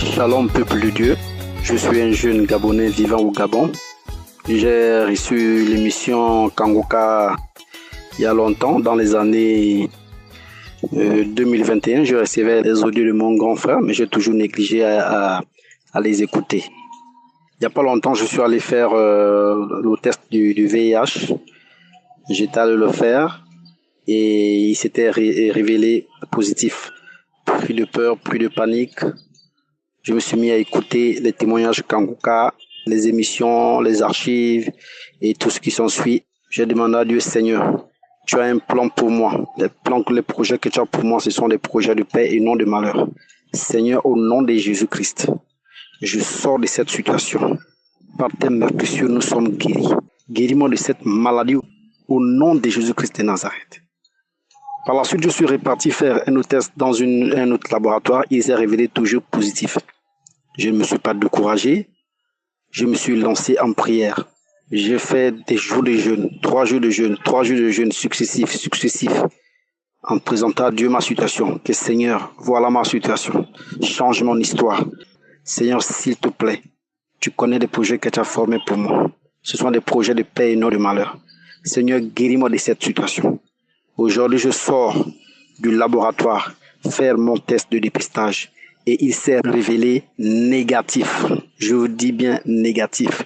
Shalom peuple de Dieu, je suis un jeune Gabonais vivant au Gabon. J'ai reçu l'émission Kangoka il y a longtemps, dans les années 2021. Je recevais les audios de mon grand frère, mais j'ai toujours négligé à les écouter. Il n'y a pas longtemps, je suis allé faire le test du VIH. J'étais allé le faire et il s'était révélé positif. Plus de peur, plus de panique. Je me suis mis à écouter les témoignages Kangoka, les émissions, les archives et tout ce qui s'ensuit. J'ai demandé à Dieu, Seigneur, tu as un plan pour moi. Les projets que tu as pour moi, ce sont des projets de paix et non de malheur. Seigneur, au nom de Jésus-Christ, je sors de cette situation. Par tes mains précieuses, nous sommes guéris. Guéris-moi de cette maladie au nom de Jésus-Christ de Nazareth. Par la suite, je suis reparti faire un autre test dans un autre laboratoire. Il s'est révélé toujours positif. Je ne me suis pas découragé. Je me suis lancé en prière. J'ai fait des jours de jeûne, 3 jours de jeûne successifs, en présentant à Dieu ma situation. Que Seigneur, voilà ma situation. Change mon histoire. Seigneur, s'il te plaît, tu connais les projets que tu as formés pour moi. Ce sont des projets de paix et non de malheur. Seigneur, guéris-moi de cette situation. Aujourd'hui, je sors du laboratoire faire mon test de dépistage et il s'est révélé négatif. Je vous dis bien négatif.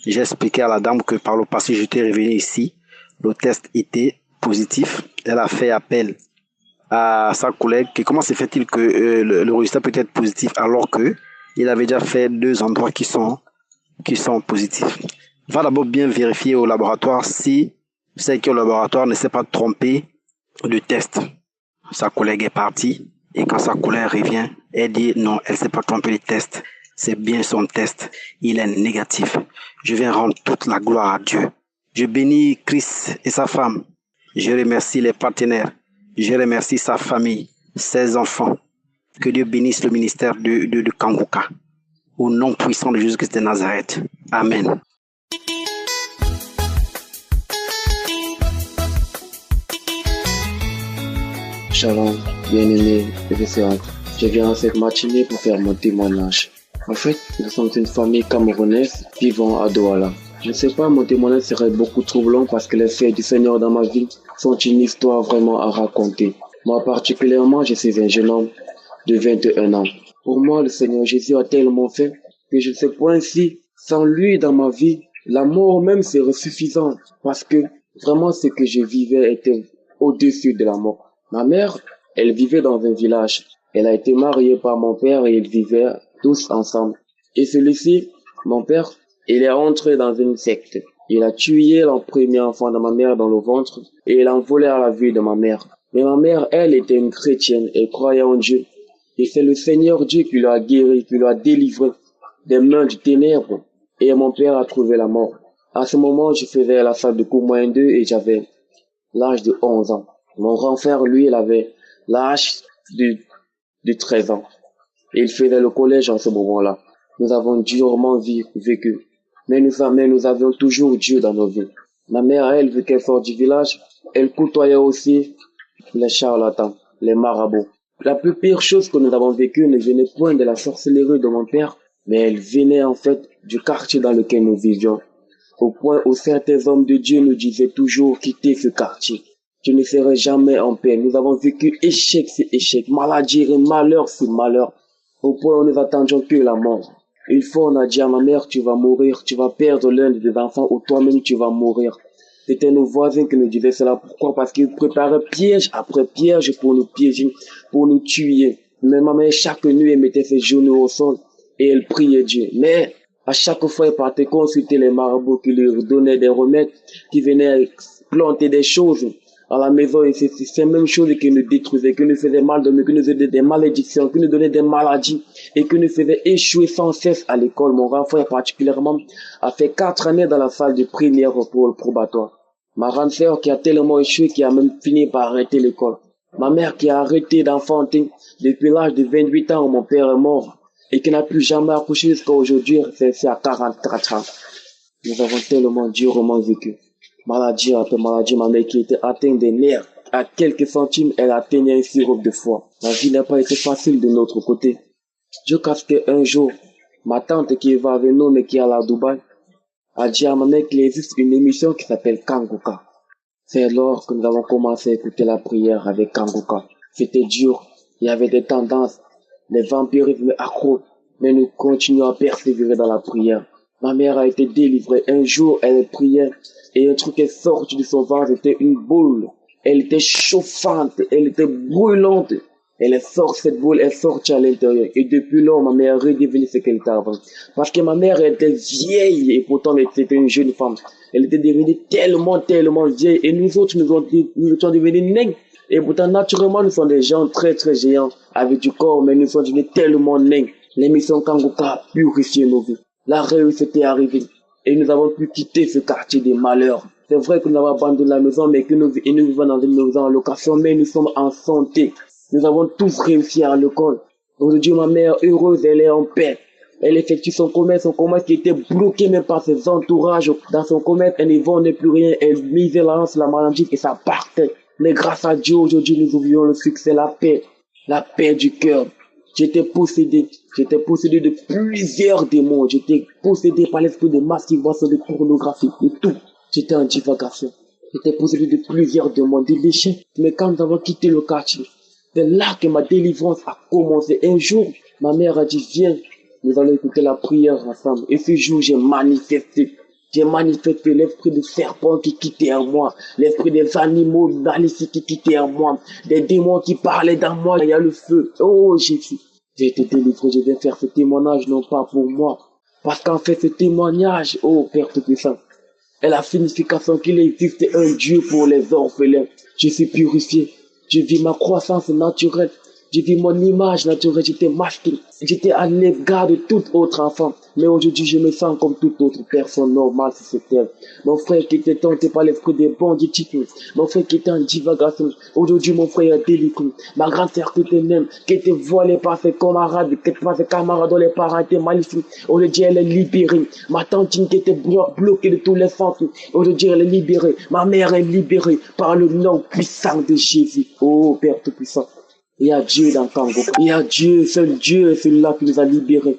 J'ai expliqué à la dame que par le passé, j'étais revenu ici. Le test était positif. Elle a fait appel à sa collègue. Comment se fait-il que le résultat peut être positif alors que il avait déjà fait 2 endroits qui sont positifs. Va d'abord bien vérifier au laboratoire si c'est que le laboratoire ne s'est pas trompé de test. Sa collègue est partie et quand sa collègue revient, elle dit non, elle ne s'est pas trompée de test. C'est bien son test. Il est négatif. Je viens rendre toute la gloire à Dieu. Je bénis Christ et sa femme. Je remercie les partenaires. Je remercie sa famille, ses enfants. Que Dieu bénisse le ministère de Kangoka. Au nom puissant de Jésus-Christ de Nazareth. Amen. Shalom, bien-aimé, je viens en cette matinée pour faire mon témoignage. En fait, nous sommes une famille camerounaise vivant à Douala. Je ne sais pas, mon témoignage serait beaucoup troublant parce que les faits du Seigneur dans ma vie sont une histoire vraiment à raconter. Moi particulièrement, je suis un jeune homme de 21 ans. Pour moi, le Seigneur Jésus a tellement fait que je ne sais point si, sans lui dans ma vie, la mort même serait suffisante parce que vraiment ce que je vivais était au-dessus de la mort. Ma mère, elle vivait dans un village. Elle a été mariée par mon père et ils vivaient tous ensemble. Et celui-ci, mon père, il est entré dans une secte. Il a tué le premier enfant de ma mère dans le ventre et il a volé à la vie de ma mère. Mais ma mère, elle était une chrétienne et croyait en Dieu. Et c'est le Seigneur Dieu qui l'a guéri, qui l'a délivré des mains du ténèbre. Et mon père a trouvé la mort. À ce moment, je faisais la salle de cours moyen 2 et j'avais l'âge de 11 ans. Mon grand frère, lui, il avait l'âge de 13 ans. Et il faisait le collège en ce moment-là. Nous avons durement vécu. Mais nous avions toujours Dieu dans nos vies. Ma mère, elle, vu qu'elle sort du village, elle côtoyait aussi les charlatans, les marabouts. La plus pire chose que nous avons vécue ne venait point de la sorcellerie de mon père, mais elle venait en fait du quartier dans lequel nous vivions. Au point où certains hommes de Dieu nous disaient toujours quitter ce quartier. Tu ne serais jamais en paix. Nous avons vécu échec sur échec, maladie et malheur sur malheur. Au point où nous attendions que la mort. Une fois, on a dit à ma mère, tu vas mourir, tu vas perdre l'un de tes enfants ou toi-même tu vas mourir. C'était nos voisins qui nous disaient cela. Pourquoi? Parce qu'ils préparaient piège après piège pour nous piéger, pour nous tuer. Mais ma mère, chaque nuit, elle mettait ses genoux au sol et elle priait Dieu. Mais à chaque fois, elle partait consulter les marabouts qui lui donnaient des remèdes, qui venaient planter des choses à la maison, et c'est ces mêmes choses qui nous détruisaient, qui nous faisaient mal de nous, qui nous faisaient des malédictions, qui nous donnaient des maladies, et qui nous faisaient échouer sans cesse à l'école. Mon grand frère particulièrement a fait 4 années dans la salle de prière pour le probatoire. Ma grande sœur qui a tellement échoué, qui a même fini par arrêter l'école. Ma mère qui a arrêté d'enfanter depuis l'âge de 28 ans où mon père est mort, et qui n'a plus jamais accouché jusqu'à aujourd'hui, c'est à 44 ans. Nous avons tellement durement vécu. Maladie après maladie, ma mère qui était atteinte des nerfs. À quelques centimes, elle atteignait un sirop de foie. La vie n'a pas été facile de notre côté. Jusqu'à ce qu'un jour, ma tante qui va avec nous, mais qui est à la Dubaï, a dit à ma mère qu'il existe une émission qui s'appelle Kanguka. C'est alors que nous avons commencé à écouter la prière avec Kanguka. C'était dur, il y avait des tendances, les vampirismes accros, mais nous continuons à persévérer dans la prière. Ma mère a été délivrée. Un jour, elle priait et un truc est sorti de son ventre, c'était une boule. Elle était chauffante, elle était brûlante. Elle est sortie, cette boule est sortie à l'intérieur. Et depuis lors, ma mère est redevenue ce qu'elle était avant. Parce que ma mère était vieille et pourtant elle était une jeune femme. Elle était devenue tellement vieille. Et nous autres, nous étions devenus nègres. Et pourtant, naturellement, nous sommes des gens très géants avec du corps, mais nous sommes devenus tellement nègres. L'émission Kanguka a purifié nos vies. La réussite est arrivée. Et nous avons pu quitter ce quartier des malheurs. C'est vrai que nous avons abandonné la maison, mais que nous vivons dans une maison en location, mais nous sommes en santé. Nous avons tous réussi à l'école. Aujourd'hui, ma mère, heureuse, elle est en paix. Elle effectue son commerce qui était bloqué même par ses entourages. Dans son commerce, elle ne vendait plus rien. Elle misait la maladie et ça partait. Mais grâce à Dieu, aujourd'hui, nous oublions le succès, la paix du cœur. J'étais possédé de plusieurs démons. J'étais possédé par l'esprit de masturbation, de pornographie, de tout. J'étais en divagation. J'étais possédé de plusieurs démons, de déchets. Mais quand nous avons quitté le quartier, c'est là que ma délivrance a commencé. Un jour, ma mère a dit, viens, nous allons écouter la prière ensemble. Et ce jour, j'ai manifesté l'esprit de serpent qui quittait en moi, l'esprit des animaux maléfiques qui quittait en moi, des démons qui parlaient dans moi. Il y a le feu. Oh Jésus, j'ai été délivré. Je vais faire ce témoignage non pas pour moi, parce qu'en fait ce témoignage, oh Père Tout-Puissant, est la signification qu'il existe un Dieu pour les orphelins. Je suis purifié. Je vis ma croissance naturelle. Je vis mon image naturelle. J'étais masqué. J'étais à l'égard de tout autre enfant. Mais aujourd'hui, je me sens comme toute autre personne normale sur cette terre. Mon frère qui était tenté par l'esprit des banditisme. Mon frère qui était en divagation. Aujourd'hui, mon frère est délivré. Ma grande sœur qui était même, qui était voilée par ses camarades, dont les parents étaient maléfiques. Aujourd'hui, elle est libérée. Ma tante qui était bloquée de tous les sens. Aujourd'hui, elle est libérée. Ma mère est libérée par le nom puissant de Jésus. Oh, Père Tout-Puissant. Il y a Dieu dans Kanguka. Il y a Dieu, seul Dieu est celui-là qui nous a libérés.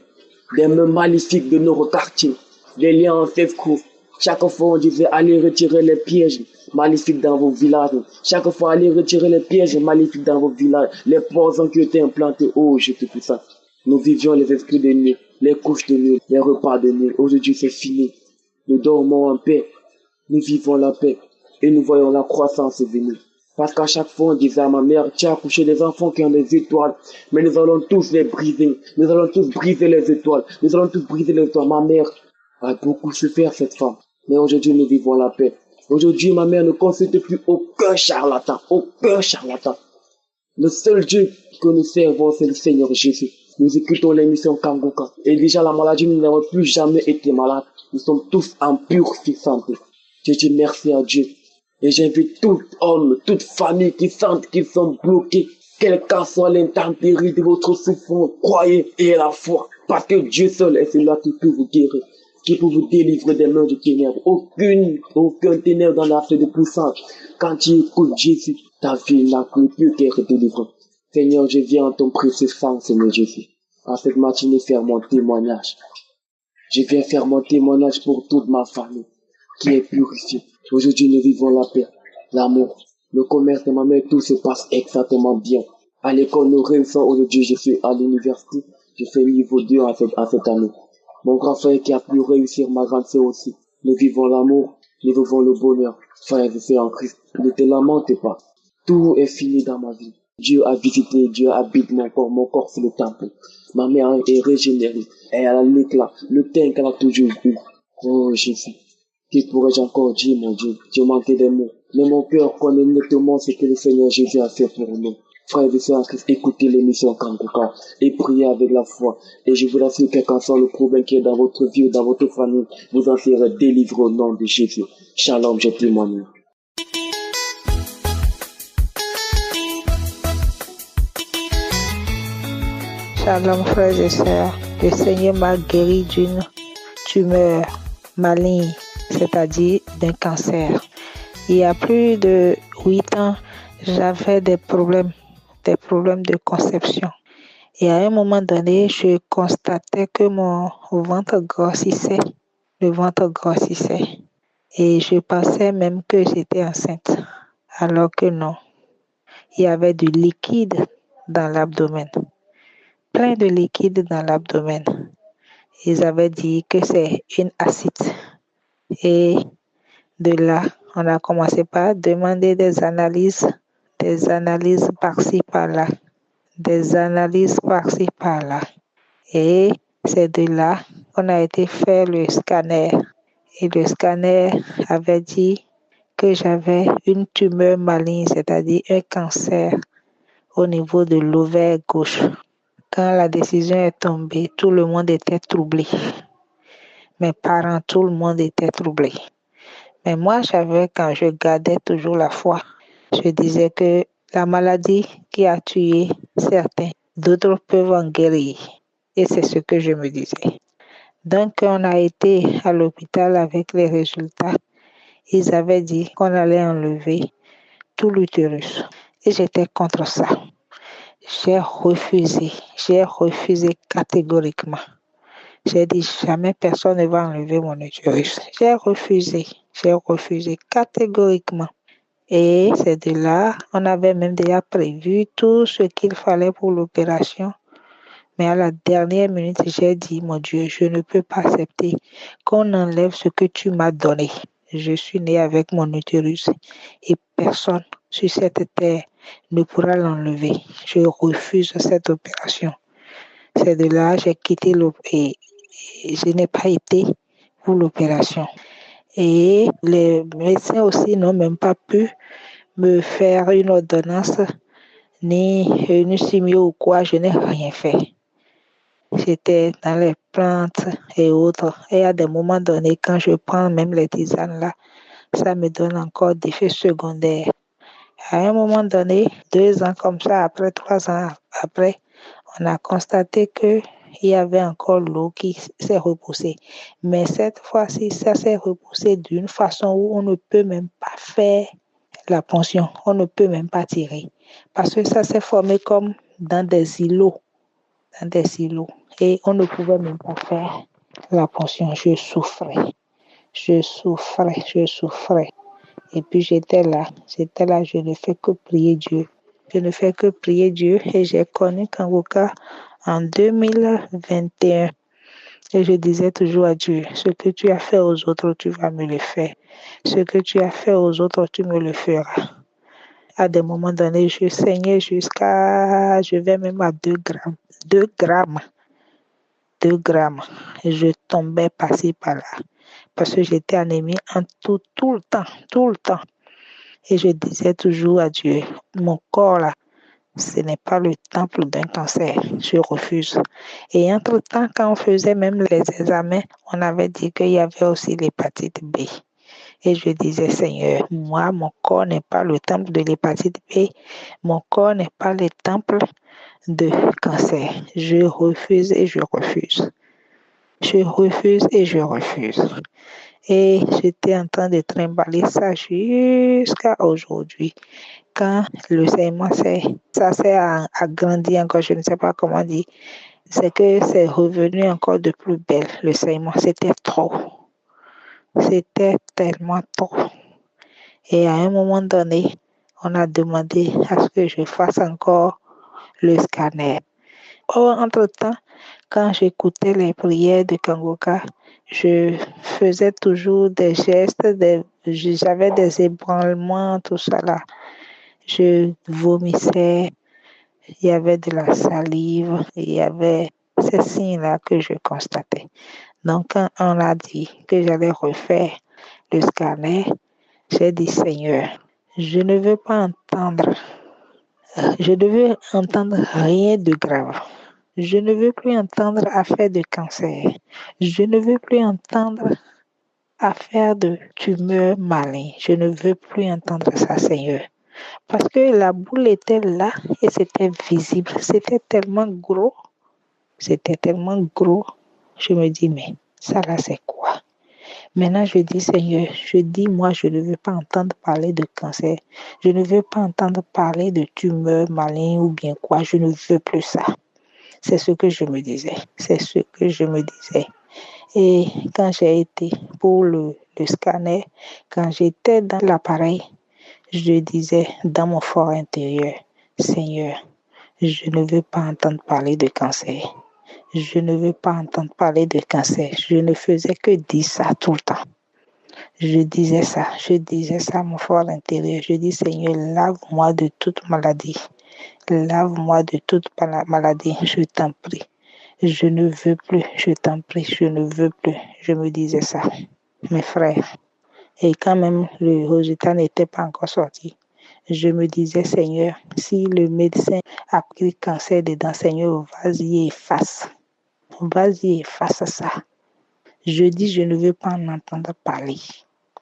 Des mains maléfiques de nos quartiers, des liens ancestraux. Chaque fois, on disait, allez retirer les pièges maléfiques dans vos villages. Chaque fois, allez retirer les pièges maléfiques dans vos villages. Les poisons qui étaient implantés. Oh, je te prie ça. Nous vivions les esprits de nuit, les couches de nuit, les repas de nuit. Aujourd'hui, c'est fini. Nous dormons en paix. Nous vivons la paix. Et nous voyons la croissance venir. Parce qu'à chaque fois, on disait à ma mère, tu as accouché des enfants qui ont des étoiles, mais nous allons tous les briser. Nous allons tous briser les étoiles. Nous allons tous briser les étoiles. Ma mère a beaucoup souffert, cette femme. Mais aujourd'hui, nous vivons la paix. Aujourd'hui, ma mère ne consulte plus aucun charlatan. Aucun charlatan. Le seul Dieu que nous servons, c'est le Seigneur Jésus. Nous écoutons l'émission Kanguka. Et déjà, la maladie, nous n'avons plus jamais été malades. Nous sommes tous en pure santé. Je dis merci à Dieu. Et j'invite tout homme, toute famille qui sentent qu'ils sont bloqués, quelle qu'en soit l'intempérie de votre souffrance, croyez et la foi. Parce que Dieu seul est celui-là qui peut vous guérir, qui peut vous délivrer des mains de ténèbres. Aucun ténèbre dans l'affaire de puissance. Quand tu écoutes Jésus, ta vie n'a plus qu'être délivrée. Seigneur, je viens en ton précieux sang, Seigneur Jésus. En cette matinée, faire mon témoignage. Je viens faire mon témoignage pour toute ma famille qui est purifiée. Aujourd'hui, nous vivons la paix, l'amour, le commerce de ma mère, tout se passe exactement bien. À l'école, nous réussissons. Aujourd'hui, je suis à l'université. Je fais niveau 2 à cette année. Mon grand frère qui a pu réussir, ma grande sœur aussi. Nous vivons l'amour, nous vivons le bonheur. Frère et sœurs en Christ, ne te lamente pas. Tout est fini dans ma vie. Dieu a visité, Dieu habite mon corps c'est le temple. Ma mère est régénérée, elle a l'éclat, le teint qu'elle a toujours eu. Oh Jésus. Que pourrais-je encore dire, mon Dieu? Je manquais des mots. Mais mon cœur connaît nettement ce que le Seigneur Jésus a fait pour nous. Frères et sœurs en Christ, écoutez l'émission Kanguka et priez avec la foi. Et je vous assure, quel qu'en soit le problème qui est dans votre vie ou dans votre famille, vous en serez délivrés au nom de Jésus. Shalom, je témoigne. Shalom, frères et sœurs. Le Seigneur m'a guéri d'une tumeur maligne, c'est-à-dire d'un cancer. Il y a plus de 8 ans, j'avais des problèmes de conception. Et à un moment donné, je constatais que mon ventre grossissait, le ventre grossissait. Et je pensais même que j'étais enceinte, alors que non. Il y avait du liquide dans l'abdomen, plein de liquide dans l'abdomen. Ils avaient dit que c'est une acide. Et de là, on a commencé par demander des analyses par-ci, par-là, des analyses par-ci, par-là. Et c'est de là qu'on a été faire le scanner. Et le scanner avait dit que j'avais une tumeur maligne, c'est-à-dire un cancer au niveau de l'ovaire gauche. Quand la décision est tombée, tout le monde était troublé. Mes parents, tout le monde était troublé. Mais moi, quand je gardais toujours la foi. Je disais que la maladie qui a tué certains, d'autres peuvent en guérir. Et c'est ce que je me disais. Donc, on a été à l'hôpital avec les résultats. Ils avaient dit qu'on allait enlever tout l'utérus. Et j'étais contre ça. J'ai refusé catégoriquement. J'ai dit jamais personne ne va enlever mon utérus. J'ai refusé catégoriquement. Et c'est de là, on avait même déjà prévu tout ce qu'il fallait pour l'opération. Mais à la dernière minute, j'ai dit, mon Dieu, je ne peux pas accepter qu'on enlève ce que tu m'as donné. Je suis née avec mon utérus et personne sur cette terre ne pourra l'enlever. Je refuse cette opération. C'est de là que j'ai quitté et je n'ai pas été pour l'opération. Et les médecins aussi n'ont même pas pu me faire une ordonnance ni une chimio ou quoi, je n'ai rien fait. J'étais dans les plantes et autres. Et à des moments donnés, quand je prends même les tisanes là, ça me donne encore des effets secondaires. À un moment donné, 2 ans comme ça, après 3 ans après, on a constaté que il y avait encore l'eau qui s'est repoussée. Mais cette fois-ci, ça s'est repoussé d'une façon où on ne peut même pas faire la ponction. On ne peut même pas tirer. Parce que ça s'est formé comme dans des îlots. Et on ne pouvait même pas faire la ponction. Je souffrais. Et puis j'étais là, je ne fais que prier Dieu. Et j'ai connu Kangoka en 2021. Et je disais toujours à Dieu, ce que tu as fait aux autres, tu vas me le faire. Ce que tu as fait aux autres, tu me le feras. À des moments donnés, je saignais je vais même à 2 grammes. 2 grammes. 2 grammes. Et je tombais par-ci, par-là. Parce que j'étais anémie en tout le temps. Et je disais toujours à Dieu, mon corps là, ce n'est pas le temple d'un cancer. Je refuse. Et entre-temps, quand on faisait même les examens, on avait dit qu'il y avait aussi l'hépatite B. Et je disais, Seigneur, moi, mon corps n'est pas le temple de l'hépatite B. Mon corps n'est pas le temple de cancer. Je refuse et je refuse. Et j'étais en train de trimballer ça jusqu'à aujourd'hui. Quand le saignement s'est agrandi encore, je ne sais pas comment dire, c'est que c'est revenu encore de plus belle, le saignement. C'était trop. C'était tellement trop. Et à un moment donné, on a demandé à ce que je fasse encore le scanner. Entre-temps, quand j'écoutais les prières de Kangoka, je faisais toujours des gestes, j'avais des ébranlements, tout ça là. Je vomissais, il y avait de la salive, il y avait ces signes-là que je constatais. Donc, quand on a dit que j'allais refaire le scanner, j'ai dit, Seigneur, je ne veux entendre rien de grave. Je ne veux plus entendre affaire de cancer. Je ne veux plus entendre affaire de tumeur malignes. Je ne veux plus entendre ça, Seigneur. Parce que la boule était là et c'était visible. C'était tellement gros. Je me dis, mais ça là, c'est quoi? Maintenant, je dis, Seigneur, moi, je ne veux pas entendre parler de cancer. Je ne veux pas entendre parler de tumeur malignes ou bien quoi. Je ne veux plus ça. C'est ce que je me disais. C'est ce que je me disais. Et quand j'ai été pour le scanner, quand j'étais dans l'appareil, je disais dans mon fort intérieur, Seigneur, je ne veux pas entendre parler de cancer. Je ne veux pas entendre parler de cancer. Je ne faisais que dire ça tout le temps. Je disais ça, mon fort intérieur. Je dis, Seigneur, lave-moi de toute maladie. Lave-moi de toute maladie, je t'en prie. Je ne veux plus, je t'en prie, je ne veux plus. Je me disais ça, mes frères. Et quand même le résultat n'était pas encore sorti, je me disais, Seigneur, si le médecin a pris cancer dedans, Seigneur, vas-y, efface. Vas-y, efface ça. Je dis, je ne veux pas en entendre parler.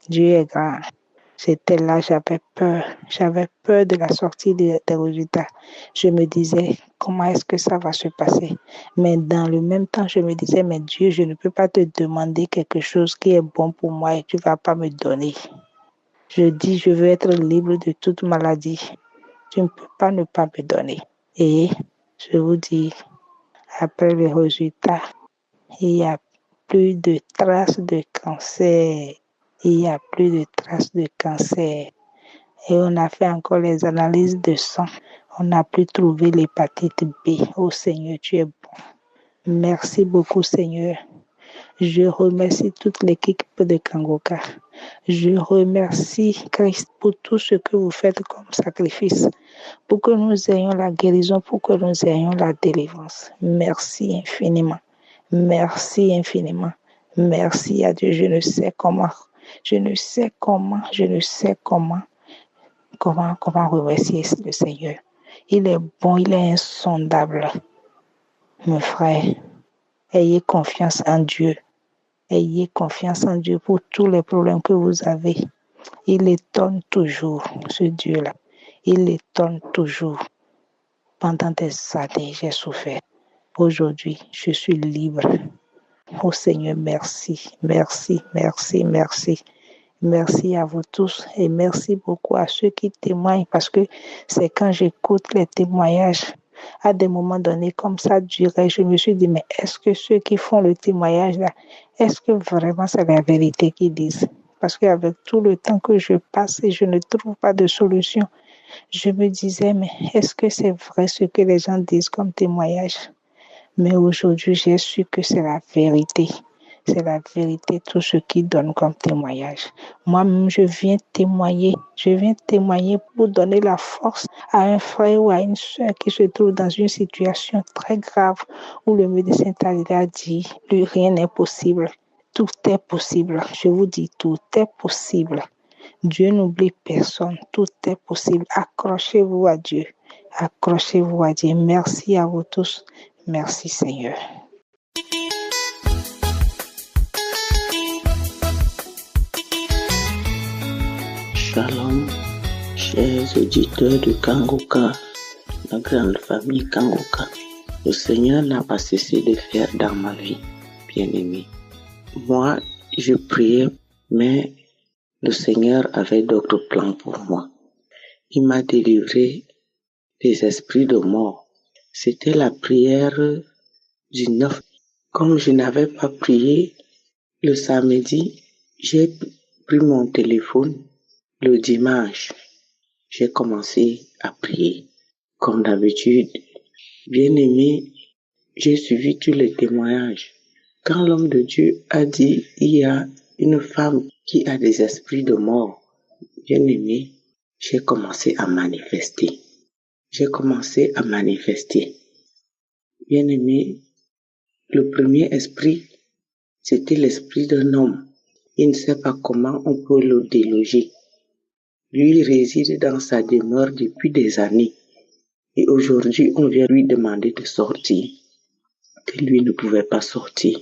Dieu est grand. J'étais là, j'avais peur de la sortie des résultats. Je me disais, comment est-ce que ça va se passer? Mais dans le même temps, je me disais, mais Dieu, je ne peux pas te demander quelque chose qui est bon pour moi et tu ne vas pas me donner. Je dis, je veux être libre de toute maladie. Tu ne peux pas ne pas me donner. Et je vous dis, après les résultats, il n'y a plus de traces de cancer. Il n'y a plus de traces de cancer. Et on a fait encore les analyses de sang. On n'a plus trouvé l'hépatite B. Oh Seigneur, tu es bon. Merci beaucoup Seigneur. Je remercie toute l'équipe de Kangoka. Je remercie Christ pour tout ce que vous faites comme sacrifice, pour que nous ayons la guérison, pour que nous ayons la délivrance. Merci infiniment. Merci infiniment. Merci à Dieu. Je ne sais comment remercier le Seigneur. Il est bon, il est insondable. Mes frères, ayez confiance en Dieu. Ayez confiance en Dieu pour tous les problèmes que vous avez. Il étonne toujours, ce Dieu-là. Il étonne toujours. Pendant des années, j'ai souffert. Aujourd'hui, je suis libre. Oh Seigneur, merci, merci, merci, merci. Merci à vous tous et merci beaucoup à ceux qui témoignent parce que c'est quand j'écoute les témoignages à des moments donnés comme ça durait, je me suis dit mais est-ce que ceux qui font le témoignage là, est-ce que vraiment c'est la vérité qu'ils disent? Parce qu'avec tout le temps que je passe et je ne trouve pas de solution, je me disais mais est-ce que c'est vrai ce que les gens disent comme témoignage? Mais aujourd'hui j'ai su que c'est la vérité. C'est la vérité, tout ce qu'ils donnent comme témoignage. Moi-même, je viens témoigner pour donner la force à un frère ou à une soeur qui se trouve dans une situation très grave où le médecin a dit, plus rien n'est possible. Tout est possible. Je vous dis, tout est possible. Dieu n'oublie personne. Tout est possible. Accrochez-vous à Dieu. Accrochez-vous à Dieu. Merci à vous tous. Merci Seigneur. Shalom, chers auditeurs de Kangoka, la grande famille Kangoka. Le Seigneur n'a pas cessé de faire dans ma vie, bien-aimé. Moi, je priais, mais le Seigneur avait d'autres plans pour moi. Il m'a délivré des esprits de mort. C'était la prière du 9. Comme je n'avais pas prié le samedi, j'ai pris mon téléphone. Le dimanche, j'ai commencé à prier. Comme d'habitude, bien-aimé, j'ai suivi tous les témoignages. Quand l'homme de Dieu a dit, il y a une femme qui a des esprits de mort, bien-aimé, j'ai commencé à manifester. Bien-aimé, le premier esprit, c'était l'esprit d'un homme. Il ne sait pas comment on peut le déloger. Lui réside dans sa demeure depuis des années. Et aujourd'hui, on vient lui demander de sortir. Que lui ne pouvait pas sortir.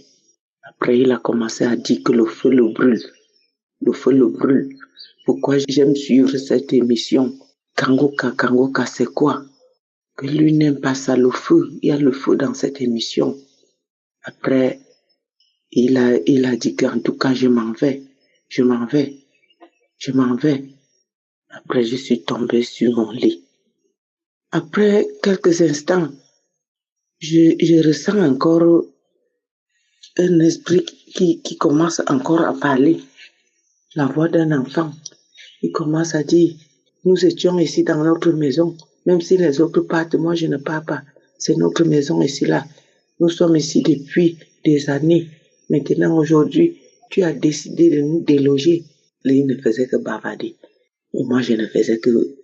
Après, il a commencé à dire que le feu le brûle. Le feu le brûle. Pourquoi j'aime suivre cette émission? Kangoka, c'est quoi? Que lui n'aime pas ça, le feu. Il y a le feu dans cette émission. Après, il a dit qu'en tout cas, je m'en vais. Après, je suis tombé sur mon lit. Après quelques instants, je ressens encore un esprit qui commence encore à parler. La voix d'un enfant. Il commence à dire, nous étions ici dans notre maison. Même si les autres partent, moi je ne pars pas. C'est notre maison ici là. Nous sommes ici depuis des années. Maintenant, aujourd'hui, tu as décidé de nous déloger. Il ne faisait que bavarder. Et moi, je ne faisais que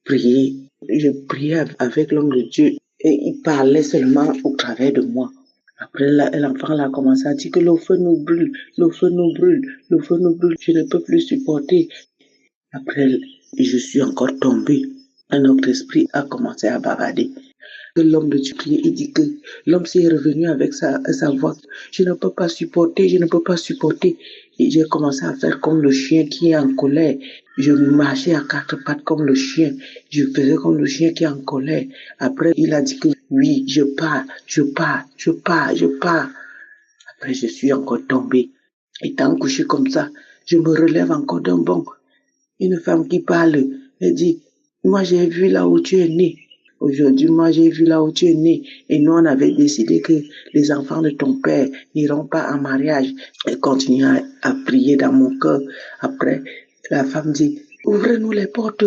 prier. Je priais avec l'homme de Dieu et il parlait seulement au travers de moi. Après, l'enfant a commencé à dire que le feu nous brûle, le feu nous brûle, le feu nous brûle. Je ne peux plus supporter. Après, je suis encore tombée. Un autre esprit a commencé à bavarder. L'homme de Dieu priait, il dit que l'homme s'est revenu avec sa voix. Je ne peux pas supporter, je ne peux pas supporter. Et j'ai commencé à faire comme le chien qui est en colère. Je marchais à quatre pattes comme le chien. Je faisais comme le chien qui est en colère. Après, il a dit que oui, je pars. Après, je suis encore tombée. Étant couché comme ça, je me relève encore d'un bond. Une femme qui parle, elle dit, moi j'ai vu là où tu es né. Aujourd'hui, moi, j'ai vu là où tu es né. Et nous, on avait décidé que les enfants de ton père n'iront pas en mariage. Elle continue à prier dans mon cœur. Après, la femme dit, ouvrez-nous les portes,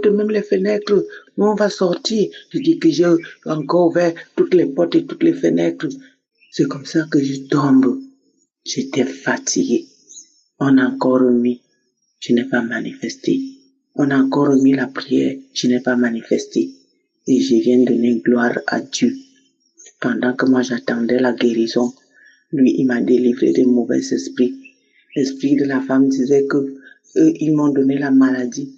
même les fenêtres. Nous, on va sortir. Je dis que j'ai encore ouvert toutes les portes et toutes les fenêtres. C'est comme ça que je tombe. J'étais fatiguée. On a encore remis. Je n'ai pas manifesté. On a encore remis la prière, je n'ai pas manifesté. Et je viens donner gloire à Dieu. Pendant que moi j'attendais la guérison, lui il m'a délivré des mauvais esprits. L'esprit de la femme disait que eux ils m'ont donné la maladie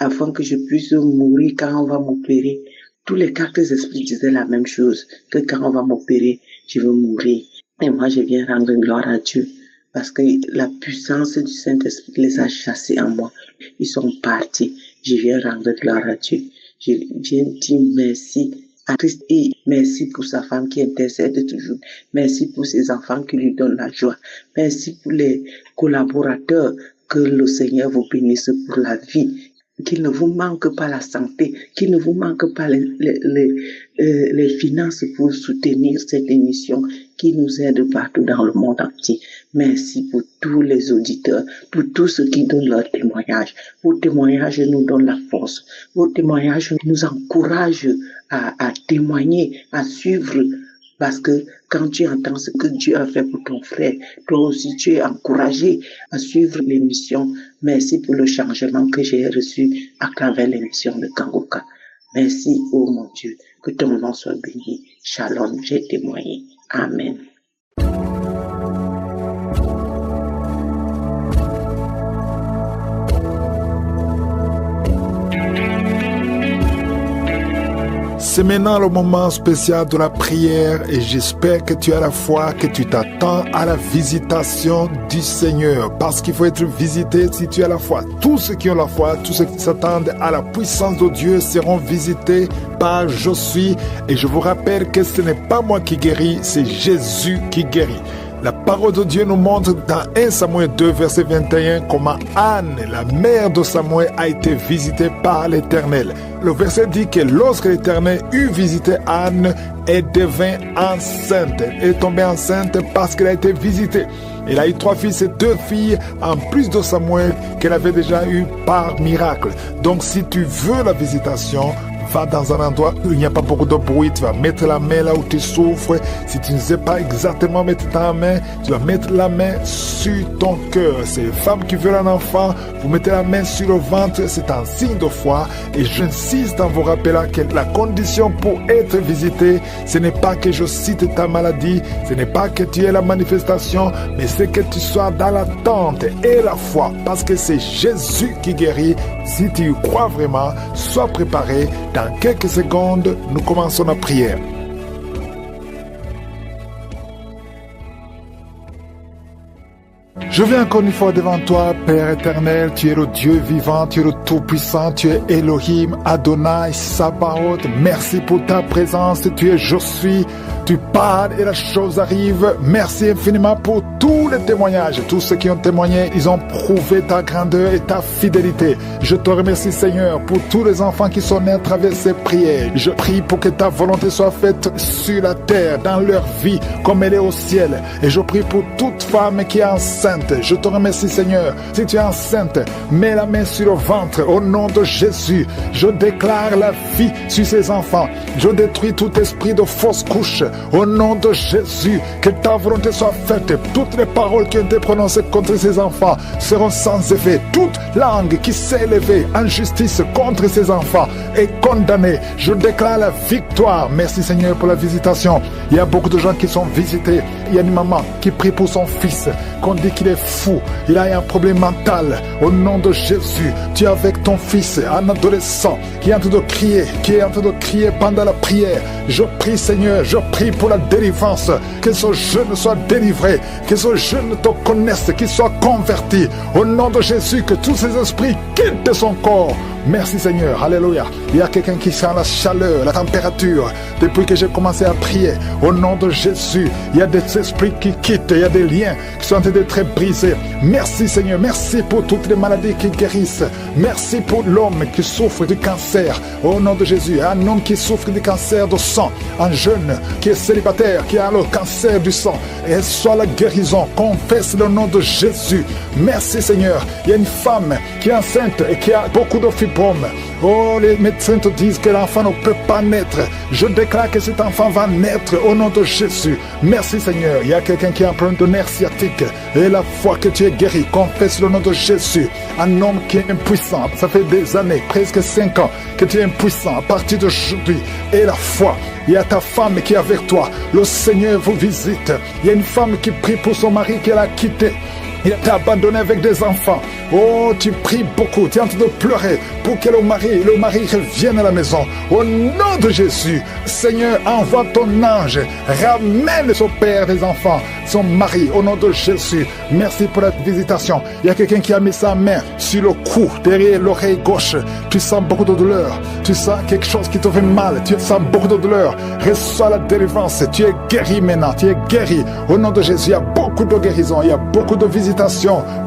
afin que je puisse mourir quand on va m'opérer. Tous les quatre esprits disaient la même chose, que quand on va m'opérer, je veux mourir. Et moi je viens rendre gloire à Dieu. Parce que la puissance du Saint-Esprit les a chassés en moi. Ils sont partis. Je viens rendre gloire à Dieu. Je viens dire merci à Christ et merci pour sa femme qui intercède toujours. Merci pour ses enfants qui lui donnent la joie. Merci pour les collaborateurs. Que le Seigneur vous bénisse pour la vie. Qu'il ne vous manque pas la santé, qu'il ne vous manque pas les finances pour soutenir cette émission qui nous aide partout dans le monde entier. Merci pour tous les auditeurs, pour tous ceux qui donnent leur témoignage. Vos témoignages nous donnent la force. Vos témoignages nous encouragent à témoigner, à suivre. Parce que quand tu entends ce que Dieu a fait pour ton frère, toi aussi tu es encouragé à suivre l'émission. Merci pour le changement que j'ai reçu à travers l'émission de Kangoka. Merci, oh mon Dieu, que ton nom soit béni. Shalom, j'ai témoigné. Amen. C'est maintenant le moment spécial de la prière et j'espère que tu as la foi, que tu t'attends à la visitation du Seigneur. Parce qu'il faut être visité si tu as la foi. Tous ceux qui ont la foi, tous ceux qui s'attendent à la puissance de Dieu seront visités par Je suis. Et je vous rappelle que ce n'est pas moi qui guéris, c'est Jésus qui guérit. La parole de Dieu nous montre dans 1 Samuel 2, verset 21, comment Anne, la mère de Samuel, a été visitée par l'Éternel. Le verset dit que lorsque l'Éternel eut visité Anne, elle devint enceinte. Elle est tombée enceinte parce qu'elle a été visitée. Elle a eu 3 fils et 2 filles en plus de Samuel qu'elle avait déjà eu par miracle. Donc si tu veux la visitation, va dans un endroit où il n'y a pas beaucoup de bruit, tu vas mettre la main là où tu souffres. Si tu ne sais pas exactement mettre ta main, tu vas mettre la main sur ton cœur. C'est les femmes qui veulent un enfant, vous mettez la main sur le ventre, c'est un signe de foi. Et j'insiste en vous rappelant que la condition pour être visité, ce n'est pas que je cite ta maladie, ce n'est pas que tu aies la manifestation, mais c'est que tu sois dans l'attente et la foi, parce que c'est Jésus qui guérit. Si tu y crois vraiment, sois préparé. Dans quelques secondes, nous commençons la prière. Je viens encore une fois devant toi, Père éternel, tu es le Dieu vivant, tu es le Tout-Puissant, tu es Elohim, Adonai, Sabaoth. Merci pour ta présence, tu es Je suis. Tu parles et la chose arrive. Merci infiniment pour tous les témoignages. Tous ceux qui ont témoigné, ils ont prouvé ta grandeur et ta fidélité. Je te remercie, Seigneur, pour tous les enfants qui sont nés à travers ces prières. Je prie pour que ta volonté soit faite sur la terre, dans leur vie, comme elle est au ciel. Et je prie pour toute femme qui est enceinte. Je te remercie, Seigneur. Si tu es enceinte, mets la main sur le ventre. Au nom de Jésus, je déclare la vie sur ces enfants. Je détruis tout esprit de fausse couche. Au nom de Jésus, que ta volonté soit faite. Toutes les paroles qui ont été prononcées contre ces enfants seront sans effet. Toute langue qui s'est élevée en justice contre ces enfants est condamnée. Je déclare la victoire. Merci, Seigneur, pour la visitation. Il y a beaucoup de gens qui sont visités. Il y a une maman qui prie pour son fils, qu'on dit qu'il est fou. Il a un problème mental. Au nom de Jésus, tu es avec ton fils, un adolescent qui est en train de crier pendant la prière. Je prie, Seigneur, je prie pour la délivrance. Que ce jeune soit délivré, que ce jeune te connaisse, qu'il soit converti. Au nom de Jésus, que tous ces esprits quittent de son corps. Merci, Seigneur. Alléluia. Il y a quelqu'un qui sent la chaleur, la température. Depuis que j'ai commencé à prier, au nom de Jésus, il y a des esprits qui quittent. Il y a des liens qui sont en train d'être brisés. Merci, Seigneur. Merci pour toutes les maladies qui guérissent. Merci pour l'homme qui souffre du cancer. Au nom de Jésus, un homme qui souffre du cancer du sang. Un jeune qui est célibataire, qui a le cancer du sang. Et soit la guérison. Confesse le nom de Jésus. Merci, Seigneur. Il y a une femme qui est enceinte et qui a beaucoup de fibrome. Oh, les médecins te disent que l'enfant ne peut pas naître. Je déclare que cet enfant va naître au nom de Jésus. Merci, Seigneur. Il y a quelqu'un qui a un problème de nerf sciatique. Et la foi que tu es guéri, confesse le nom de Jésus. Un homme qui est impuissant. Ça fait des années, presque 5 ans, que tu es impuissant. À partir d'aujourd'hui, et la foi. Il y a ta femme qui est avec toi. Le Seigneur vous visite. Il y a une femme qui prie pour son mari qu'elle a quitté. Il t'a abandonné avec des enfants. Oh, tu pries beaucoup. Tu es en train de pleurer pour que le mari revienne à la maison. Au nom de Jésus, Seigneur, envoie ton ange. Ramène son père des enfants, son mari, au nom de Jésus. Merci pour la visitation. Il y a quelqu'un qui a mis sa main sur le cou, derrière l'oreille gauche. Tu sens beaucoup de douleur. Tu sens quelque chose qui te fait mal. Tu sens beaucoup de douleur. Reçois la délivrance. Tu es guéri maintenant. Tu es guéri. Au nom de Jésus, il y a beaucoup de guérison. Il y a beaucoup de visitation.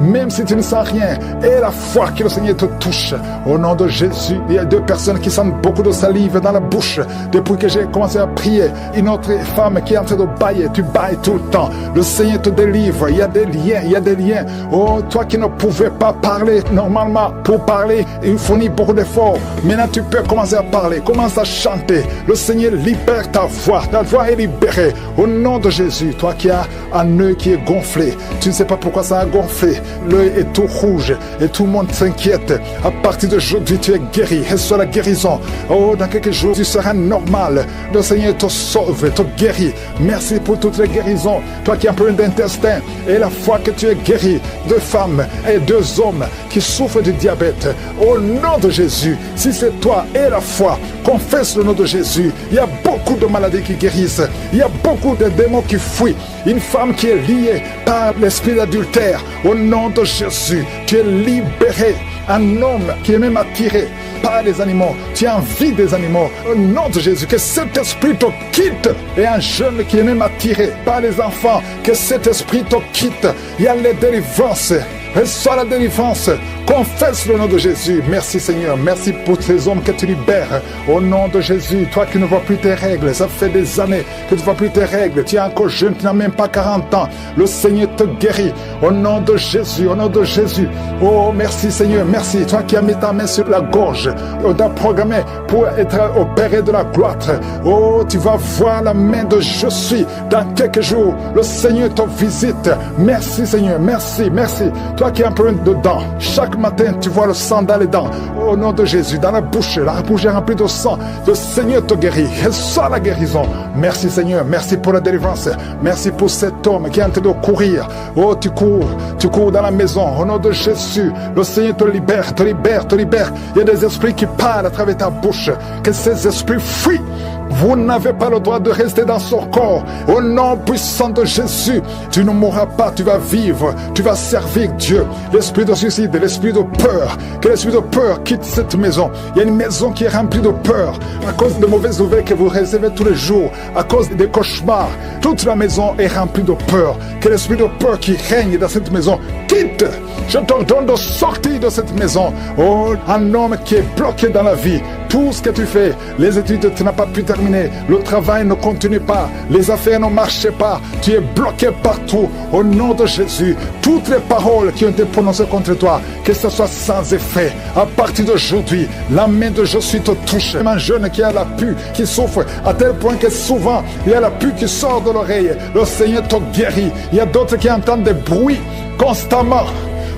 Même si tu ne sens rien, et la foi que le Seigneur te touche. Au nom de Jésus, il y a 2 personnes qui sentent beaucoup de salive dans la bouche. Depuis que j'ai commencé à prier, une autre femme qui est en train de bailler, tu bailles tout le temps. Le Seigneur te délivre. Il y a des liens, il y a des liens. Oh, toi qui ne pouvais pas parler normalement, pour parler, il fournit beaucoup d'efforts. Maintenant, tu peux commencer à parler. Commence à chanter. Le Seigneur libère ta voix. Ta voix est libérée. Au nom de Jésus, toi qui as un œil qui est gonflé, tu ne sais pas pourquoi ça a gonflé. L'œil est tout rouge et tout le monde s'inquiète. À partir d'aujourd'hui, tu es guéri. Reçois la guérison. Oh, dans quelques jours, tu seras normal. Le Seigneur te sauve, te guérit. Merci pour toutes les guérisons. Toi qui as un problème d'intestin, et la foi que tu es guéri. 2 femmes et 2 hommes qui souffrent du diabète. Au nom de Jésus, si c'est toi et la foi, confesse le nom de Jésus. Il y a beaucoup de maladies qui guérissent. Il y a beaucoup de démons qui fuient. Une femme qui est liée par l'esprit d'adultère. Au nom de Jésus, tu es libéré. Un homme qui est même attiré par les animaux. Tu as envie des animaux. Au nom de Jésus, que cet esprit te quitte. Et un jeune qui est même attiré par les enfants, que cet esprit te quitte. Il y a les délivrances. Reçois la délivrance. Confesse le nom de Jésus. Merci, Seigneur. Merci pour ces hommes que tu libères. Au nom de Jésus, toi qui ne vois plus tes règles, ça fait des années que tu ne vois plus tes règles. Tu es encore jeune, tu n'as même pas 40 ans. Le Seigneur te guérit. Au nom de Jésus, au nom de Jésus. Oh, merci, Seigneur. Merci. Toi qui as mis ta main sur la gorge, on t'a programmé pour être opéré de la gloire. Oh, tu vas voir la main de je suis. Dans quelques jours, le Seigneur te visite. Merci, Seigneur. Merci, merci. Toi qui as un problème de dents, chaque matin, tu vois le sang dans les dents. Au nom de Jésus, dans la bouche est remplie de sang. Le Seigneur te guérit. Reçois la guérison. Merci, Seigneur. Merci pour la délivrance. Merci pour cet homme qui est en train de courir. Oh, tu cours dans la maison. Au nom de Jésus, le Seigneur te libère, te libère, te libère. Il y a des esprits qui parlent à travers ta bouche. Que ces esprits fuient. Vous n'avez pas le droit de rester dans son corps. Au nom puissant de Jésus, tu ne mourras pas, tu vas vivre, tu vas servir Dieu. L'esprit de suicide, l'esprit de peur, que l'esprit de peur quitte cette maison. Il y a une maison qui est remplie de peur à cause de mauvaises nouvelles que vous recevez tous les jours, à cause des cauchemars. Toute la maison est remplie de peur. Que l'esprit de peur qui règne dans cette maison quitte. Je t'ordonne de sortir de cette maison. Oh, un homme qui est bloqué dans la vie. Tout ce que tu fais, les études, tu n'as pas pu terminer. Le travail ne continue pas. Les affaires ne marchent pas. Tu es bloqué partout. Au nom de Jésus, toutes les paroles qui ont été prononcées contre toi, que ce soit sans effet. À partir d'aujourd'hui, la main de Jésus te touche. Même un jeune qui a la pue, qui souffre, à tel point que souvent, il y a la pue qui sort de l'oreille. Le Seigneur te guérit. Il y a d'autres qui entendent des bruits constamment.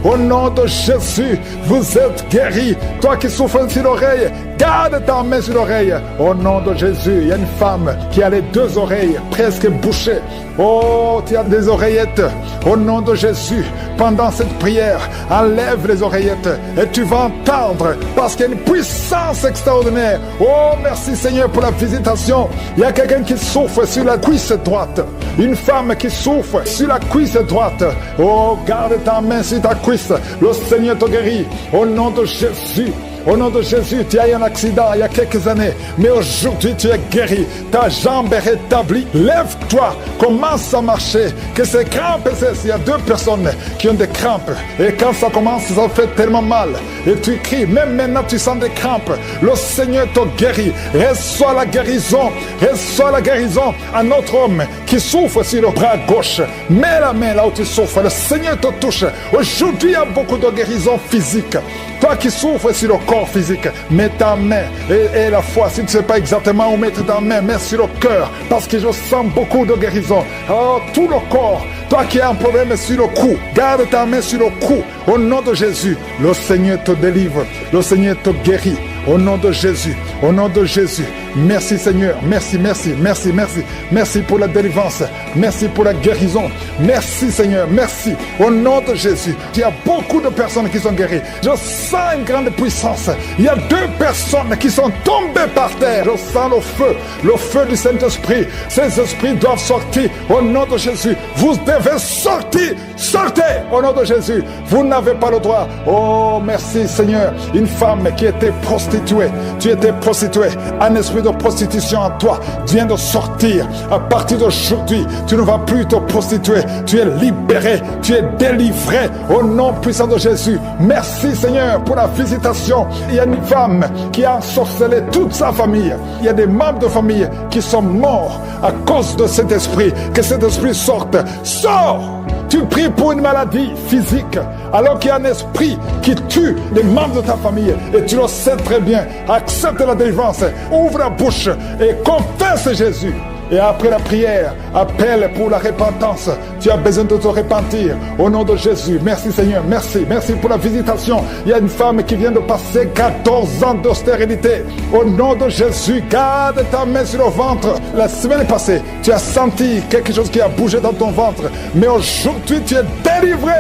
Au nom de Jésus, vous êtes guéris. Toi qui souffres sur l'oreille, garde ta main sur l'oreille. Au nom de Jésus, il y a une femme qui a les deux oreilles presque bouchées. Oh, tu as des oreillettes. Au nom de Jésus, pendant cette prière, enlève les oreillettes et tu vas entendre parce qu'il y a une puissance extraordinaire. Oh, merci Seigneur pour la visitation. Il y a quelqu'un qui souffre sur la cuisse droite. Une femme qui souffre sur la cuisse droite. Oh, garde ta main sur ta cuisse. Le Seigneur te guérit. Au nom de Jésus. Au nom de Jésus, tu as eu un accident il y a quelques années, mais aujourd'hui tu es guéri. Ta jambe est rétablie. Lève-toi, commence à marcher. Que ces crampes cessent. Il y a deux personnes qui ont des crampes. Et quand ça commence, ça fait tellement mal. Et tu cries, même maintenant tu sens des crampes. Le Seigneur te guérit. Reçois la guérison. Reçois la guérison. Un autre homme qui souffre sur le bras gauche. Mets la main là où tu souffres. Le Seigneur te touche. Aujourd'hui, il y a beaucoup de guérison physique. Toi qui souffres sur le corps physique, mets ta main et la foi, si tu ne sais pas exactement où mettre ta main, mets sur le cœur, parce que je sens beaucoup de guérison. Oh, tout le corps, toi qui as un problème sur le cou, garde ta main sur le cou. Au nom de Jésus, le Seigneur te délivre, le Seigneur te guérit. Au nom de Jésus, au nom de Jésus. Merci Seigneur, merci, merci, merci, merci. Merci pour la délivrance, merci pour la guérison. Merci Seigneur, merci. Au nom de Jésus, il y a beaucoup de personnes qui sont guéries. Je sens une grande puissance. Il y a deux personnes qui sont tombées par terre. Je sens le feu du Saint-Esprit. Ces esprits doivent sortir. Au nom de Jésus, vous devez sortir. Sortez au nom de Jésus. Vous n'avez pas le droit. Oh, merci Seigneur. Une femme qui était prostituée. Tu étais prostituée. Un esprit de prostitution en toi vient de sortir. À partir d'aujourd'hui, tu ne vas plus te prostituer. Tu es libéré. Tu es délivré. Au nom puissant de Jésus. Merci Seigneur pour la visitation. Il y a une femme qui a ensorcelé toute sa famille. Il y a des membres de famille qui sont morts à cause de cet esprit. Que cet esprit sorte. Sors! Tu pries pour une maladie physique, alors qu'il y a un esprit qui tue les membres de ta famille. Et tu le sais très bien. Accepte la délivrance. Ouvre la bouche et confesse Jésus. Et après la prière, appelle pour la repentance. Tu as besoin de te repentir. Au nom de Jésus, merci Seigneur, merci. Merci pour la visitation. Il y a une femme qui vient de passer 14 ans d'austérité. Au nom de Jésus, garde ta main sur le ventre. La semaine passée, tu as senti quelque chose qui a bougé dans ton ventre. Mais aujourd'hui, tu es délivré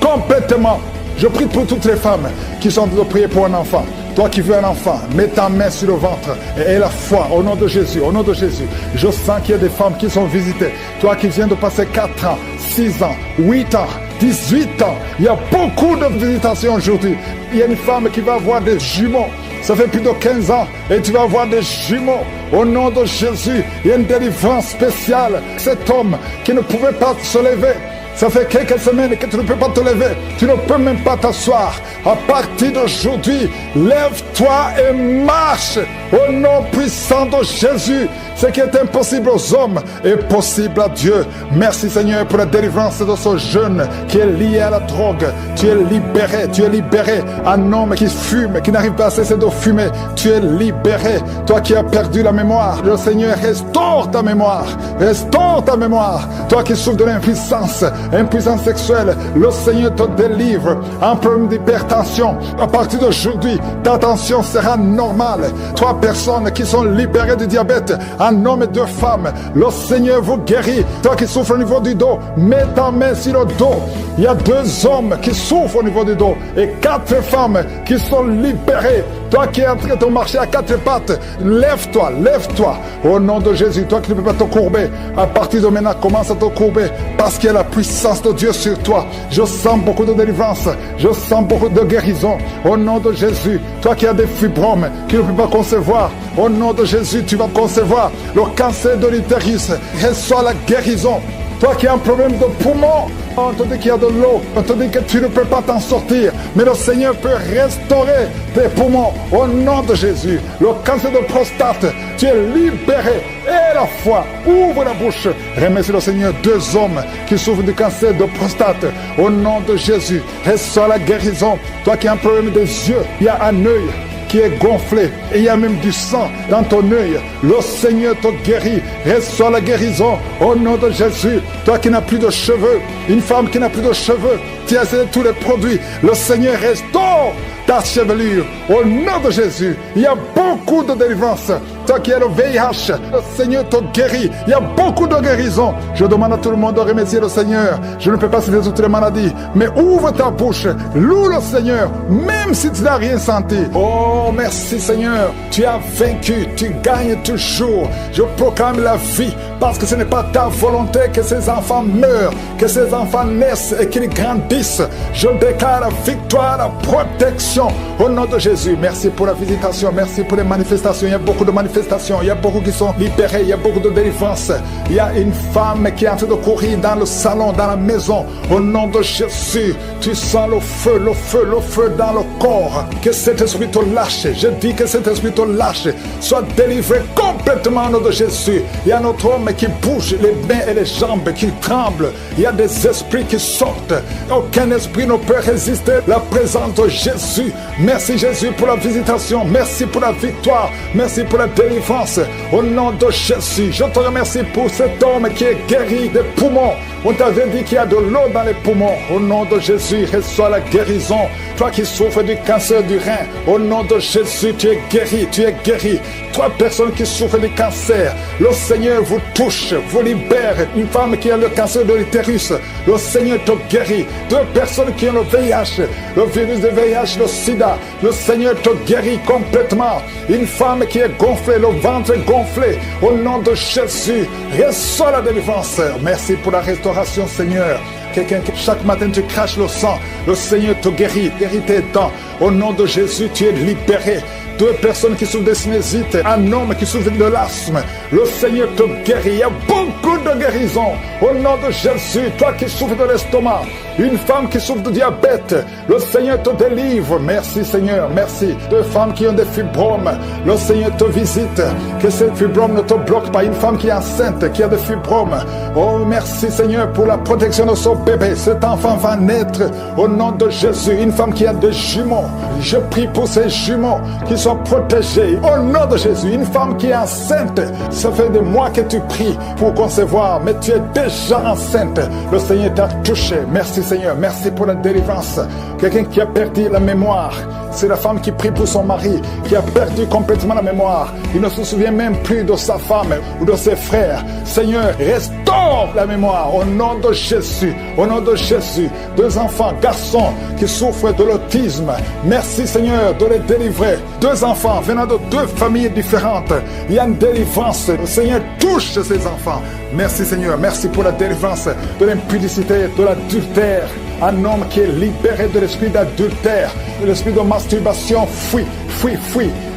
complètement. Je prie pour toutes les femmes qui sont en train de prier pour un enfant. Toi qui veux un enfant, mets ta main sur le ventre et la foi au nom de Jésus, au nom de Jésus. Je sens qu'il y a des femmes qui sont visitées. Toi qui viens de passer 4 ans, 6 ans, 8 ans, 18 ans. Il y a beaucoup de visitations aujourd'hui. Il y a une femme qui va avoir des jumeaux. Ça fait plus de 15 ans et tu vas avoir des jumeaux. Au nom de Jésus, il y a une délivrance spéciale. Cet homme qui ne pouvait pas se lever, ça fait quelques semaines que tu ne peux pas te lever. Tu ne peux même pas t'asseoir. À partir d'aujourd'hui, lève-toi et marche. Au nom puissant de Jésus. Ce qui est impossible aux hommes est possible à Dieu. Merci Seigneur pour la délivrance de ce jeune qui est lié à la drogue. Tu es libéré, tu es libéré. Un homme qui fume, qui n'arrive pas à cesser de fumer. Tu es libéré. Toi qui as perdu la mémoire, le Seigneur restaure ta mémoire. Restaure ta mémoire. Toi qui souffres de l'impuissance, impuissance sexuelle, le Seigneur te délivre. Un problème d'hypertension, à partir d'aujourd'hui, ta tension sera normale. Toi personnes qui sont libérées du diabète, un homme et 2 femmes. Le Seigneur vous guérit. Toi qui souffres au niveau du dos, mets ta main sur le dos. Il y a 2 hommes qui souffrent au niveau du dos et 4 femmes qui sont libérées. Toi qui es en train de marcher à 4 pattes, lève-toi, lève-toi. Au nom de Jésus, toi qui ne peux pas te courber, à partir de maintenant, commence à te courber parce qu'il y a la puissance de Dieu sur toi. Je sens beaucoup de délivrance, je sens beaucoup de guérison. Au nom de Jésus, toi qui as des fibromes, qui ne peux pas concevoir, au nom de Jésus, tu vas concevoir le cancer de l'utérus. Reçois la guérison. Toi qui as un problème de poumon, on te dit qu'il y a de l'eau, on te dit que tu ne peux pas t'en sortir, mais le Seigneur peut restaurer tes poumons au nom de Jésus. Le cancer de prostate, tu es libéré. Et la foi, ouvre la bouche. Remercie le Seigneur 2 hommes qui souffrent du cancer de prostate. Au nom de Jésus, reçois la guérison. Toi qui as un problème des yeux, il y a un œil qui est gonflé et il y a même du sang dans ton œil. Le Seigneur te guérit. Reçois la guérison au nom de Jésus. Toi qui n'as plus de cheveux, une femme qui n'a plus de cheveux, tu as essayé tous les produits. Le Seigneur restaure ta chevelure au nom de Jésus. Il y a beaucoup de délivrance. Toi qui es le VIH, le Seigneur te guérit. Il y a beaucoup de guérison. Je demande à tout le monde de remercier le Seigneur. Je ne peux pas citer toutes les maladies, mais ouvre ta bouche, loue le Seigneur, même si tu n'as rien senti. Oh, merci Seigneur. Tu as vaincu, tu gagnes toujours. Je proclame la vie parce que ce n'est pas ta volonté que ces enfants meurent, que ces enfants naissent et qu'ils grandissent. Je déclare la victoire, la protection au nom de Jésus. Merci pour la visitation, merci pour les manifestations. Il y a beaucoup de manifestations. Il y a beaucoup qui sont libérés, il y a beaucoup de délivrance. Il y a une femme qui est en train de courir dans le salon, dans la maison. Au nom de Jésus, tu sens le feu, le feu, le feu dans le corps. Que cet esprit te lâche. Je dis que cet esprit te lâche. Sois délivré complètement au nom de Jésus. Il y a un autre homme qui bouge les mains et les jambes, qui tremblent. Il y a des esprits qui sortent. Aucun esprit ne peut résister à la présence de Jésus. Merci Jésus pour la visitation. Merci pour la victoire. Merci pour la délivrance. Au nom de Jésus, je te remercie pour cet homme qui est guéri des poumons. On t'avait dit qu'il y a de l'eau dans les poumons. Au nom de Jésus, reçois la guérison. Toi qui souffres du cancer du rein, au nom de Jésus, tu es guéri, tu es guéri. 3 personnes qui souffrent du cancer, le Seigneur vous touche, vous libère. Une femme qui a le cancer de l'utérus, le Seigneur te guérit. 2 personnes qui ont le VIH, le virus de VIH, le sida, le Seigneur te guérit complètement. Une femme qui est gonflée, le ventre gonflé, au nom de Jésus, reçois la délivrance. Merci pour la restauration, Seigneur. Quelqu'un qui chaque matin tu craches le sang, le Seigneur te guérit, guérit tes dents. Au nom de Jésus, tu es libéré. 2 personnes qui souffrent de sinusite, un homme qui souffre de l'asthme, le Seigneur te guérit. Il y a beaucoup de guérison. Au nom de Jésus, toi qui souffres de l'estomac, une femme qui souffre de diabète, le Seigneur te délivre. Merci Seigneur, merci. 2 femmes qui ont des fibromes, le Seigneur te visite. Que ces fibromes ne te bloquent pas. Une femme qui est enceinte, qui a des fibromes. Oh, merci Seigneur pour la protection de son bébé. Cet enfant va naître au nom de Jésus. Une femme qui a des jumeaux, je prie pour ces jumeaux qui sont protégés au nom de Jésus. Une femme qui est enceinte, ça fait des mois que tu pries pour concevoir, mais tu es déjà enceinte. Le Seigneur t'a touché. Merci Seigneur, merci pour la délivrance. Quelqu'un qui a perdu la mémoire, c'est la femme qui prie pour son mari, qui a perdu complètement la mémoire. Il ne se souvient même plus de sa femme ou de ses frères. Seigneur, restaure la mémoire au nom de Jésus. Au nom de Jésus, 2 enfants, garçons qui souffrent de l'autisme. Merci Seigneur de les délivrer. 2 enfants venant de 2 familles différentes. Il y a une délivrance. Le Seigneur touche ces enfants. Merci Seigneur, merci pour la délivrance de l'impudicité, de l'adultère. Un homme qui est libéré de l'esprit d'adultère, de l'esprit de masturbation, fuit.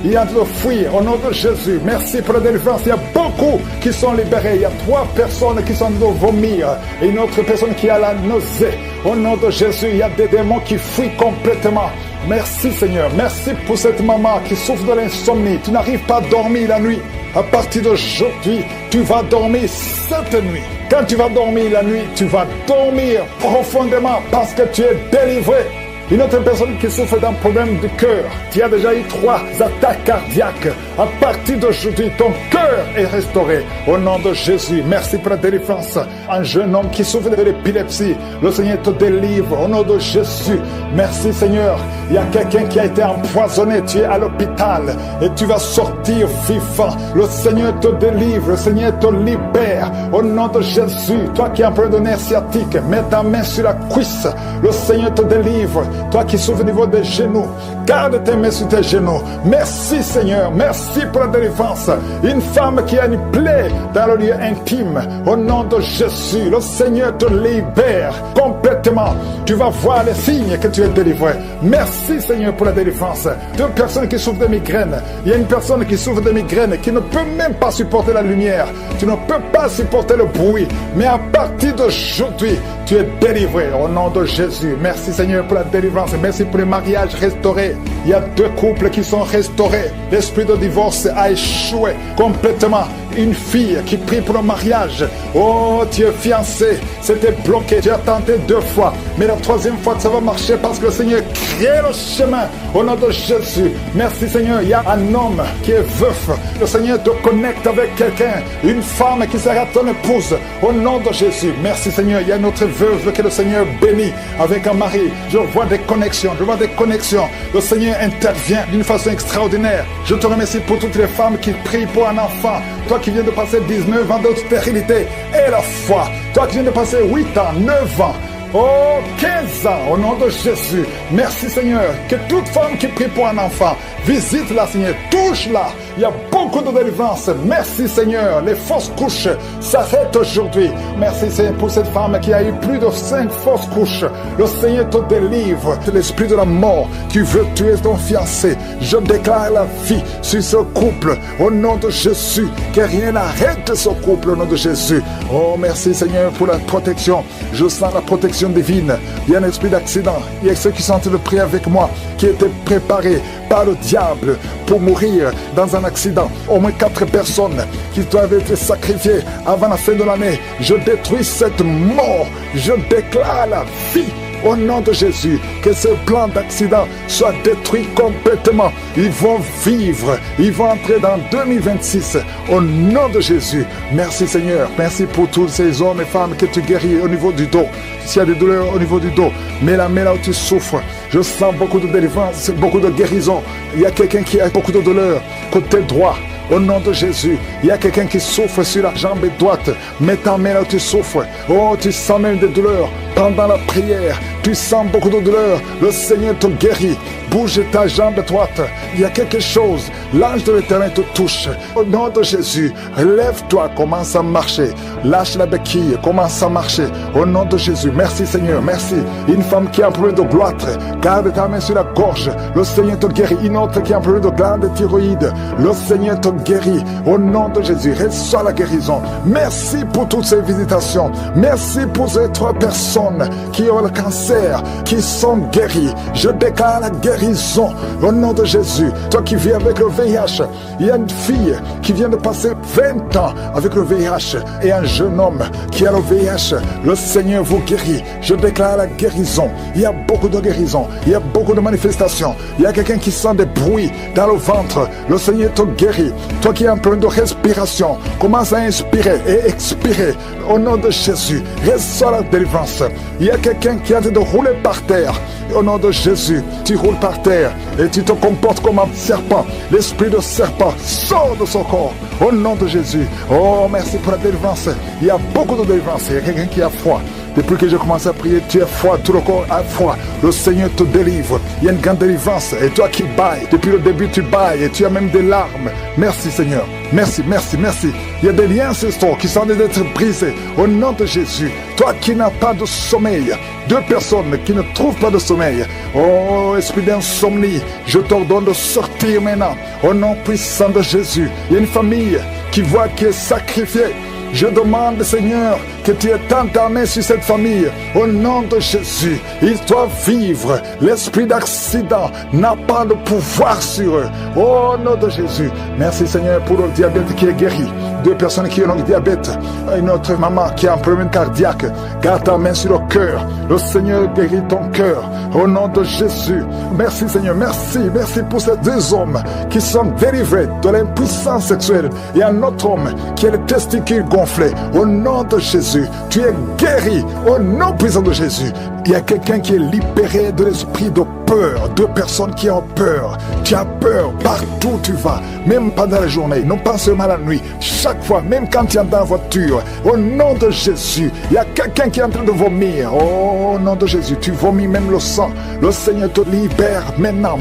Il a de fuir au nom de Jésus. Merci pour la délivrance. Il y a beaucoup qui sont libérés. Il y a 3 personnes qui sont de vomir et une autre personne qui a la nausée. Au nom de Jésus, il y a des démons qui fuient complètement. Merci Seigneur, merci pour cette maman qui souffre de l'insomnie. Tu n'arrives pas à dormir la nuit. À partir d'aujourd'hui, tu vas dormir cette nuit. Quand tu vas dormir la nuit, tu vas dormir profondément parce que tu es délivré. Une autre personne qui souffre d'un problème de cœur. Tu as déjà eu 3 attaques cardiaques. À partir d'aujourd'hui, ton cœur est restauré. Au nom de Jésus, merci pour la délivrance. Un jeune homme qui souffre de l'épilepsie, le Seigneur te délivre. Au nom de Jésus, merci Seigneur. Il y a quelqu'un qui a été empoisonné. Tu es à l'hôpital et tu vas sortir vivant. Le Seigneur te délivre. Le Seigneur te libère. Au nom de Jésus, toi qui es un problème de nerf sciatique, mets ta main sur la cuisse. Le Seigneur te délivre. Toi qui souffres au niveau des genoux, garde tes mains sur tes genoux. Merci Seigneur, merci pour la délivrance. Une femme qui a une plaie dans le lieu intime, au nom de Jésus, le Seigneur te libère complètement. Tu vas voir les signes que tu es délivré. Merci Seigneur pour la délivrance. 2 personnes qui souffrent de migraines. Il y a une personne qui souffre de migraines qui ne peut même pas supporter la lumière. Tu ne peux pas supporter le bruit. Mais à partir d'aujourd'hui, tu es délivré au nom de Jésus. Merci Seigneur pour la délivrance. Merci pour les mariages restaurés. Il y a 2 couples qui sont restaurés. L'esprit de divorce a échoué complètement. Une fille qui prie pour le mariage. Oh, tu es fiancé. C'était bloqué. Tu as tenté 2 fois. Mais la 3e fois, ça va marcher parce que le Seigneur crée le chemin. Au nom de Jésus. Merci Seigneur. Il y a un homme qui est veuf. Le Seigneur te connecte avec quelqu'un. Une femme qui sera ton épouse. Au nom de Jésus. Merci Seigneur. Il y a une autre veuve que le Seigneur bénit avec un mari. Je vois des connexions. Je vois des connexions. Le Seigneur intervient d'une façon extraordinaire. Je te remercie pour toutes les femmes qui prient pour un enfant. Toi qui viens de passer 19 ans de stérilité et la foi. Toi qui viens de passer 8 ans, 9 ans. Oh, 15 ans, au nom de Jésus. Merci Seigneur. Que toute femme qui prie pour un enfant, visite-la Seigneur, touche-la. Il y a beaucoup de délivrance. Merci Seigneur. Les fausses couches s'arrêtent aujourd'hui. Merci Seigneur pour cette femme qui a eu plus de 5 fausses couches. Le Seigneur te délivre de l'esprit de la mort qui veut tuer ton fiancé. Je déclare la vie sur ce couple au nom de Jésus. Que rien n'arrête ce couple au nom de Jésus. Oh, merci Seigneur pour la protection. Je sens la protection divine. Il y a un esprit d'accident. Il y a ceux qui sont en train de prier avec moi, qui étaient préparés par le diable pour mourir dans un accident. Au moins 4 personnes qui doivent être sacrifiées avant la fin de l'année. Je détruis cette mort. Je déclare la vie. Au nom de Jésus, que ce plan d'accident soit détruit complètement. Ils vont vivre, ils vont entrer dans 2026. Au nom de Jésus, merci Seigneur. Merci pour tous ces hommes et femmes que tu guéris au niveau du dos. S'il y a des douleurs au niveau du dos, mets la main là où tu souffres. Je sens beaucoup de délivrance, beaucoup de guérison. Il y a quelqu'un qui a beaucoup de douleurs côté droit. Au nom de Jésus, il y a quelqu'un qui souffre sur la jambe droite. Mets ta main là où tu souffres. Oh, tu sens même des douleurs. Pendant la prière, tu sens beaucoup de douleurs. Le Seigneur te guérit. Bouge ta jambe droite. Il y a quelque chose. L'ange de l'Éternel te touche. Au nom de Jésus, lève-toi, commence à marcher. Lâche la béquille, commence à marcher. Au nom de Jésus, merci Seigneur, merci. Une femme qui a un problème de gloître, garde ta main sur la gorge. Le Seigneur te guérit. Une autre qui a un problème de glande thyroïde, le Seigneur te guérit. Au nom de Jésus, reçois la guérison. Merci pour toutes ces visitations. Merci pour ces 3 personnes qui ont le cancer, qui sont guéries. Je déclare la guérison au nom de Jésus. Toi qui vis avec le VIH, il y a une fille qui vient de passer 20 ans avec le VIH et un jeune homme qui a le VIH. Le Seigneur vous guérit. Je déclare la guérison. Il y a beaucoup de guérison. Il y a beaucoup de manifestations. Il y a quelqu'un qui sent des bruits dans le ventre. Le Seigneur te guérit. Toi qui as un problème de respiration, commence à inspirer et expirer au nom de Jésus. Reçois la délivrance. Il y a quelqu'un qui a de rouler par terre. Au nom de Jésus, tu roules par terre et tu te comportes comme un serpent. L'esprit de serpent sort de son corps. Au nom de Jésus. Oh, merci pour la délivrance. Il y a beaucoup de délivrance. Il y a quelqu'un qui a froid. Depuis que j'ai commencé à prier, tu es froid, tout le corps a froid. Le Seigneur te délivre. Il y a une grande délivrance. Et toi qui bailles, depuis le début tu bailles et tu as même des larmes. Merci Seigneur. Merci, merci, merci. Il y a des liens ancestraux qui sont en train d'être brisés. Au nom de Jésus. Toi qui n'as pas de sommeil. 2 personnes qui ne trouvent pas de sommeil. Oh, esprit d'insomnie, je t'ordonne de sortir maintenant. Au nom puissant de Jésus. Il y a une famille qui voit qui est sacrifiée. Je demande, Seigneur, que tu étends ta main sur cette famille. Au nom de Jésus, ils doivent vivre. L'esprit d'accident n'a pas de pouvoir sur eux. Au nom de Jésus. Merci, Seigneur, pour le diabète qui est guéri. 2 personnes qui ont le diabète. Une autre maman qui a un problème cardiaque. Garde ta main sur le cœur. Le Seigneur guérit ton cœur. Au nom de Jésus. Merci, Seigneur. Merci. Merci pour ces 2 hommes qui sont délivrés de l'impuissance sexuelle. Et un autre homme qui a les testicules gonflés. Au nom de Jésus, tu es guéri. Au nom puissant de Jésus. Il y a quelqu'un qui est libéré de l'esprit de peur. 2 personnes qui ont peur. Tu as peur partout où tu vas. Même pendant la journée. Non pas seulement la nuit. Chaque fois, même quand tu es dans la voiture. Au nom de Jésus, il y a quelqu'un qui est en train de vomir. Au nom de Jésus, tu vomis même le sang. Le Seigneur te libère maintenant.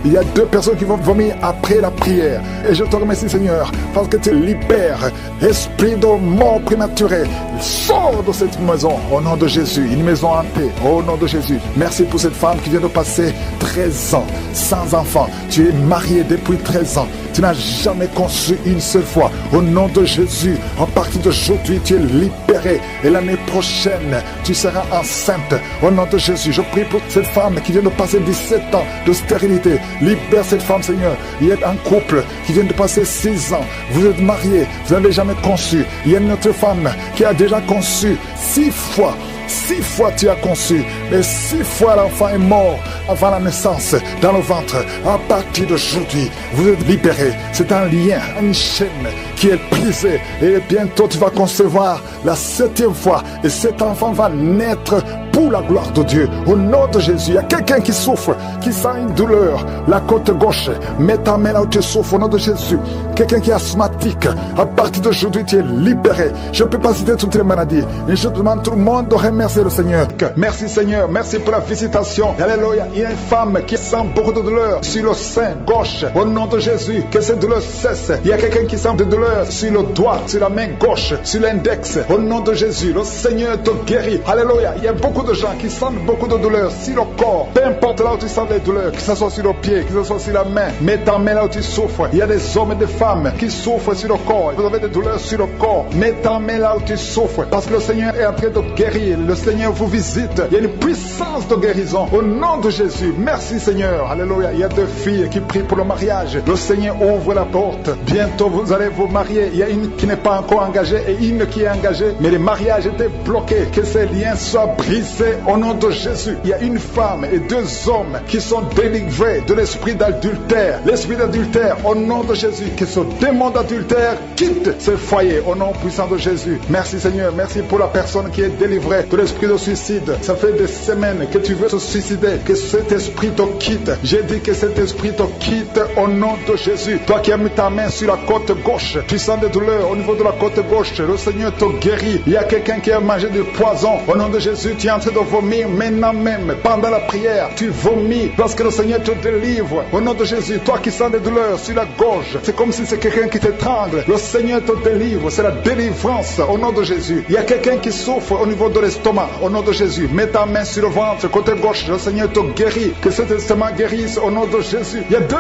Il y a 2 personnes qui vont vomir après la prière. Et je te remercie, Seigneur, parce que tu libères esprit de mort prématuré. Sors de cette maison. Au nom de Jésus, une maison hantée. Au nom de Jésus, merci pour cette femme qui vient de passer 13 ans sans enfant. Tu es marié depuis 13 ans. Tu n'as jamais conçu une seule fois. Au nom de Jésus, à partir d'aujourd'hui, tu es libéré. Et l'année prochaine, tu seras enceinte. Au nom de Jésus, je prie pour cette femme qui vient de passer 17 ans de stérilité. Libère cette femme, Seigneur. Il y a un couple qui vient de passer 6 ans. Vous êtes mariés, vous n'avez jamais conçu. Il y a une autre femme qui a déjà conçu 6 fois. 6 fois tu as conçu, mais 6 fois l'enfant est mort avant la naissance dans le ventre. À partir d'aujourd'hui, vous êtes libérés. C'est un lien, une chaîne qui est brisée. Et bientôt tu vas concevoir la 7e fois. Et cet enfant va naître pour la gloire de Dieu. Au nom de Jésus, il y a quelqu'un qui souffre, qui sent une douleur. La côte gauche, mets ta main là où tu souffres. Au nom de Jésus. Quelqu'un qui est asthmatique, à partir d'aujourd'hui tu es libéré. Je ne peux pas citer toutes les maladies. Et je demande tout le monde de remercier le Seigneur. Merci Seigneur, merci pour la visitation. Alléluia. Il y a une femme qui sent beaucoup de douleur sur le sein gauche. Au nom de Jésus, que cette douleur cesse. Il y a quelqu'un qui sent de douleur sur le doigt, sur la main gauche, sur l'index. Au nom de Jésus, le Seigneur te guérit. Alléluia. Il y a beaucoup de gens qui sentent beaucoup de douleur sur le corps. Peu importe là où tu sens les douleurs, que ce soit sur le pied, que ce soit sur la main. Mets ta main là où tu souffres. Il y a des hommes et des femmes qui souffrent sur le corps. Vous avez des douleurs sur le corps. Mets ta main là où tu souffres. Parce que le Seigneur est en train de guérir. Le Seigneur vous visite. Il y a une puissance de guérison. Au nom de Jésus. Merci Seigneur. Alléluia. Il y a 2 filles qui prient pour le mariage. Le Seigneur ouvre la porte. Bientôt vous allez vous marier. Il y a une qui n'est pas encore engagée et une qui est engagée. Mais le mariage était bloqué. Que ces liens soient brisés au nom de Jésus. Il y a une femme et 2 hommes qui sont délivrés de l'esprit d'adultère. L'esprit d'adultère au nom de Jésus. Que ce démon d'adultère quitte ce foyer au nom puissant de Jésus. Merci Seigneur. Merci pour la personne qui est délivrée de l'esprit de suicide. Ça fait des semaines que tu veux te suicider. Que cet esprit te quitte. J'ai dit que cet esprit te quitte au nom de Jésus. Toi qui as mis ta main sur la côte gauche, tu sens des douleurs au niveau de la côte gauche. Le Seigneur te guérit. Il y a quelqu'un qui a mangé du poison. Au nom de Jésus, tu es en train de vomir maintenant même. Pendant la prière, tu vomis parce que le Seigneur te délivre. Au nom de Jésus, toi qui sens des douleurs sur la gorge, c'est comme si c'est quelqu'un qui t'étrangle. Le Seigneur te délivre. C'est la délivrance au nom de Jésus. Il y a quelqu'un qui souffre au niveau de l'estomac. Au nom de Jésus, mets ta main sur le ventre, côté gauche. Le Seigneur te guérit. Que cet estomac guérisse au nom de Jésus. Il y a 2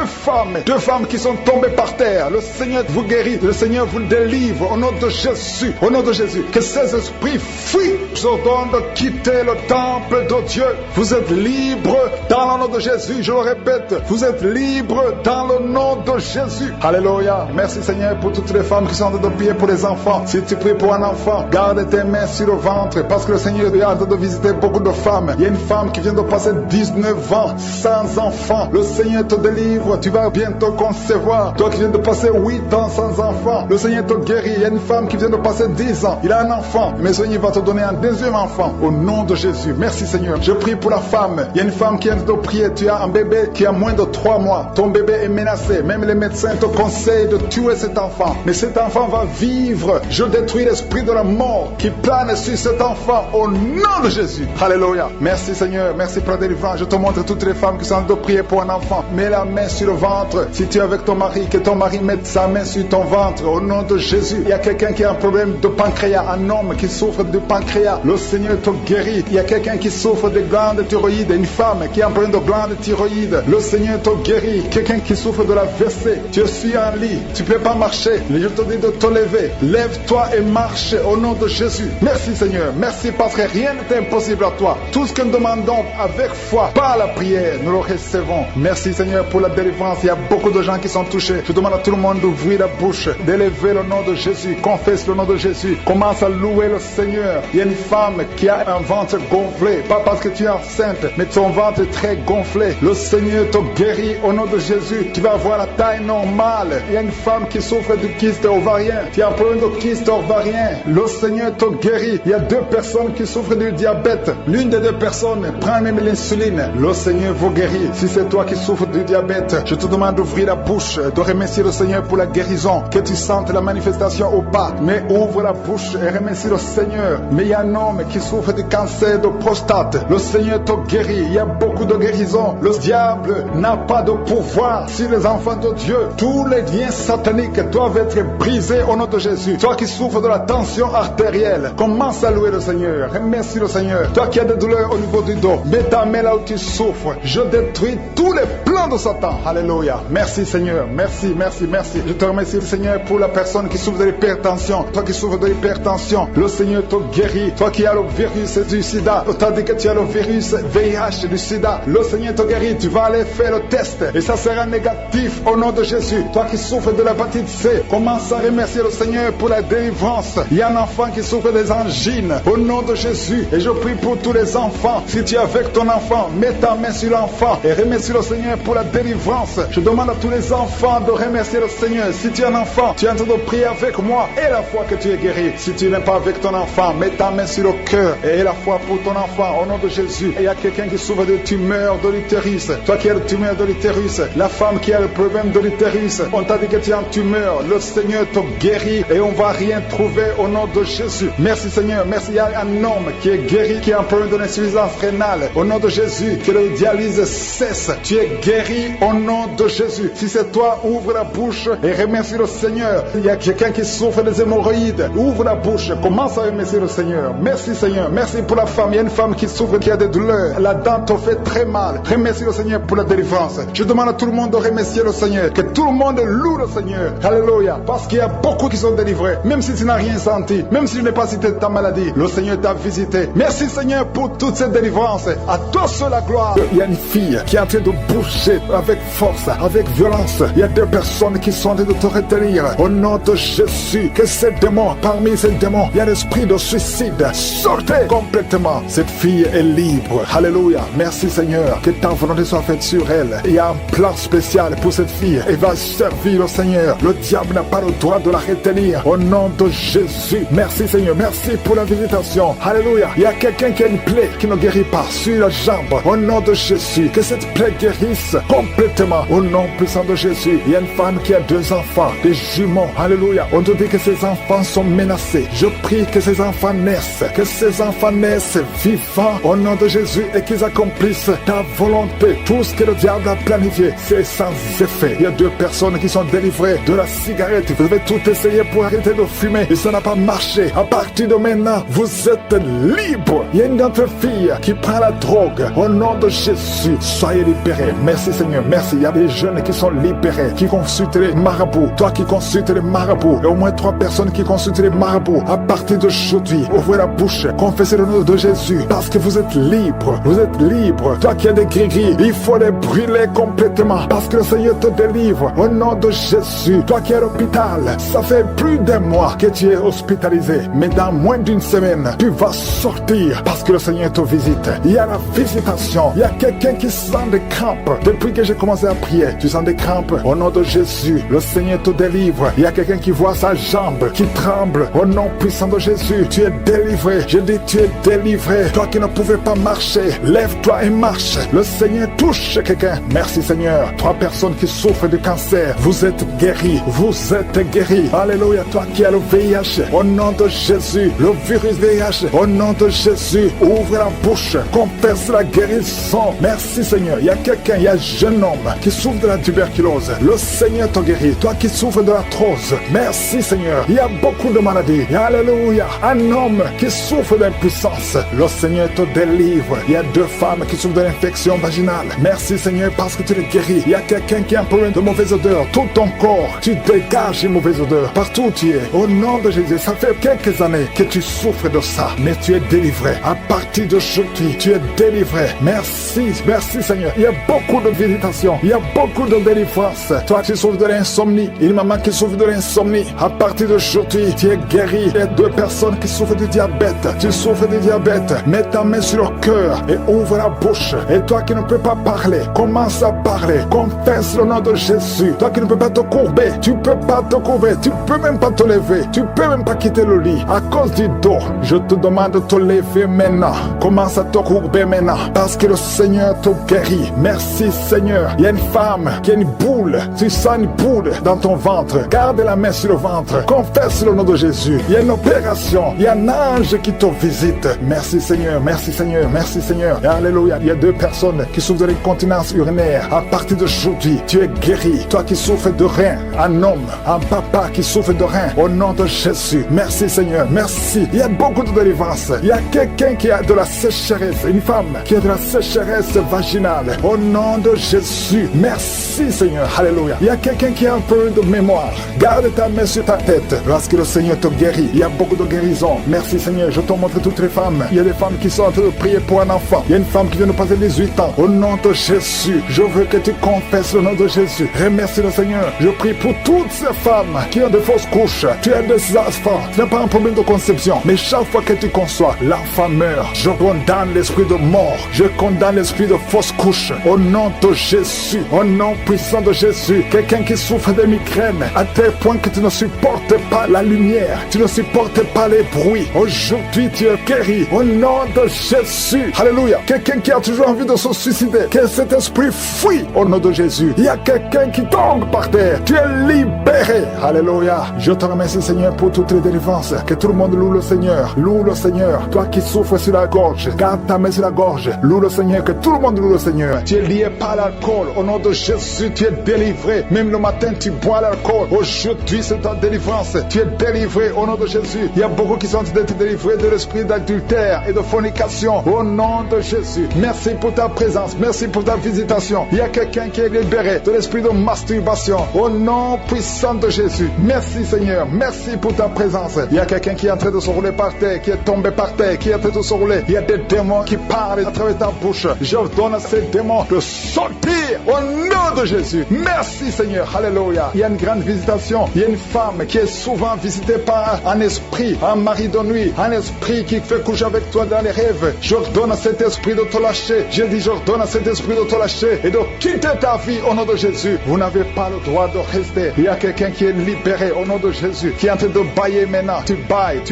femmes qui sont tombées par terre. Le Seigneur vous guérit. Le Seigneur vous délivre au nom de Jésus. Au nom de Jésus. Que ces esprits fuient. Je vous ordonne de quitter le temple de Dieu. Vous êtes libre dans le nom de Jésus. Je le répète, vous êtes libre dans le nom de Jésus. Alléluia. Merci Seigneur pour toutes les femmes qui sont en train de prier pour les enfants. Si tu pries pour un enfant, garde tes mains sur le ventre parce que le Seigneur est en train de visiter beaucoup de femmes. Il y a une femme qui vient de passer 19 ans sans enfant. Le Seigneur te délivre. Tu vas bientôt concevoir. Toi qui viens de passer 8 ans sans enfant, le Seigneur te guérit. Il y a une femme qui vient de passer 10 ans. Il a un enfant. Mais le Seigneur va te donner un 2e enfant. Au nom de Jésus. Merci Seigneur. Je prie pour la femme. Il y a une femme qui vient de prier. Tu as un bébé qui a moins de 3 mois. Ton bébé est menacé. Même les médecins te conseillent de tuer cet enfant. Mais cet enfant va vivre. Je détruis l'esprit de la mort qui plane sur cet enfant. Au nom de Jésus. Alléluia. Merci Seigneur. Merci pour la délivrance. Je te montre toutes les femmes qui sont en train de prier pour un enfant. Mets la main sur le ventre. Si tu es avec ton mari, que ton mari mette sa main sur ton ventre. ventre, au nom de Jésus. Il y a quelqu'un qui a un problème de pancréas, un homme qui souffre de pancréas, le Seigneur te guérit. Il y a quelqu'un qui souffre de glande thyroïde, une femme qui a un problème de glande thyroïde, le Seigneur te guérit. Quelqu'un qui souffre de la WC, tu suis en lit, tu ne peux pas marcher, je te dis de te lever. Lève-toi et marche au nom de Jésus. Merci Seigneur, merci parce que rien n'est impossible à toi. Tout ce que nous demandons avec foi, par la prière, nous le recevons. Merci Seigneur pour la délivrance. Il y a beaucoup de gens qui sont touchés. Je demande à tout le monde d'ouvrir la bouche, d'élever le nom de Jésus, confesse le nom de Jésus, commence à louer le Seigneur. Il y a une femme qui a un ventre gonflé, pas parce que tu es enceinte, mais ton ventre est très gonflé. Le Seigneur te guérit au nom de Jésus. Tu vas avoir la taille normale. Il y a une femme qui souffre de kyste ovarien. Tu as un problème de kyste ovarien. Le Seigneur te guérit. Il y a 2 personnes qui souffrent du diabète. L'une des 2 personnes prend même l'insuline. Le Seigneur vous guérit. Si c'est toi qui souffres du diabète, je te demande d'ouvrir la bouche, de remercier le Seigneur pour la guérison. Que tu sentes la manifestation ou pas, mais ouvre la bouche et remercie le Seigneur. Mais il y a un homme qui souffre de cancer de prostate. Le Seigneur te guérit. Il y a beaucoup de guérisons. Le diable n'a pas de pouvoir sur les enfants de Dieu. Tous les liens sataniques doivent être brisés au nom de Jésus. Toi qui souffres de la tension artérielle, commence à louer le Seigneur. Remercie le Seigneur. Toi qui as des douleurs au niveau du dos, mets ta main là où tu souffres. Je détruis tous les plans de Satan. Alléluia. Merci Seigneur. Merci, merci, merci. Je te remercie Seigneur pour la personne qui souffre de l'hypertension. Toi qui souffres de l'hypertension, le Seigneur te guérit. Toi qui as le virus du sida, tandis que tu as le virus VIH du sida, le Seigneur te guérit. Tu vas aller faire le test et ça sera négatif au nom de Jésus. Toi qui souffres de l'hépatite C, commence à remercier le Seigneur pour la délivrance. Il y a un enfant qui souffre des angines au nom de Jésus. Et je prie pour tous les enfants. Si tu es avec ton enfant, mets ta main sur l'enfant et remercie le Seigneur pour la délivrance. Je demande à tous les enfants de remercier le Seigneur. Si tu es un enfant, tu es en train de prier avec moi et la foi que tu es guéri. Si tu n'es pas avec ton enfant, mets ta main sur le cœur et la foi pour ton enfant au nom de Jésus. Et il y a quelqu'un qui souffre de tumeur de l'utérus. Toi qui as le tumeur de l'utérus, la femme qui a le problème de l'utérus, on t'a dit que tu es en tumeur. Le Seigneur te guérit et on va rien trouver au nom de Jésus. Merci Seigneur, merci. Il y a un homme qui est guéri, qui a un problème de l'insuffisance rénale. Au nom de Jésus, que le dialyse cesse. Tu es guéri au nom de Jésus. Si c'est toi, ouvre la bouche et remercie le Seigneur. Il y a quelqu'un qui souffre des hémorroïdes. Ouvre la bouche, commence à remercier le Seigneur. Merci Seigneur, merci pour la femme. Il y a une femme qui souffre, qui a des douleurs. La dent te fait très mal. Remercie le Seigneur pour la délivrance. Je demande à tout le monde de remercier le Seigneur. Que tout le monde loue le Seigneur. Alléluia. Parce qu'il y a beaucoup qui sont délivrés. Même si tu n'as rien senti, même si tu n'es pas cité ta maladie, le Seigneur t'a visité. Merci Seigneur pour toute cette délivrance. À toi seul la gloire. Il y a une fille qui est en train de bouger avec force, avec violence. Il y a 2 personnes qui sont en train de te retenir. Au nom de Jésus, que ces démons, parmi ces démons, il y a l'esprit de suicide. Sortez complètement. Cette fille est libre. Alléluia. Merci Seigneur. Que ta volonté soit faite sur elle. Il y a un plan spécial pour cette fille. Elle va servir le Seigneur. Le diable n'a pas le droit de la retenir. Au nom de Jésus. Merci Seigneur. Merci pour la visitation. Alléluia. Il y a quelqu'un qui a une plaie qui ne guérit pas sur la jambe. Au nom de Jésus. Que cette plaie guérisse complètement. Au nom puissant de Jésus. Il y a une femme qui a 2 enfants, des jumeaux. Alléluia. On te dit que ces enfants sont menacés. Je prie que ces enfants naissent. Que ces enfants naissent vivants au nom de Jésus et qu'ils accomplissent ta volonté. Tout ce que le diable a planifié, c'est sans effet. Il y a 2 personnes qui sont délivrées de la cigarette. Vous avez tout essayé pour arrêter de fumer et ça n'a pas marché. À partir de maintenant, vous êtes libre. Il y a une autre fille qui prend la drogue. Au nom de Jésus, soyez libérés. Merci Seigneur, merci. Il y a des jeunes qui sont libérés, qui consultent les marabouts. Toi qui consultes les marabouts, il y a au moins 3 personnes qui consultent les marabouts. À partir d'aujourd'hui, ouvrez la bouche, confessez le nom de Jésus, parce que vous êtes libre. Vous êtes libre. Toi qui as des gris-gris, il faut les brûler complètement, parce que le Seigneur te délivre. Au nom de Jésus, toi qui es à l'hôpital, ça fait plus d'1 mois que tu es hospitalisé, mais dans moins d'1 semaine, tu vas sortir, parce que le Seigneur te visite. Il y a la visitation. Il y a quelqu'un qui sent des crampes. Depuis que j'ai commencé à prier, tu sens des crampes. Au nom de Jésus, le Seigneur te délivre. Il y a quelqu'un qui voit sa jambe qui tremble. Au nom puissant de Jésus, tu es délivré. Je dis, tu es délivré. Toi qui ne pouvais pas marcher, lève-toi et marche. Le Seigneur touche quelqu'un. Merci Seigneur. 3 personnes qui souffrent de cancer, vous êtes guéris. Vous êtes guéris. Alléluia. Toi qui as le VIH, au nom de Jésus, le virus VIH, au nom de Jésus, ouvre la bouche, confesse la guérison. Merci Seigneur. Il y a quelqu'un, il y a un jeune homme qui souffre de la tuberculose. Le Seigneur te guérit. Toi qui souffres de l'arthrose. Merci Seigneur. Il y a beaucoup de maladies. Alléluia. Un homme qui souffre d'impuissance. Le Seigneur te délivre. Il y a 2 femmes qui souffrent de l'infection vaginale. Merci Seigneur parce que tu les guéris. Il y a quelqu'un qui a un problème de mauvaise odeur. Tout ton corps, tu dégages une mauvaise odeur. Partout où tu es. Au nom de Jésus, ça fait quelques années que tu souffres de ça. Mais tu es délivré. À partir d'aujourd'hui, tu es délivré. Merci. Merci Seigneur. Il y a beaucoup de visitations. Il y a beaucoup de délivrance. Toi, tu souffres de l'insomnie. Une maman qui souffre de l'insomnie. À partir d'aujourd'hui, tu es guéri. Il y a 2 personnes qui souffrent du diabète. Tu souffres du diabète. Mets ta main sur le cœur et ouvre la bouche. Et toi qui ne peux pas parler, commence à parler. Confesse le nom de Jésus. Toi qui ne peux pas te courber, tu peux pas te courber. Tu peux même pas te lever. Tu peux même pas quitter le lit. À cause du dos, je te demande de te lever maintenant. Commence à te courber maintenant. Parce que le Seigneur te guérit. Merci Seigneur. Il y a une femme qui a une boule. Tu sens une boule dans ton ventre. Garde la main sur le ventre. Confesse le nom de Jésus. Il y a une opération. Il y a un ange qui te visite. Merci Seigneur. Merci Seigneur. Merci Seigneur. Alléluia. Il y a 2 personnes qui souffrent de l'incontinence urinaire. À partir d'aujourd'hui, tu es guéri. Toi qui souffres de rein, un homme, un papa qui souffre de rein. Au nom de Jésus. Merci Seigneur. Merci. Il y a beaucoup de délivrance. Il y a quelqu'un qui a de la sécheresse. Une femme qui a de la sécheresse vaginale. Au nom de Jésus. Merci Seigneur. Alléluia. Il y a quelqu'un qui a un peu de mémoire. Garde ta main sur ta tête. Lorsque le Seigneur te guérit, il y a beaucoup de guérisons. Merci Seigneur. Je te montre toutes les femmes. Il y a des femmes qui sont en train de prier pour un enfant. Il y a une femme qui vient de passer 18 ans. Au nom de Jésus, je veux que tu confesses le nom de Jésus. Remercie le Seigneur. Je prie pour toutes ces femmes qui ont de fausses couches. Tu as des enfants. Tu n'as pas un problème de conception. Mais chaque fois que tu conçois, l'enfant meurt. Je condamne l'esprit de mort. Je condamne l'esprit de fausse couche. Au nom de Jésus. Au nom puissant de Jésus. Quelqu'un qui souffre de migraine à tel point que tu ne supportes pas la lumière. Tu ne supportes pas les bruits. Aujourd'hui, tu es guéri. Au nom de Jésus. Alléluia. Quelqu'un qui a toujours envie de se suicider. Que cet esprit fuit au nom de Jésus. Il y a quelqu'un qui tombe par terre. Tu es libéré. Alléluia. Je te remercie Seigneur pour toutes les délivrances. Que tout le monde loue le Seigneur. Loue le Seigneur. Toi qui souffres sur la gorge, garde ta main sur la gorge. Loue le Seigneur. Que tout le monde loue le Seigneur. Tu es lié par l'alcool. Au nom de Jésus, tu es délivré. Même le matin, tu bois l'alcool. Aujourd'hui, c'est ta délivrance. Tu es délivré au nom de Jésus. Il y a beaucoup qui sont d'être délivrés de l'esprit d'adultère et de fornication. Au nom de Jésus. Merci pour ta présence. Merci pour ta visitation. Il y a quelqu'un qui est libéré de l'esprit de masturbation. Au nom puissant de Jésus. Merci Seigneur. Merci pour ta présence. Il y a quelqu'un qui est en train de se rouler par terre, qui est tombé par terre, qui est en train de se rouler. Il y a des démons qui parlent à travers ta bouche. J'ordonne à ces démons de sortir au nom de Jésus. Merci Seigneur. Alléluia. Il y a une grande visitation. Il y a une femme qui est souvent visitée par un esprit, un mari de nuit, un esprit qui fait coucher avec toi dans les rêves. J'ordonne à cet esprit de te lâcher. Je dis j'ordonne à cet esprit de te lâcher et de quitter ta vie au nom de Jésus. Vous n'avez pas le droit de rester. Il y a quelqu'un qui est libéré au nom de Jésus, qui est en train de bailler maintenant. Tu bailles.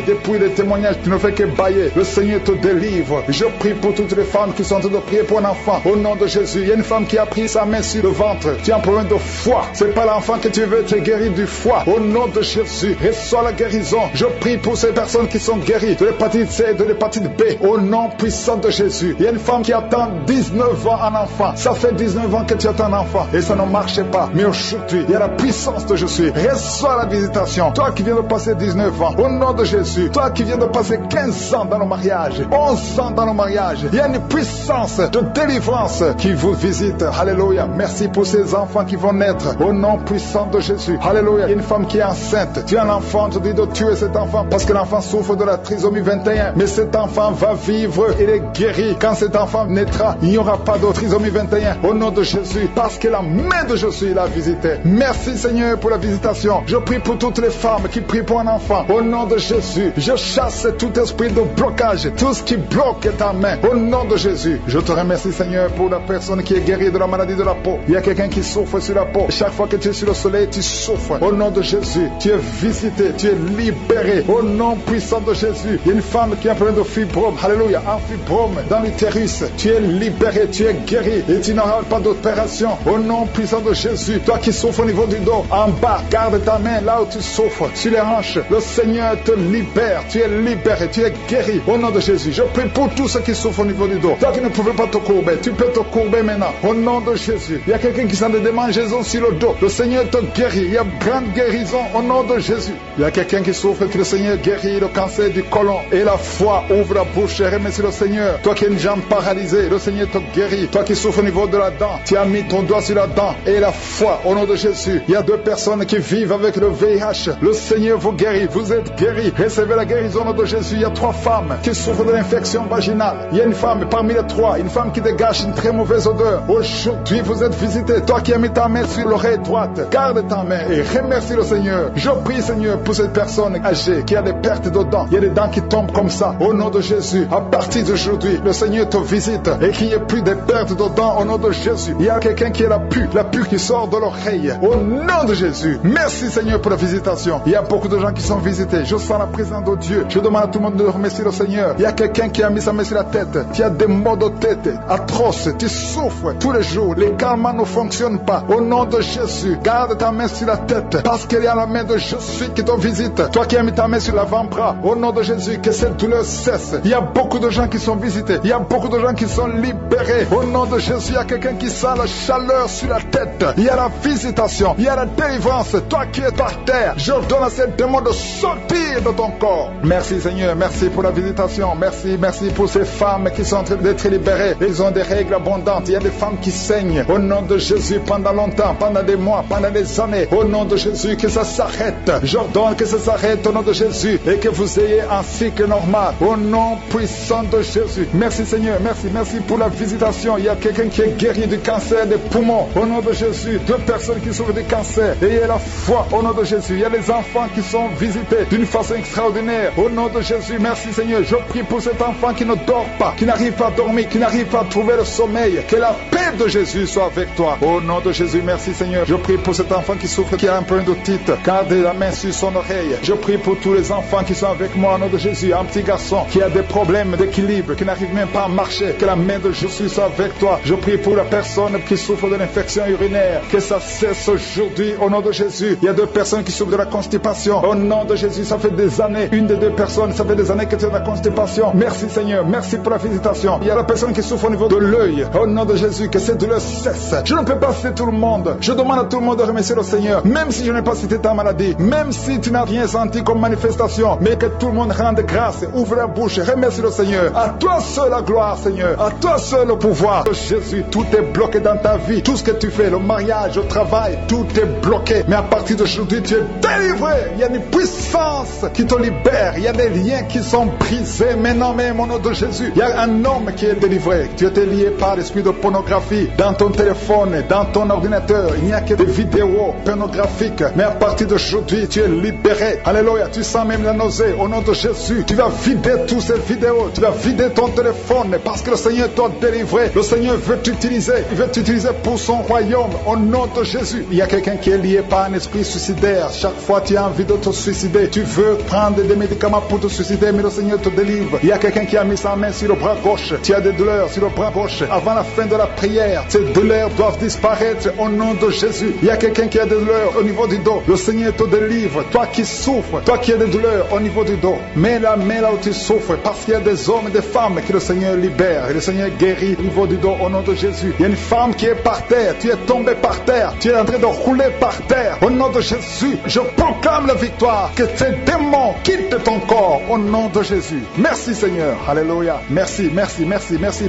Depuis les témoignages, tu ne fais que bailler. Le Seigneur te délivre. Je prie pour toutes les femmes qui sont en train de prier pour un enfant au nom de Jésus. Il y a une femme qui a pris sa main sur le ventre. Tu as un problème de foie. C'est pas l'enfant que tu veux, tu es guéri du foie. Au nom de Jésus, reçois la guérison. Je prie pour ces personnes qui sont guéries de l'hépatite C et de l'hépatite B. Au nom puissant de Jésus. Il y a une femme qui attend 19 ans un enfant. Ça fait 19 ans que tu attends un enfant et ça ne marche pas. Mais aujourd'hui, il y a la puissance de Jésus. Reçois la visitation. Toi qui viens de passer 19 ans, au nom de Jésus. Toi qui viens de passer 15 ans dans le mariage, 11 ans dans le mariage. Il y a une puissance de délivrance qui vous visite. Alléluia. Merci pour ces enfants qui vont naître. Au nom puissant de Jésus. Alléluia. Il y a une femme qui est enceinte. Tu as un enfant, tu dis de tuer cet enfant parce que l'enfant souffre de la trisomie 21. Mais cet enfant va vivre, il est guéri. Quand cet enfant naîtra, il n'y aura pas de trisomie 21. Au nom de Jésus. Parce que la main de Jésus l'a visité. Merci Seigneur pour la visitation. Je prie pour toutes les femmes qui prient pour un enfant. Au nom de Jésus. Je chasse tout esprit de blocage. Tout ce qui bloque ta main. Au nom de Jésus. Je te remercie Seigneur pour la personne qui est guérie de la maladie de la peau. Il y a quelqu'un qui souffre sur la peau. Chaque fois que tu es sur le soleil, tu souffres. Au nom de Jésus. Tu es visité. Tu es libéré. Au nom puissant de Jésus. Il y a une femme qui a un problème de fibrome. Alléluia. Un fibrome dans l'utérus. Tu es libéré. Tu es guéri. Et tu n'auras pas d'opération. Au nom puissant de Jésus. Toi qui souffres au niveau du dos, en bas, garde ta main là où tu souffres. Sur les hanches. Le Seigneur te libère. Tu es libéré. Tu es guéri. Au nom de Jésus. Je prie pour tous ceux qui souffrent au niveau du dos. Toi qui ne pouvais pas te courber. Tu peux te courber maintenant. Au nom de Jésus. Il y a quelqu'un qui sent des démangeaisons sur le dos. Le Seigneur te guérit. Il y a grande guérison au nom de Jésus. Il y a quelqu'un qui souffre, que le Seigneur guérit le cancer du côlon. Et la foi ouvre la bouche et remercie le Seigneur. Toi qui as une jambe paralysée, le Seigneur te guérit. Toi qui souffres au niveau de la dent, tu as mis ton doigt sur la dent. Et la foi au nom de Jésus. Il y a 2 personnes qui vivent avec le VIH. Le Seigneur vous guérit. Vous êtes guéris. Recevez la guérison au nom de Jésus. Il y a 3 femmes qui souffrent de l'infection vaginale. Il y a une femme parmi les 3, une femme qui dégage une très mauvaise odeur. Aujourd'hui, vous êtes visité. Toi qui as mis ta main sur l'oreille droite, garde ta main et remercie le Seigneur. Je prie, Seigneur, pour cette personne âgée qui a des pertes de dents. Il y a des dents qui tombent comme ça. Au nom de Jésus, à partir d'aujourd'hui, le Seigneur te visite et qu'il n'y ait plus de pertes de dents au nom de Jésus. Il y a quelqu'un qui a la pue qui sort de l'oreille. Au nom de Jésus. Merci, Seigneur, pour la visitation. Il y a beaucoup de gens qui sont visités. Je sens la présence de Dieu. Je demande à tout le monde de remercier le Seigneur. Il y a quelqu'un qui a mis sa main sur la tête. Tu as des maux de tête atroces. Tu souffres tous les jours. Les calmants ne fonctionnent pas. Au nom de Jésus, garde ta main sur la tête. Parce qu'il y a la main de Jésus qui te visite. Toi qui as mis ta main sur l'avant-bras. Au nom de Jésus, que cette douleur cesse. Il y a beaucoup de gens qui sont visités. Il y a beaucoup de gens qui sont libérés. Au nom de Jésus, il y a quelqu'un qui sent la chaleur sur la tête. Il y a la visitation. Il y a la délivrance. Toi qui es par terre, je donne à ces démons de sortir de ton corps. Merci, Seigneur. Merci pour la visitation. Merci pour ces femmes qui sont en train d'être libérées. Ils ont des règles abondantes. Il y a des femmes qui saignent. Au nom de Jésus, pendant longtemps, pendant des mois, pendant des années. Au nom de Jésus, que ça s'arrête. J'ordonne que ça s'arrête au nom de Jésus et que vous ayez un cycle normal. Au nom puissant de Jésus. Merci, Seigneur. Merci pour la visitation. Il y a quelqu'un qui est guéri du cancer des poumons. Au nom de Jésus. 2 personnes qui souffrent du cancer. Ayez la foi au nom de Jésus. Il y a les enfants qui sont visités d'une façon extraordinaire. Au nom de Jésus. Merci, Seigneur. Je prie pour cet enfant qui ne dort pas, qui n'arrive pas à dormir, qui n'arrive pas à trouver le sommeil. Que la paix de Jésus soit avec toi. Au nom de Jésus, merci, Seigneur. Je prie pour cet enfant qui souffre, qui a un peu d'otite. Garde la main sur son oreille. Je prie pour tous les enfants qui sont avec moi au nom de Jésus. Un petit garçon qui a des problèmes d'équilibre, qui n'arrive même pas à marcher. Que la main de Jésus soit avec toi. Je prie pour la personne qui souffre de l'infection urinaire. Que ça cesse aujourd'hui au nom de Jésus. Il y a 2 personnes qui souffrent de la constipation. Au nom de Jésus, ça fait des années. Une des 2 personnes, ça fait des années que tu as de la constipation. Merci, Seigneur. Merci pour la visitation. Il y a la personne qui souffre au niveau de l'œil. Au nom de Jésus, que cette douleur cesse. Je ne peux pas citer tout le monde. Je demande à tout le monde de remercier le Seigneur. Même si je n'ai pas cité ta maladie. Même si tu n'as rien senti comme manifestation. Mais que tout le monde rende grâce. Ouvre la bouche. Remercie le Seigneur. À toi seul la gloire, Seigneur. À toi seul le pouvoir. Jésus, tout est bloqué dans ta vie. Tout ce que tu fais, le mariage, le travail, tout est bloqué. Mais à partir d'aujourd'hui, tu es délivré. Il y a une puissance qui te libère. Il y a des liens qui sont brisés. Maintenant, même au nom de Jésus, il y a un homme qui est délivré. Tu étais lié par l'esprit de pornographie dans ton téléphone, dans ton ordinateur. Il n'y a que des vidéos pornographiques. Mais à partir d'aujourd'hui, tu es libéré. Alléluia. Tu sens même la nausée. Au nom de Jésus, tu vas vider toutes ces vidéos. Tu vas vider ton téléphone parce que le Seigneur t'a délivré. Le Seigneur veut t'utiliser. Il veut t'utiliser pour son royaume. Au nom de Jésus. Il y a quelqu'un qui est lié par un esprit suicidaire. Chaque fois tu as envie de te suicider, tu veux prendre des médicaments pour te suicider, mais le Seigneur te délivre. Il y a quelqu'un qui a mis sa main sur le bras gauche. Tu as des douleurs sur le bras gauche. Avant la fin de la prière, ces douleurs doivent disparaître au nom de Jésus. Il y a quelqu'un qui a des douleurs au niveau du dos. Le Seigneur te délivre. Toi qui souffres, toi qui as des douleurs au niveau du dos, mets la main là où tu souffres, parce qu'il y a des hommes et des femmes que le Seigneur libère. Et le Seigneur guérit au niveau du dos au nom de Jésus. Il y a une femme qui est par terre. Tu es tombé par terre. Tu es en train de rouler par terre. Au nom de Jésus, je proclame la victoire. Que ces démons quittent ton corps au nom de Jésus. Merci, Seigneur. Alléluia. Merci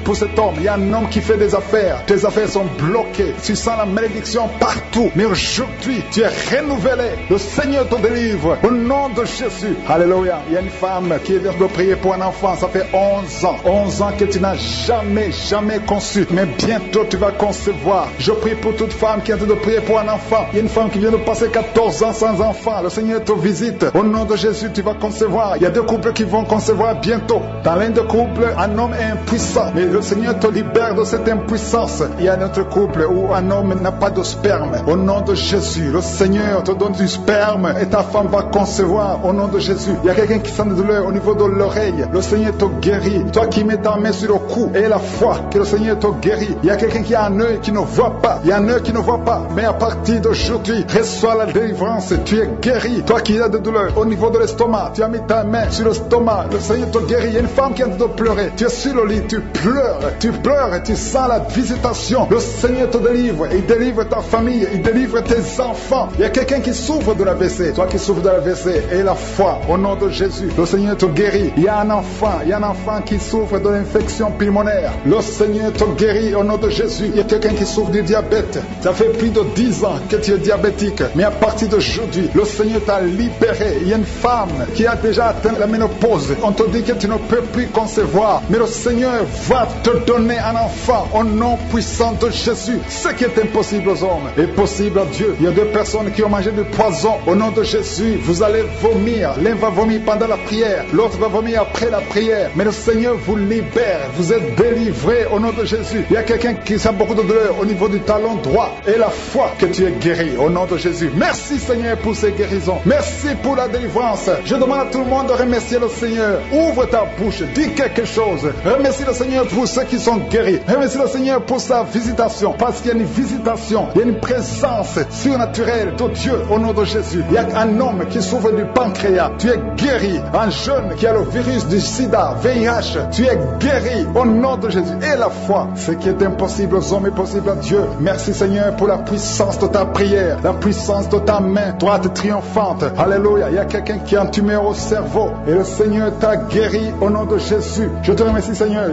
pour cet homme. Il y a un homme qui fait des affaires. Tes affaires sont bloquées. Tu sens la malédiction partout. Mais aujourd'hui, tu es renouvelé. Le Seigneur te délivre au nom de Jésus. Alléluia. Il y a une femme qui vient de prier pour un enfant. Ça fait 11 ans. 11 ans que tu n'as jamais conçu. Mais bientôt tu vas concevoir. Je prie pour toute femme qui est en train de prier pour un enfant. Il y a une femme qui vient de passer 14 ans sans enfant. Le Seigneur te visite. Au nom de Jésus, tu vas concevoir. Il y a 2 couples qui vont concevoir bientôt. Dans l'un des couples, un homme est impuissant. Mais le Seigneur te libère de cette impuissance. Il y a un autre couple où un homme n'a pas de sperme. Au nom de Jésus, le Seigneur te donne du sperme et ta femme va concevoir. Au nom de Jésus. Il y a quelqu'un qui sent de douleur au niveau de l'oreille. Le Seigneur te guérit. Toi qui mets ta main sur le cou et la foi que le Seigneur te guérit. Il y a quelqu'un qui a un œil qui ne voit pas. Il y a un œil qui ne voit pas. Mais à partir d'aujourd'hui, reçois la délivrance. Tu es guéri. Toi qui as de douleur au niveau de l'estomac, tu as mis ta main sur l'estomac. Le Seigneur te guérit. Il y a une femme qui est en train de pleurer. Tu es sur le lit, tu pleures et tu sens la visitation. Le Seigneur te délivre. Il délivre ta famille. Il délivre tes tes enfants. Il y a quelqu'un qui souffre de l'AVC. Toi qui souffres de l'AVC, et la foi, au nom de Jésus, le Seigneur te guérit. Il y a un enfant qui souffre de l'infection pulmonaire. Le Seigneur te guérit au nom de Jésus. Il y a quelqu'un qui souffre du diabète. Ça fait plus de 10 ans que tu es diabétique. Mais à partir d'aujourd'hui, le Seigneur t'a libéré. Il y a une femme qui a déjà atteint la ménopause. On te dit que tu ne peux plus concevoir. Mais le Seigneur va te donner un enfant au nom puissant de Jésus. Ce qui est impossible aux hommes est possible à Dieu. Il y a 2 personnes qui ont mangé du poison. Au nom de Jésus, vous allez vomir. L'un va vomir pendant la prière. L'autre va vomir après la prière. Mais le Seigneur vous libère. Vous êtes délivrés au nom de Jésus. Il y a quelqu'un qui a beaucoup de douleur au niveau du talon droit. Et la foi que tu es guéri au nom de Jésus. Merci Seigneur pour ces guérisons. Merci pour la délivrance. Je demande à tout le monde de remercier le Seigneur. Ouvre ta bouche. Dis quelque chose. Remercie le Seigneur pour ceux qui sont guéris. Remercie le Seigneur pour sa visitation. Parce qu'il y a une visitation. Il y a une présence surnaturelle de Dieu au nom de Jésus. Il y a un homme qui souffre du pancréas. Tu es guéri. Un jeune qui a le virus du sida, VIH. Tu es guéri au nom de Jésus. Et la foi, ce qui est impossible aux hommes est possible à Dieu. Merci Seigneur pour la puissance de ta prière, la puissance de ta main droite triomphante. Alléluia. Il y a quelqu'un qui a un tumeur au cerveau et le Seigneur t'a guéri au nom de Jésus. Je te remercie Seigneur.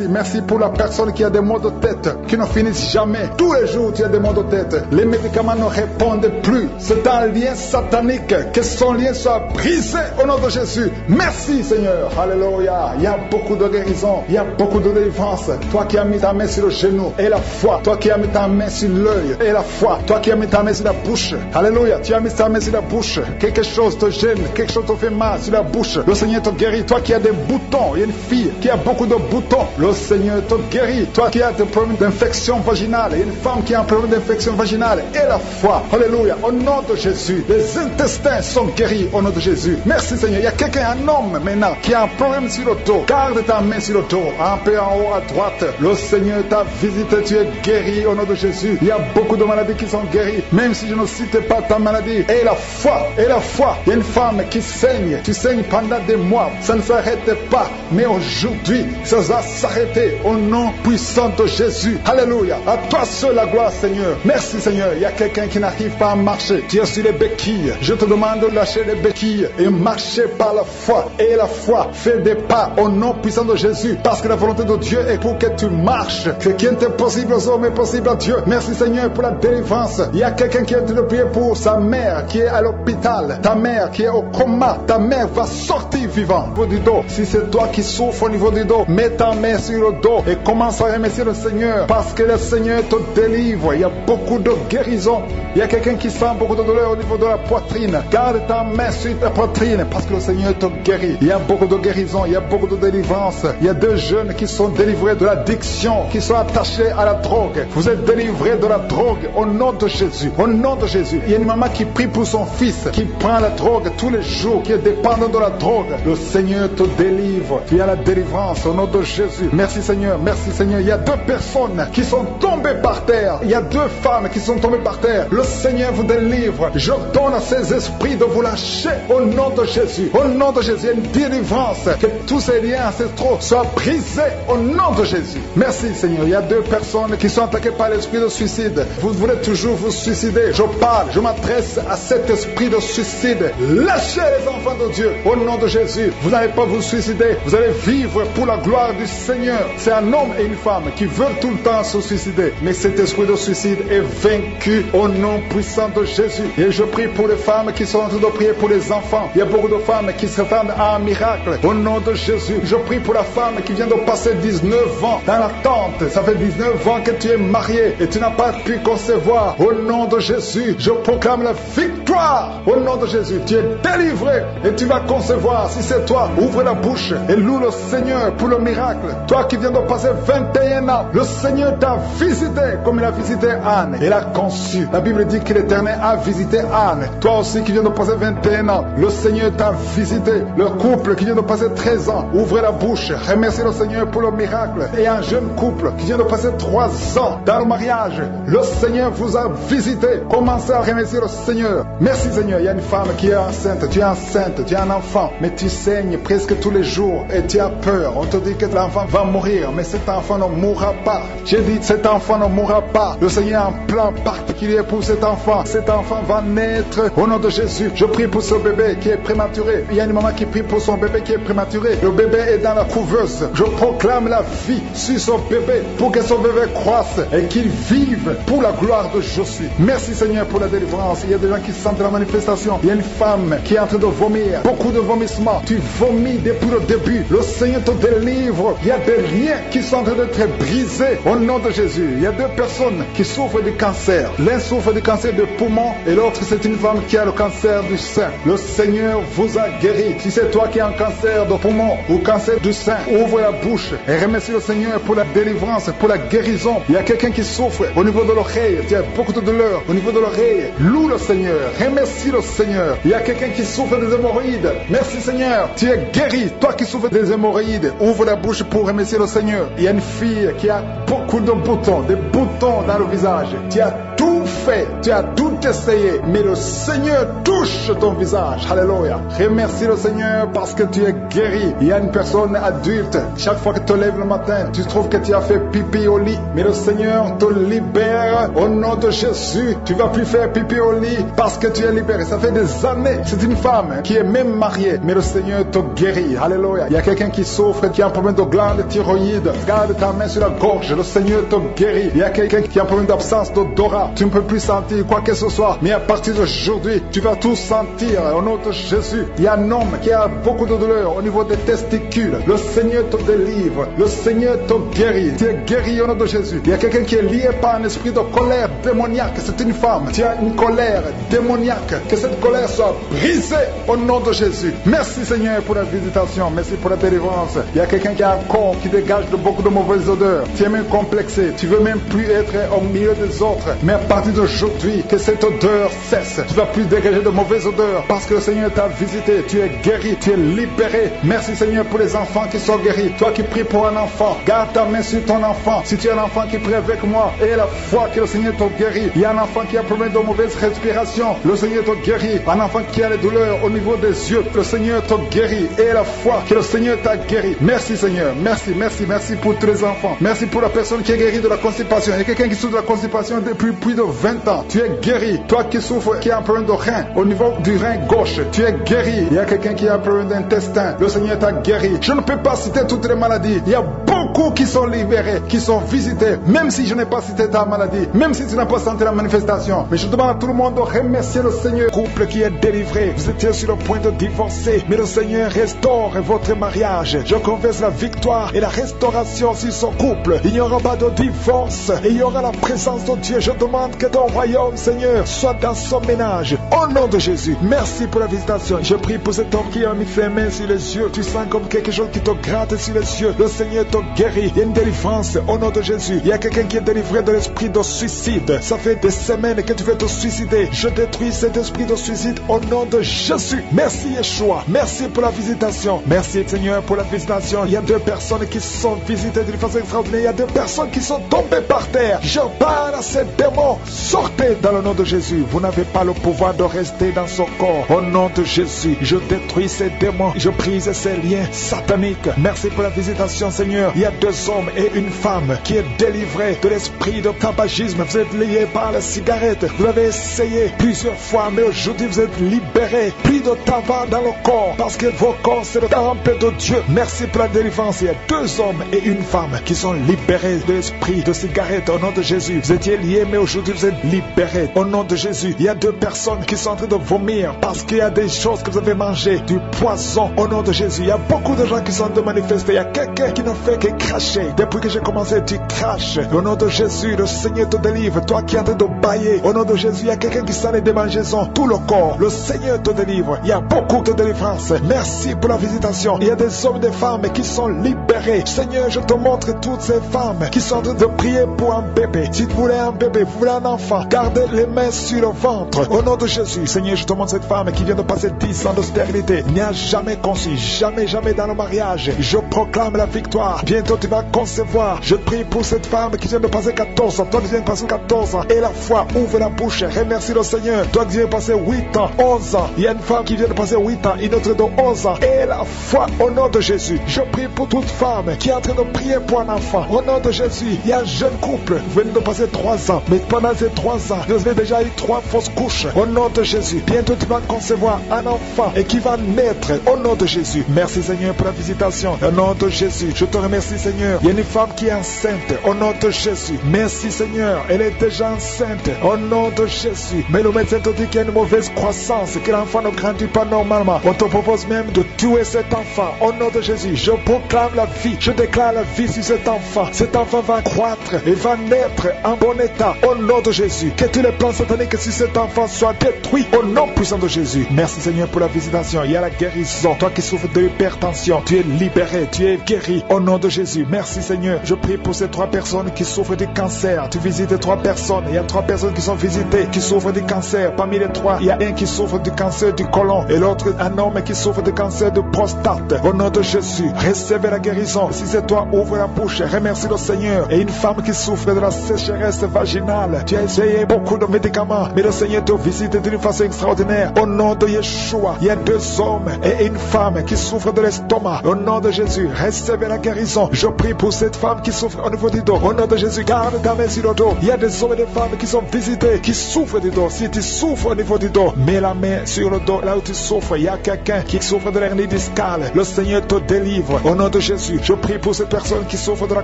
Merci pour la personne qui a des maux de tête qui ne finissent jamais. Tous les jours tu as des maux de tête. Les médicaments ne répondent plus. C'est un lien satanique. Que son lien soit brisé au nom de Jésus. Merci Seigneur. Alléluia. Il y a beaucoup de guérison. Il y a beaucoup de délivrance. Toi qui as mis ta main sur le genou et la foi. Toi qui as mis ta main sur l'œil et la foi. Toi qui as mis ta main sur la bouche. Alléluia. Tu as mis ta main sur la bouche. Quelque chose te gêne. Quelque chose te fait mal sur la bouche. Le Seigneur te guérit. Toi qui as des boutons. Il y a une fille qui a beaucoup de boutons. Le Seigneur te guérit. Toi qui as des problèmes d'infection vaginale. Il y a une femme qui a un problème d'infection vaginale. Et la foi. Alléluia. Au nom de Jésus. Les intestins sont guéris au nom de Jésus. Merci Seigneur. Il y a quelqu'un, un homme maintenant, qui a un problème sur le dos. Garde ta main sur le dos. Un peu en haut à droite. Le Seigneur t'a visité. Tu es guéri au nom de Jésus. Il y a beaucoup de maladies qui sont guéries. Même si je ne cite pas ta maladie. Et la foi. Et la foi. Il y a une femme qui saigne. Tu saignes pendant des mois. Ça ne s'arrête pas. Mais aujourd'hui, ça va s'arrêter au nom puissant de Jésus. Alléluia. À toi seul la gloire Seigneur. Merci Seigneur. Il y a quelqu'un qui n'arrive pas à marcher. Tu es sur les béquilles. Je te demande de lâcher les béquilles et marcher par la foi. Et la foi fait des pas au nom puissant de Jésus. Parce que la volonté de Dieu est pour que tu marches. Ce qui est impossible aux hommes est possible à Dieu. Merci Seigneur pour la délivrance. Il y a quelqu'un qui est en train de prier pour sa mère qui est à l'hôpital. Ta mère qui est au coma. Ta mère va sortir vivante au niveau du dos. Si c'est toi qui souffres au niveau du dos, mets ta main sur le dos et commence à remercier le Seigneur. Parce que le Seigneur te délivre. Il y a beaucoup de guérison. Il y a quelqu'un qui sent beaucoup de douleur au niveau de la poitrine. Garde ta main sur ta poitrine parce que le Seigneur te guérit. Il y a beaucoup de guérison, il y a beaucoup de délivrance. Il y a 2 jeunes qui sont délivrés de l'addiction, qui sont attachés à la drogue. Vous êtes délivrés de la drogue au nom de Jésus. Au nom de Jésus. Il y a une maman qui prie pour son fils, qui prend la drogue tous les jours, qui est dépendant de la drogue. Le Seigneur te délivre. Il y a la délivrance au nom de Jésus. Merci Seigneur, merci Seigneur. Il y a 2 personnes qui sont tombées par terre. Il y a 2 femmes qui sont tombées par terre. Le Seigneur vous délivre. Je donne à ces esprits de vous lâcher au nom de Jésus. Au nom de Jésus, il y a une délivrance. Que tous ces liens ancestraux soient brisés au nom de Jésus. Merci Seigneur. Il y a 2 personnes qui sont attaquées par l'esprit de suicide. Vous voulez toujours vous suicider. Je m'adresse à cet esprit de suicide. Lâchez les enfants de Dieu au nom de Jésus. Vous n'allez pas vous suicider. Vous allez vivre pour la gloire du Seigneur. C'est un homme et une femme qui veulent tout le temps se suicider. Mais cet esprit de suicide est vaincu au nom puissant de Jésus. Et je prie pour les femmes qui sont en train de prier pour les enfants. Il y a beaucoup de femmes qui s'attendent à un miracle. Au nom de Jésus, je prie pour la femme qui vient de passer 19 ans dans l'attente. Ça fait 19 ans que tu es marié et tu n'as pas pu concevoir. Au nom de Jésus, je proclame la victoire. Au nom de Jésus, tu es délivré et tu vas concevoir. Si c'est toi, ouvre la bouche et loue le Seigneur pour le miracle. Toi qui viens de passer 21 ans, le Seigneur t'a visité comme il a visité Anne. Il a conçu. La Bible dit que l'Éternel a visité Anne. Toi aussi qui viens de passer 21 ans, le Seigneur t'a visité. Le couple qui vient de passer 13 ans, ouvrez la bouche, remerciez le Seigneur pour le miracle. Et un jeune couple qui vient de passer 3 ans dans le mariage, le Seigneur vous a visité. Commencez à remercier le Seigneur. Merci Seigneur. Il y a une femme qui est enceinte, tu es enceinte, tu as un enfant, mais tu saignes presque tous les jours et tu as peur. On te dit que l'enfant va mourir, mais cet enfant ne mourra pas. J'ai dit cet enfant ne mourra pas. Le Seigneur a un plan particulier pour pour cet enfant. Cet enfant va naître au nom de Jésus. Je prie pour ce bébé qui est prématuré. Il y a une maman qui prie pour son bébé qui est prématuré. Le bébé est dans la couveuse. Je proclame la vie sur son bébé pour que son bébé croisse et qu'il vive pour la gloire de Jésus. Merci Seigneur pour la délivrance. Il y a des gens qui sentent la manifestation. Il y a une femme qui est en train de vomir. Beaucoup de vomissements. Tu vomis depuis le début. Le Seigneur te délivre. Il y a des liens qui sont en train d'être brisés au nom de Jésus. Il y a deux personnes qui souffrent du cancer. L'un souffre du cancer de poumon et l'autre c'est une femme qui a le cancer du sein. Le Seigneur vous a guéri. Si c'est toi qui as un cancer de poumon ou cancer du sein, ouvre la bouche et remercie le Seigneur pour la délivrance, pour la guérison. Il y a quelqu'un qui souffre au niveau de l'oreille. Tu as beaucoup de douleur au niveau de l'oreille. Loue le Seigneur. Remercie le Seigneur. Il y a quelqu'un qui souffre des hémorroïdes. Merci Seigneur. Tu es guéri. Toi qui souffres des hémorroïdes, ouvre la bouche pour remercier le Seigneur. Il y a une fille qui a beaucoup de boutons, des boutons dans le visage. Tu as tout fait, tu as tout essayé, mais le Seigneur touche ton visage. Alléluia. Remercie le Seigneur parce que tu es guéri. Il y a une personne adulte, chaque fois que tu te lèves le matin, tu trouves que tu as fait pipi au lit, mais le Seigneur te libère au nom de Jésus. Tu vas plus faire pipi au lit parce que tu es libéré. Ça fait des années. C'est une femme qui est même mariée, mais le Seigneur te guérit. Alléluia. Il y a quelqu'un qui souffre, qui a un problème de glande thyroïde. Garde ta main sur la gorge. Le Seigneur te guérit. Il y a quelqu'un qui a un problème d'absence d'odorat. Tu ne peux plus sentir quoi que ce soit, mais à partir d'aujourd'hui, tu vas tout sentir au nom de Jésus. Il y a un homme qui a beaucoup de douleur au niveau des testicules. Le Seigneur te délivre. Le Seigneur te guérit. Tu es guéri au nom de Jésus. Il y a quelqu'un qui est lié par un esprit de colère démoniaque. C'est une femme. Tu as une colère démoniaque. Que cette colère soit brisée au nom de Jésus. Merci Seigneur pour la visitation. Merci pour la délivrance. Il y a quelqu'un qui a un corps qui dégage de beaucoup de mauvaises odeurs. Tu es même complexé. Tu veux même plus être au milieu des autres. Mais à partir d'aujourd'hui, que cette odeur cesse. Tu ne vas plus dégager de mauvaises odeurs parce que le Seigneur t'a visité. Tu es guéri. Tu es libéré. Merci Seigneur pour les enfants qui sont guéris. Toi qui pries pour un enfant, garde ta main sur ton enfant. Si tu es un enfant qui prie avec moi et la foi que le Seigneur te guérit. Il y a un enfant qui a problème de mauvaise respiration. Le Seigneur te guérit. Un enfant qui a les douleurs au niveau des yeux. Le Seigneur te guérit. Et la foi que le Seigneur t'a guéri. Merci Seigneur. Merci, merci, merci pour tous les enfants. Merci pour la personne qui est guérie de la constipation. Il y a quelqu'un qui souffre de la constipation depuis plus de 20 ans. Tu es guéri. Toi qui souffres, qui a un problème de rein, au niveau du rein gauche, tu es guéri. Il y a quelqu'un qui a un problème d'intestin. Le Seigneur t'a guéri. Je ne peux pas citer toutes les maladies. Il y a beaucoup qui sont libérés, qui sont visités. Même si je n'ai pas cité ta maladie, même si tu n'as pas senti la manifestation. Mais je demande à tout le monde de remercier le Seigneur. Couple qui est délivré. Vous étiez sur le point de divorcer, mais le Seigneur restaure votre mariage. Je confesse la victoire et la restauration sur son couple. Il n'y aura pas de divorce et il y aura la présence de Dieu. Je demande que ton royaume, Seigneur, soit dans son ménage. Au nom de Jésus, merci pour la visitation. Je prie pour cet homme qui a mis ses mains sur les yeux. Tu sens comme quelque chose qui te gratte sur les yeux. Le Seigneur te guérit. Il y a une délivrance au nom de Jésus. Il y a quelqu'un qui est délivré de l'esprit de suicide. Ça fait des semaines que tu veux te suicider. Je détruis cet esprit de suicide au nom de Jésus. Merci Yeshua. Merci pour la visitation. Merci Seigneur pour la visitation. Il y a deux personnes qui sont visitées d'une façon extraordinaire. Il y a deux personnes qui sont tombées par terre. Je parle à ces démons. Sortez dans le nom de Jésus. Vous n'avez pas le pouvoir de rester dans son corps. Au nom de Jésus, je détruis ces démons. Je brise ces liens sataniques. Merci pour la visitation Seigneur. Il y a deux hommes et une femme qui est délivrée de l'esprit de tabagisme. Vous êtes liés par la cigarette. Vous l'avez essayé plusieurs fois, mais aujourd'hui vous êtes libérés. Plus de tabac dans le corps parce que vos corps c'est le temple de Dieu. Merci pour la délivrance. Il y a deux hommes et une femme qui sont libérés de l'esprit de cigarette au nom de Jésus. Vous étiez liés, mais aujourd'hui vous êtes libérés au nom de Jésus. Il y a deux personnes qui sont en train de vomir parce qu'il y a des choses que vous avez mangées, du poison au nom de Jésus. Il y a beaucoup de gens qui sont en train de manifester. Il y a quelqu'un qui ne fait que cracher. Depuis que j'ai commencé, tu craches. Au nom de Jésus, le Seigneur te délivre. Toi qui es en train de bailler, au nom de Jésus, il y a quelqu'un qui s'en est démangeaison. Tout le corps, le Seigneur te délivre. Il y a beaucoup de délivrance. Merci pour la visitation. Il y a des hommes et des femmes qui sont libérés. Seigneur, je te montre toutes ces femmes qui sont en train de prier pour un bébé. Si vous voulez un bébé, vous voulez un enfant, gardez les mains sur le ventre. Au nom de Jésus, Seigneur, je te montre cette femme qui vient de passer 10 ans de stérilité. Il n'y a jamais conçu, jamais dans le mariage. Je proclame la victoire. Bientôt bientôt tu vas concevoir. Je prie pour cette femme qui vient de passer 14 ans. Toi qui viens de passer 14 ans. Et la foi, ouvre la bouche. Remercie le Seigneur. Toi qui viens de passer 8 ans, 11 ans. Il y a une femme qui vient de passer 8 ans, une autre de 11 ans. Et la foi, au nom de Jésus. Je prie pour toute femme qui est en train de prier pour un enfant. Au nom de Jésus, il y a un jeune couple. Vous venez de passer 3 ans. Mais pendant ces 3 ans, vous avez déjà eu 3 fausses couches. Au nom de Jésus. Bientôt tu vas concevoir un enfant et qui va naître. Au nom de Jésus. Merci Seigneur pour la visitation. Au nom de Jésus. Je te remercie Seigneur. Il y a une femme qui est enceinte. Au nom de Jésus. Merci Seigneur. Elle est déjà enceinte. Au nom de Jésus. Mais le médecin te dit qu'il y a une mauvaise croissance, que l'enfant ne grandit pas normalement. On te propose même de tuer cet enfant. Au nom de Jésus. Je proclame la vie. Je déclare la vie sur cet enfant. Cet enfant va croître et va naître en bon état. Au nom de Jésus. Que tous les plans sataniques sur cet enfant soient détruits. Au nom puissant de Jésus. Merci Seigneur pour la visitation. Il y a la guérison. Toi qui souffres de l'hypertension, tu es libéré, tu es guéri. Au nom de Jésus. Merci Seigneur. Je prie pour ces 3 personnes qui souffrent du cancer. Tu visites 3 personnes. Il y a 3 personnes qui sont visitées, qui souffrent du cancer. Parmi les 3, il y a un qui souffre du cancer du côlon et l'autre un homme qui souffre du cancer de prostate. Au nom de Jésus, recevez la guérison. Si c'est toi, ouvre la bouche. Remercie le Seigneur. Et une femme qui souffre de la sécheresse vaginale. Tu as essayé beaucoup de médicaments, mais le Seigneur te visite d'une façon extraordinaire. Au nom de Yeshua, il y a 2 hommes et une femme qui souffrent de l'estomac. Au nom de Jésus, recevez la guérison. Je prie pour cette femme qui souffre au niveau du dos. Au nom de Jésus, garde ta main sur le dos. Il y a des hommes et des femmes qui sont visités, qui souffrent du dos. Si tu souffres au niveau du dos, mets la main sur le dos, là où tu souffres. Il y a quelqu'un qui souffre de l'hernie discale. Le Seigneur te délivre. Au nom de Jésus, je prie pour cette personne qui souffre de la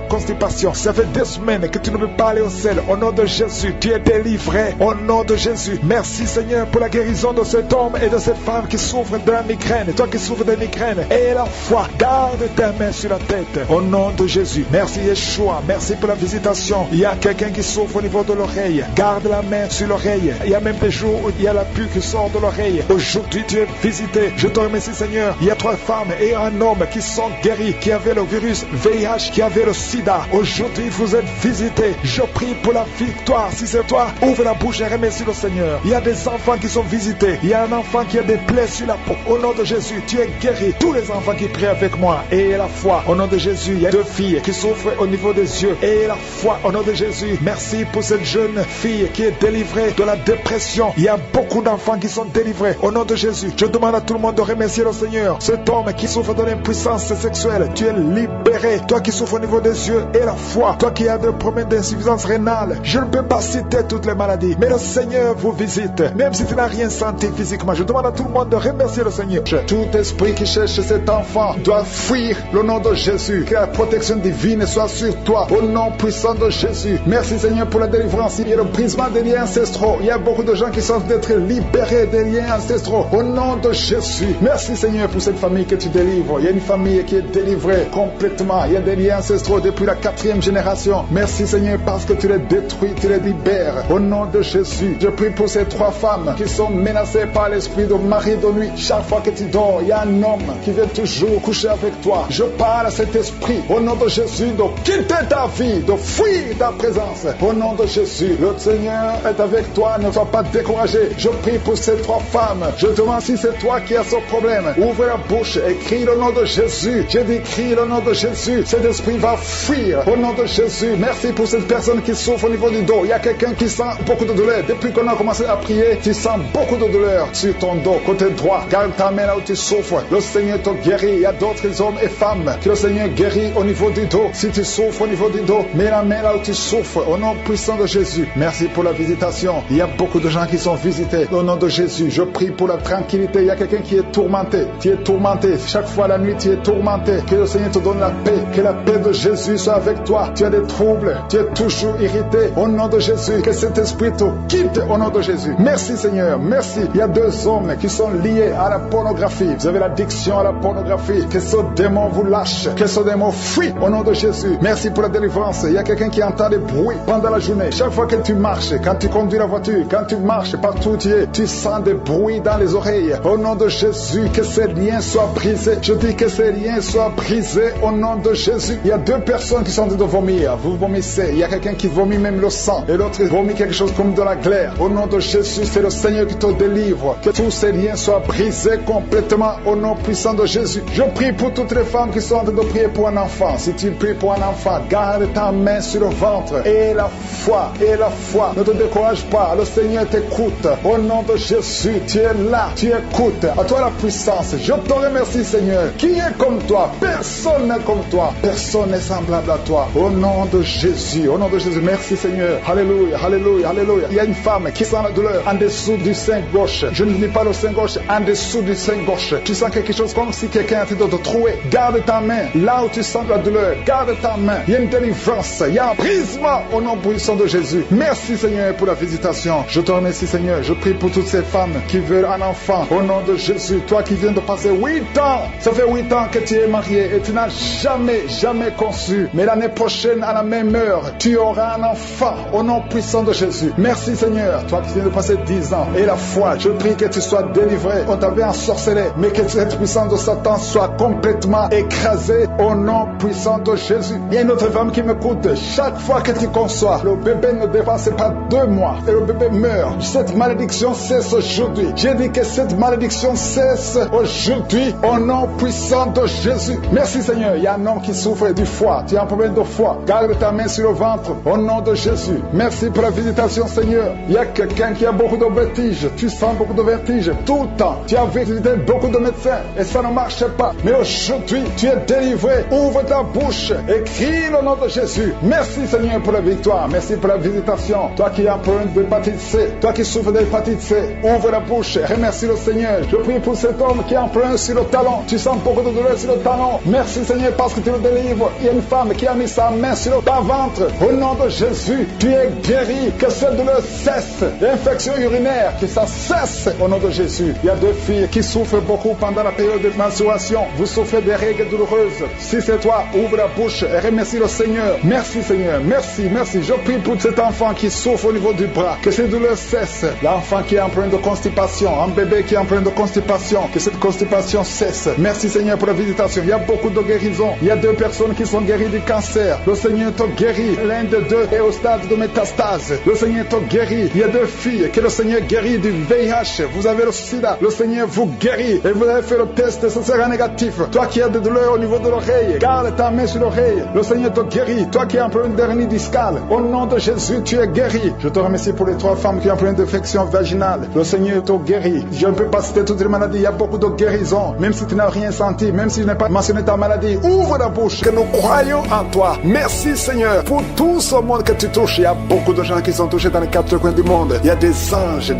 constipation. Ça fait 2 semaines que tu ne peux pas aller au sel. Au nom de Jésus, tu es délivré. Au nom de Jésus, merci Seigneur pour la guérison de cet homme et de cette femme qui souffre de la migraine. Toi qui souffres de migraine, et la foi, garde ta main sur la tête. Au nom de Jésus, merci Yeshua. Merci pour la visitation. Il y a quelqu'un qui souffre au niveau de l'oreille. Garde la main sur l'oreille. Il y a même des jours où il y a la pluie qui sort de l'oreille. Aujourd'hui, tu es visité. Je te remercie Seigneur. Il y a 3 femmes et un homme qui sont guéris, qui avaient le virus VIH, qui avaient le sida. Aujourd'hui, vous êtes visités. Je prie pour la victoire. Si c'est toi, ouvre la bouche et remercie le Seigneur. Il y a des enfants qui sont visités. Il y a un enfant qui a des plaies sur la peau. Au nom de Jésus, tu es guéri. Tous les enfants qui prient avec moi, et la foi. Au nom de Jésus, il y a 2 filles qui souffrent au niveau des yeux. Et la foi, au nom de Jésus. Merci pour cette jeune fille qui est délivrée de la dépression. Il y a beaucoup d'enfants qui sont délivrés. Au nom de Jésus, je demande à tout le monde de remercier le Seigneur. Cet homme qui souffre de l'impuissance sexuelle, tu es libéré. Toi qui souffres au niveau des yeux et la foi. Toi qui as des problèmes d'insuffisance rénale. Je ne peux pas citer toutes les maladies, mais le Seigneur vous visite. Même si tu n'as rien senti physiquement, je demande à tout le monde de remercier le Seigneur. Tout esprit qui cherche cet enfant doit fuir le nom de Jésus. Que la protection divine soit sur toi. Au nom puissant de Jésus. Merci Seigneur pour la délivrance. Il y a le brisement des liens ancestraux. Il y a beaucoup de gens qui sont d'être libérés des liens ancestraux. Au nom de Jésus. Merci Seigneur pour cette famille que tu délivres. Il y a une famille qui est délivrée complètement. Il y a des liens ancestraux depuis la 4e génération. Merci Seigneur parce que tu les détruis, tu les libères. Au nom de Jésus. Je prie pour ces 3 femmes qui sont menacées par l'esprit de mari de nuit. Chaque fois que tu dors, il y a un homme qui vient toujours coucher avec toi. Je parle à cet esprit au nom de Jésus de quitter ta vie, de fuir ta présence. Au nom de Jésus, le Seigneur est avec toi, ne sois pas découragé. Je prie pour ces 3 femmes. Je demande si c'est toi qui as ce problème. Ouvre la bouche et crie le nom de Jésus. Je dis crie le nom de Jésus. Cet esprit va fuir au nom de Jésus. Merci pour cette personne qui souffre au niveau du dos. Il y a quelqu'un qui sent beaucoup de douleur. Depuis qu'on a commencé à prier, tu sens beaucoup de douleur sur ton dos, côté droit. Garde ta main là où tu souffres. Le Seigneur te guérit. Il y a d'autres hommes et femmes que le Seigneur guérit au niveau du dos. Si tu souffres au niveau du dos, mets la main là où tu souffres. Au nom puissant de Jésus. Merci pour la visitation. Il y a beaucoup de gens qui sont visités. Au nom de Jésus, je prie pour la tranquillité. Il y a quelqu'un qui est tourmenté. Tu es tourmenté. Chaque fois la nuit, tu es tourmenté. Que le Seigneur te donne la paix. Que la paix de Jésus soit avec toi. Tu as des troubles. Tu es toujours irrité. Au nom de Jésus, que cet esprit te quitte au nom de Jésus. Merci Seigneur. Merci. Il y a 2 hommes qui sont liés à la pornographie. Vous avez l'addiction à la pornographie. Que ce démon vous lâche. Que ce démon fuit au nom de Jésus. Merci pour la délivrance. Il y a quelqu'un qui entend des bruits pendant la journée. Chaque fois que tu marches, quand tu conduis la voiture, quand tu marches partout où tu es, tu sens des bruits dans les oreilles. Au nom de Jésus, que ces liens soient brisés. Je dis que ces liens soient brisés au nom nom de Jésus. Il y a 2 personnes qui sont en train de vomir. Vous vomissez. Il y a quelqu'un qui vomit même le sang. Et l'autre vomit quelque chose comme de la glaire. Au nom de Jésus, c'est le Seigneur qui te délivre. Que tous ces liens soient brisés complètement au nom puissant de Jésus. Je prie pour toutes les femmes qui sont en train de prier pour un enfant. Si tu pries pour un enfant, garde ta main sur le ventre. Et la foi. Ne te décourage pas. Le Seigneur t'écoute. Au nom de Jésus, tu es là. Tu écoutes. À toi la puissance. Je te remercie, Seigneur. Qui est comme toi? Personne n'est comme toi. Personne n'est semblable à toi. Au nom de Jésus. Au nom de Jésus. Merci, Seigneur. Alléluia. Alléluia. Alléluia. Il y a une femme qui sent la douleur en dessous du sein gauche. Je ne dis pas le sein gauche, en dessous du sein gauche. Tu sens quelque chose comme si quelqu'un était de te trouver. Garde ta main. Là où tu sens la douleur, garde ta main. Il y a une délivrance. Il y a un brisement au nom puissant de Jésus. Merci, Seigneur, pour la visitation. Je te remercie, Seigneur. Je prie pour toutes ces femmes qui veulent un enfant. Au nom de Jésus. Toi qui viens de passer 8 ans. Ça fait 8 ans que tu es marié et tu n'as jamais conçu. Mais l'année prochaine, à la même heure, tu auras un enfant. Au nom puissant de Jésus. Merci, Seigneur. Toi qui viens de passer 10 ans. Et la foi, je prie que tu sois délivré. On t'avait ensorcelé. Mais que cette puissance de Satan soit complètement écrasée. Au nom puissant de Jésus. Il y a une autre femme qui m'écoute. Chaque fois que tu conçois, le bébé ne dépasse pas 2 mois. Et le bébé meurt. Cette malédiction cesse aujourd'hui. J'ai dit que cette malédiction cesse aujourd'hui. Au nom puissant de Jésus. Merci, Seigneur. Il y a un homme qui souffre du foie. Tu as un problème de foie. Garde ta main sur le ventre. Au nom de Jésus. Merci pour la visitation, Seigneur. Il y a quelqu'un qui a beaucoup de vertiges. Tu sens beaucoup de vertiges tout le temps. Tu as visité beaucoup de médecins et ça ne marche pas. Mais aujourd'hui, tu es délivré. Ouvre ta bouche et crie le nom de Jésus. Merci, Seigneur, pour la victoire. Merci pour la visitation. Toi qui as un problème d'hépatite C, toi qui souffres d'hépatite C, ouvre la bouche et remercie le Seigneur. Je prie pour cet homme qui a un problème sur le talon. Tu sens beaucoup de douleur sur le talon. Merci, Seigneur, parce que tu le délivres. Il y a une femme qui a mis sa main sur le ventre. Au nom de Jésus, tu es guéri. Que cette douleur cesse. L'infection urinaire, que ça cesse au nom de Jésus. Il y a 2 filles qui souffrent beaucoup pendant la période de menstruation. Vous souffrez des règles douloureuses. Si c'est toi, ouvre la bouche et remercie le Seigneur. Merci, Seigneur. Merci. Je prie pour cet enfant qui souffre au niveau du bras. Que ces douleurs cessent. L'enfant qui est en train de constipation. Un bébé qui est en train de constipation. Que cette constipation cesse. Merci, Seigneur, pour la visitation. Il y a beaucoup de guérisons. Il y a 2 personnes qui sont guéries du cancer. Le Seigneur te guérit. L'un des 2 est au stade de métastase. Le Seigneur te guérit. Il y a 2 filles que le Seigneur guérit du VIH. Vous avez le sida. Le Seigneur vous guérit. Et vous avez fait le test et ce sera négatif. Toi qui as des douleurs au niveau de l'oreille, garde ta main sur l'oreille. Le Seigneur te guérit. Toi qui as un problème d'hernie discale, au nom de Jésus, tu es guéri. Je te remercie pour les 3 femmes qui ont un problème d'infection vaginale. Le Seigneur te guérit. Je ne peux pas citer toutes les maladies. Il y a beaucoup de guérisons. Même si tu n'as rien senti, même si je n'ai pas mentionné ta maladie, ouvre la bouche. Que nous croyons en toi. Merci, Seigneur, pour tout ce monde que tu touches. Il y a beaucoup de gens qui sont touchés dans les 4 coins du monde. Il y a des anges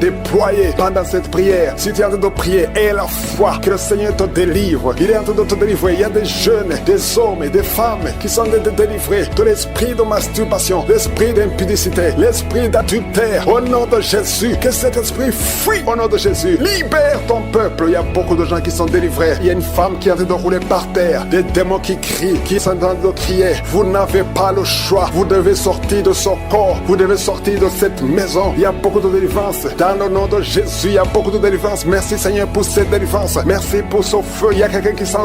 déployés pendant cette prière. Si tu es en train de prier, aie la foi que le Seigneur te délivre. Il est en train de te délivrer. Il y a des jeunes, des hommes et des femmes qui sont délivrés de l'esprit de masturbation, l'esprit d'impudicité, l'esprit d'adultère. Au nom de Jésus, que cet esprit fuit au nom de Jésus. Libère ton peuple. Il y a beaucoup de gens qui sont délivrés. Il y a une femme qui est en train de rouler par terre. Des démons qui crient, qui sont en train de crier. Vous n'avez pas le choix. Vous devez sortir de son corps. Vous devez sortir de cette maison. Il y a beaucoup de délivrance. Dans le nom de Jésus, il y a beaucoup de délivrance. Merci, Seigneur, pour cette délivrance. Merci pour ce feu. Il y a quelqu'un qui sent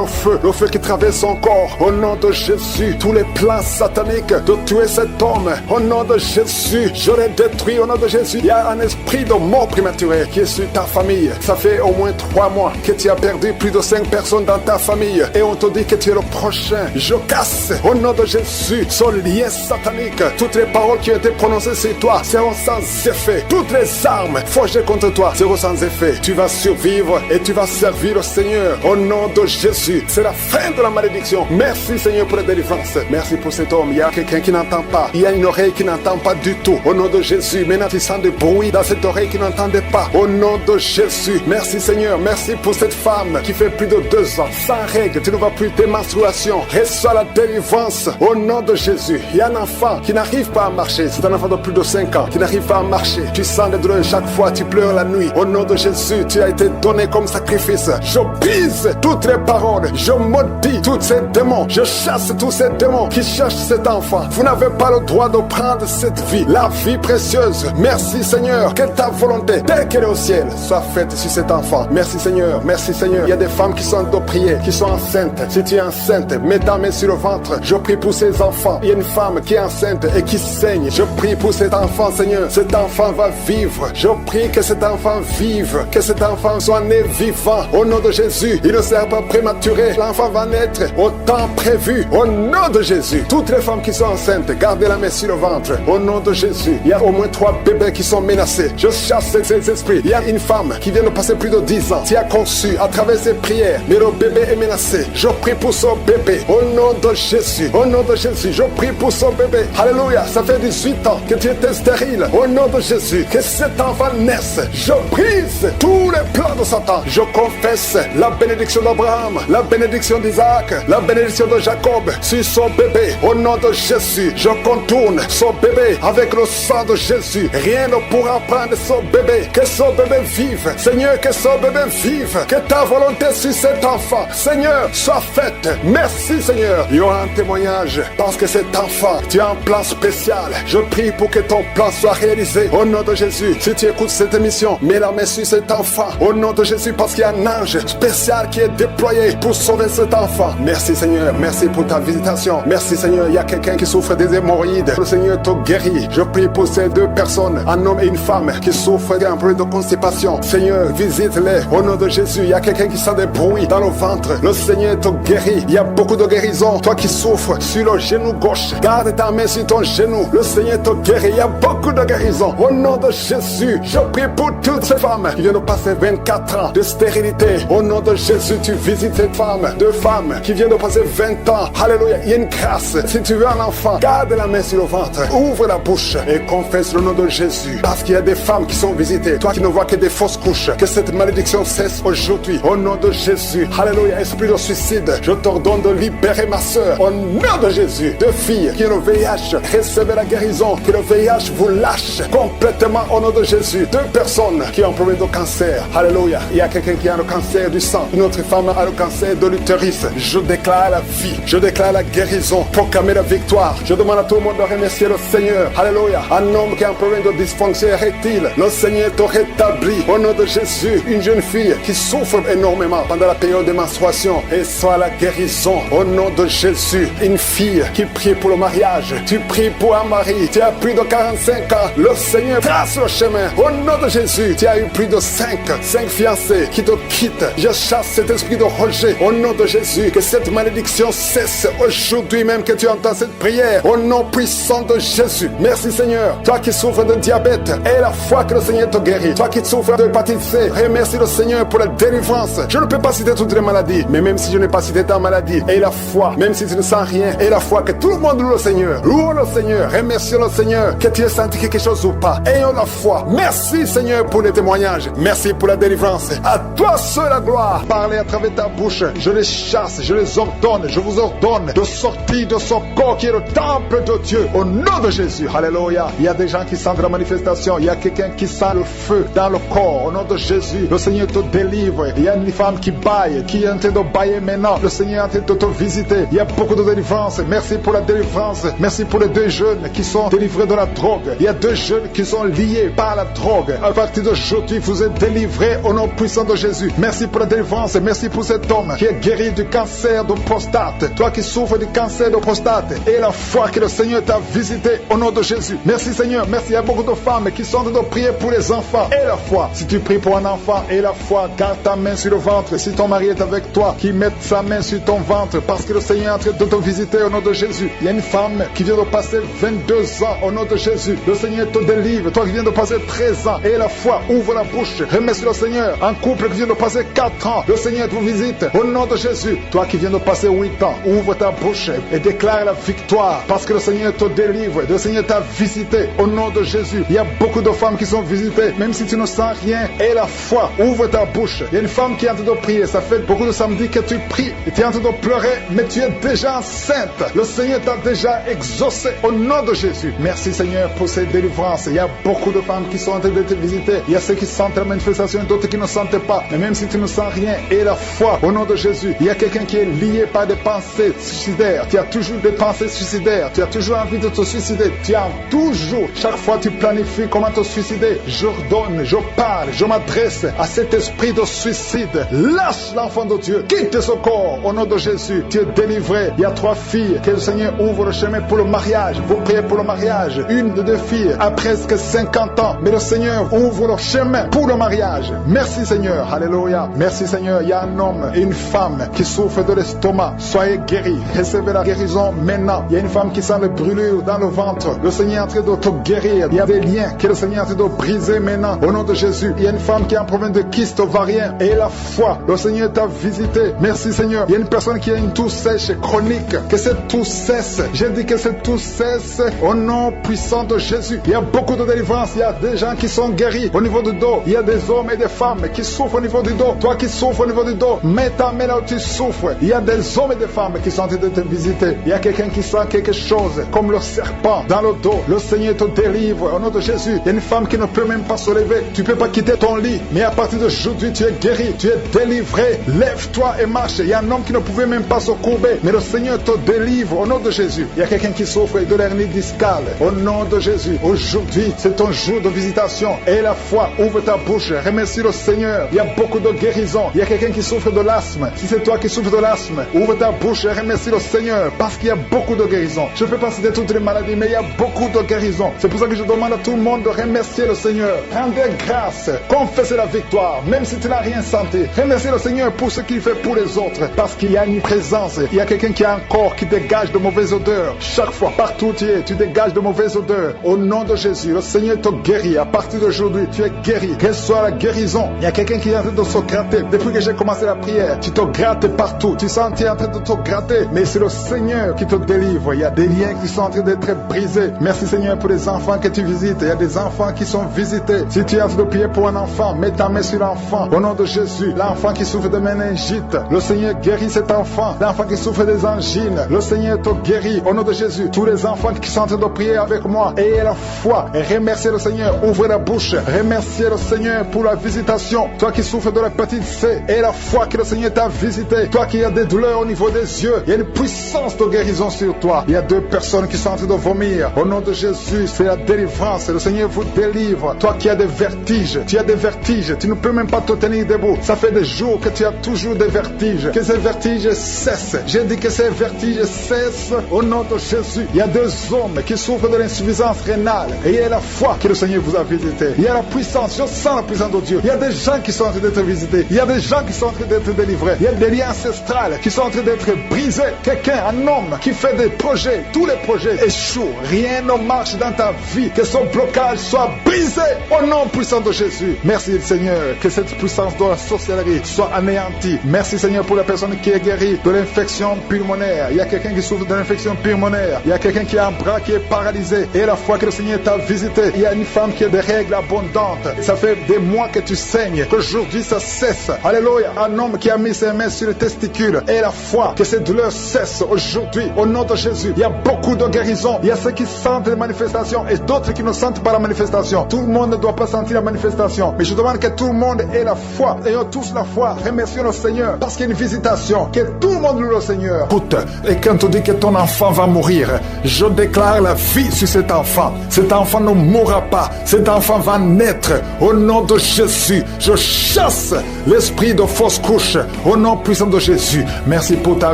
le feu qui traverse son corps. Au nom de Jésus, tous les plans sataniques de tuer cet homme, au nom de Jésus, je les détruis au nom de Jésus. Il y a un esprit de mort prématurée qui est sur ta famille. Ça fait au moins 3 mois que tu as perdu plus de 5 personnes dans ta famille et on te dit que tu es le prochain. Je casse au nom de Jésus ce lien satanique. Toutes les paroles qui ont été prononcées sur toi seront sans effet. Toutes les armes forgées contre toi seront sans effet. Tu vas survivre et tu vas servir le Seigneur au nom de Jésus. C'est la fin de la malédiction. Merci, Seigneur, pour la délivrance. Merci pour cet homme. Il y a quelqu'un qui n'entend pas. Il y a une oreille qui n'entend pas du tout. Au nom de Jésus. Maintenant, tu sens des bruits dans cette oreille qui n'entendait pas. Au nom de Jésus. Merci, Seigneur. Merci pour cette femme qui fait plus de 2 ans. Sans règles. Tu ne vas plus tes menstruations. Reçois la délivrance. Au nom de Jésus. Il y a un enfant qui n'arrive pas à marcher. C'est un enfant de plus de 5 ans qui n'arrive pas à marcher. Tu sens des douleurs chaque fois. Tu pleures la nuit. Au nom de Jésus. Tu as été donné comme sacrifice. Je brise toutes les paroles. Je maudis tous ces démons. Je chasse tous ces démons qui cherchent cet enfant. Vous n'avez pas le droit de prendre cette vie, la vie précieuse. Merci, Seigneur, que ta volonté, telle qu'elle est au ciel, soit faite sur cet enfant. Merci, Seigneur. Merci, Seigneur. Il y a des femmes qui sont de prier, qui sont enceintes. Si tu es enceinte, mets ta main sur le ventre. Je prie pour ces enfants. Il y a une femme qui est enceinte et qui saigne. Je prie pour cet enfant, Seigneur. Cet enfant va vivre. Je prie que cet enfant vive, que cet enfant soit né vivant. Au nom de Jésus, il ne sera pas prématuré. L'enfant va naître au temps prévu. Au nom de Jésus, toutes les femmes qui sont enceintes, gardez la main sur le ventre. Au nom de Jésus, il y a au moins 3 bébés qui sont menacés. Je chasse ces esprits. Il y a une femme qui vient de passer plus de 10 ans, qui a conçu à travers ses prières, mais le bébé est menacé. Je prie pour son bébé. Au nom de Jésus, au nom de Jésus, je prie pour son bébé. Alléluia, ça fait 18 ans que tu étais stérile. Au nom de Jésus, que cet enfant naisse. Je brise tous les plans de Satan. Je confesse la bénédiction d'Abraham, la bénédiction d'Isaac, la bénédiction de Jacob sur son bébé. Au nom de Jésus, je contourne son bébé avec le sang de Jésus. Rien ne pourra prendre son bébé. Que son bébé vive. Seigneur, que son bébé vive. Que ta volonté sur cet enfant, Seigneur, soit faite. Merci, Seigneur. Il y aura un témoignage parce que cet enfant, tu as un plan spécial. Je prie pour que ton plan soit réalisé. Au nom de Jésus, si tu écoutes cette émission, mets la main sur cet enfant. Au nom de Jésus, parce qu'il y a un ange spécial qui est déployé pour sauver cet enfant. Merci, Seigneur. Merci pour ta visitation. Merci, Seigneur. Il y a quelqu'un qui souffre des hémorroïdes. Le Seigneur te guérit. Je prie pour ces 2 personnes, un homme et une femme, qui souffrent d'un problème de constipation. Seigneur, visite-les. Au nom de Jésus, il y a quelqu'un qui sent des bruits dans le ventre. Le Seigneur te guérit. Il y a beaucoup de guérison. Toi qui souffres sur le genou gauche, garde ta main sur ton genou. Le Seigneur te guérit. Il y a beaucoup de guérison. Au nom de Jésus, je prie pour toutes ces femmes qui viennent de passer 24 ans de stérilité. Au nom de Jésus, tu visites cette femme. 2 femmes qui viennent de passer 20 ans. Alléluia. Il y a une grâce. Si tu veux un enfant, garde la main sur le ventre. Ouvre la bouche et confesse le nom de Jésus. Parce qu'il y a des femmes qui sont visitées. Toi qui ne vois que des fausses couches. Que cette malédiction cesse aujourd'hui. Au nom de Jésus. Alléluia. Esprit de suicide, je t'ordonne de libérer ma soeur. Au nom de Jésus. 2 filles qui ont le VIH, recevez la guérison. Que le VIH vous lâche complètement au nom de Jésus. 2 personnes qui ont un problème de cancer. Alléluia. Il y a quelqu'un qui a le cancer du sang. Une autre femme a le cancer de l'utérus. Je déclare la vie. Je déclare la guérison. Proclamer la victoire. Je demande à tout le monde de remercier le Seigneur. Alléluia. Un homme qui a un problème de dysfonction érectile. Le Seigneur te rétablit. Au nom de Jésus. Une jeune fille qui souffre énormément pendant la période de menstruation. Et soit la guérison. Au nom de Jésus. Une fille qui prie pour le mariage. Tu pries pour un mari. Tu as plus de 45 ans. Le Seigneur trace le chemin. Au nom de Jésus. Tu as eu plus de 5 fiancés qui te quittent. Je chasse cet esprit de rejet. Au nom de Jésus. Que cette malédiction cesse aujourd'hui même que tu entends cette prière. Au nom puissant de Jésus. Merci Seigneur. Toi qui souffres de diabète, et la foi que le Seigneur te guérit. Toi qui souffres de hépatite C, remercie le Seigneur pour la délivrance. Je ne peux pas citer toutes les maladies, mais même si je n'ai pas cité ta maladie, et la foi, même si tu ne sens rien, et la foi que tout le monde loue le Seigneur. Loue le Seigneur. Remercie le Seigneur. Que tu aies senti quelque chose ou pas. Ayons la foi. Merci Seigneur pour les témoignages. Merci pour la délivrance. À toi seul la gloire. Parlez à travers ta bouche. Je les chasse, je les ordonne, je vous ordonne de sortir de son corps qui est le temple de Dieu. Au nom de Jésus. Alléluia. Il y a des gens qui sentent la manifestation. Il y a quelqu'un qui sent le feu dans le corps. Au nom de Jésus. Le Seigneur te délivre. Il y a une femme qui baille, qui est en train de bailler maintenant. Le Seigneur est en train de te visiter. Il y a beaucoup de délivrance. Merci pour la délivrance. Merci pour les 2 jeunes qui sont délivrés de la drogue. Il y a 2 jeunes qui sont liés par la drogue. À partir d'aujourd'hui, vous êtes délivrés au nom puissant de Jésus. Merci pour la délivrance. Merci pour cet homme qui est guéri du cancer de prostate. Toi qui souffres du cancer de prostate. Et la foi que le Seigneur t'a visité au nom de Jésus. Merci Seigneur. Merci. Il y a beaucoup de femmes qui sont en train de prier pour les enfants. Et la foi. Si tu pries pour un enfant et la foi, garde ta main sur le ventre. Si ton mari est avec toi, qu'il mette sa main sur ton ventre parce que le Seigneur est en train de te visiter au nom de Jésus. Il y a une femme qui vient de passer 22 ans au nom de Jésus. Le Seigneur te délivre. Toi qui viens de passer 13 ans et la foi, ouvre la bouche. Remercie le Seigneur. Un couple qui vient de passer 4 ans. Le Seigneur te visite au nom de Jésus. Toi qui viens de passer 8 ans, ouvre ta bouche et déclare la victoire parce que le Seigneur te délivre. Le Seigneur t'a visité au nom de Jésus. Il y a beaucoup de femmes qui sont visitées, même si tu ne sens rien. Et la foi, ouvre ta bouche. Il y a une femme qui est en train de prier. Ça fait beaucoup de samedis que tu pries et tu es en train de pleurer, mais tu es déjà enceinte. Le Seigneur t'a déjà exaucé au nom de Jésus. Merci Seigneur pour cette délivrance. Il y a beaucoup de femmes qui sont en train de te visiter. Il y a ceux qui sentent la manifestation, d'autres qui ne sentent pas. Mais même si tu ne sens rien, et la foi au nom de Jésus, il y a quelqu'un qui est lié par des pensées suicidaires. Tu as toujours des pensées suicidaires. Tu as toujours envie de te suicider. Tu as toujours, chaque fois tu planifies comment te suicider. J'ordonne, je parle, je m'adresse à cet esprit de suicide. Lâche l'enfant de Dieu. Quitte ce corps au nom de Jésus, tu es délivré. Il y a 3 filles que le Seigneur ouvre le chemin pour le mariage. Vous priez pour le mariage. Une de 2 filles a presque 50 ans, mais le Seigneur ouvre le chemin pour le mariage. Merci Seigneur, alléluia. Merci Seigneur, il y a un homme et une femme qui souffrent de l'estomac. Soyez guéris, recevez la guérison maintenant. Il y a une femme qui sent le brûlure dans le ventre. Le Seigneur est en train de te guérir. Il y a des liens que le Seigneur est en train de briser maintenant au nom de Jésus. Il y a une femme qui a un problème de kyste ovarien et la foi, le Seigneur t'a visité. Merci Seigneur. Il y a une personne qui a une toux sèche chronique, que cette toux cesse. J'ai dit que cette toux cesse au nom puissant de Jésus. Il y a beaucoup de délivrance. Il y a des gens qui sont guéris au niveau du dos. Il y a des hommes et des femmes qui souffrent au niveau du dos. Toi qui souffres au niveau du dos, mets ta main là où tu souffres. Il y a des hommes et des femmes qui sont en train de te visiter. Il y a quelqu'un qui sent quelque chose comme le serpent dans le dos. Le Seigneur te délivre au nom de Jésus. Il y a une femme qui ne peut même pas se lever. Tu ne peux pas quitter ton lit. Mais à partir d'aujourd'hui, tu es guéri. Tu es délivré. Lève-toi et marche. Il y a un homme qui ne pouvait même pas se courber. Mais le Seigneur te délivre au nom de Jésus. Il y a quelqu'un qui souffre de l'hernie discale. Au nom de Jésus. Aujourd'hui, c'est ton jour de visitation. Et la foi, ouvre ta bouche. Remercie le Seigneur. Il y a beaucoup de guérison. Il y a quelqu'un qui souffre de l'asthme. Si c'est toi qui souffres de l'asthme, ouvre ta bouche et remercie le Seigneur. Parce qu'il y a beaucoup de guérison. Je ne peux pas citer toutes les maladies, mais il y a beaucoup de guérison. C'est pour ça que je demande à tout le monde de remercier le Seigneur. Rendez grâce. Confessez la victoire. Même si tu n'as rien senti. Remerciez le Seigneur pour ce qu'il fait pour les autres. Parce qu'il y a une présence. Il y a quelqu'un qui a un corps qui dégage de mauvaises odeurs. Chaque fois, partout où tu es, tu dégages de mauvaises odeurs. Au nom de Jésus, le Seigneur te guérit. À partir d'aujourd'hui, tu es guéri. Quelle soit la guérison. Il y a quelqu'un qui est en train de se gratter. Depuis que j'ai commencé la prière, tu te grattes partout. Tu sens que tu es en train de te gratter. Mais c'est le Seigneur qui te délivre. Il y a des liens qui sont en train d'être brisés. Merci Seigneur pour les enfants que tu visites. Il y a des enfants qui sont visités. Si tu es en train de prier pour un enfant, mets ta main sur l'enfant. Au nom de Jésus, l'enfant qui souffre de méningite, le Seigneur guérit cet enfant. L'enfant qui souffre des angines, le Seigneur te guérit. Au nom de Jésus, tous les enfants qui sont en train de prier avec moi, ayez la foi et remerciez le Seigneur. Ouvrez la bouche. Remerciez le Seigneur pour la visitation. Toi qui souffres de l'hépatite C, ayez la foi que le Seigneur t'a visité. Toi qui as des douleurs au niveau des yeux, il y a une puissance de guérison sur toi. Il y a 2 personnes qui sont en train de vomir. Au nom de Jésus, c'est la délivrance. Le Seigneur vous délivre. Toi qui as des vertiges, tu as des vertiges. Tu ne peux même pas te tenir debout. Ça fait des jours que tu as toujours des vertiges. Que ces vertiges cessent. J'ai dit que ces vertiges cessent au nom de Jésus. Il y a 2 hommes qui souffrent de l'insuffisance rénale. Et il y a la foi que le Seigneur vous a visité. Il y a la puissance. Je sens la puissance de Dieu. Il y a des gens qui sont en train d'être visités. Il y a des gens qui sont en train d'être délivrés. Il y a des liens ancestrales qui sont en train d'être brisés. Quelqu'un, un homme qui fait des projets. Tous les projets échouent. Rien ne marche dans ta vie. Que son blocage soit brisé au nom puissant de Jésus. Merci Seigneur. Que cette puissance de la sorcellerie soit anéantie. Merci Seigneur pour la personne qui est guérie de l'infection pulmonaire. Il y a quelqu'un qui souffre de l'infection pulmonaire. Il y a quelqu'un qui a un bras qui est paralysé. Et la fois que le Seigneur t'a visité, il y a une femme qui a des règles abondantes. Ça fait des mois que tu saignes. Qu'aujourd'hui ça cesse. Alléluia. Un homme qui a mis ses mains sur les testicules. Et la foi que cette douleur cesse aujourd'hui. Au nom de Jésus. Il y a beaucoup de guérisons. Il y a ceux qui sentent les manifestations et d'autres qui ne sentent pas la manifestation. Tout le monde ne doit pas sentir la manifestation. Mais je demande que tout le monde ait la foi. Ayons tous la foi. Remercions le Seigneur. Parce qu'il y a une visitation. Que tout le monde loue le Seigneur. Écoute, et quand on dit que ton enfant va mourir, je déclare la vie sur cet enfant. Cet enfant ne mourra pas. Cet enfant va naître. Au nom de Jésus, je chasse l'esprit de fausse couche. Au nom puissant de Jésus. Merci pour ta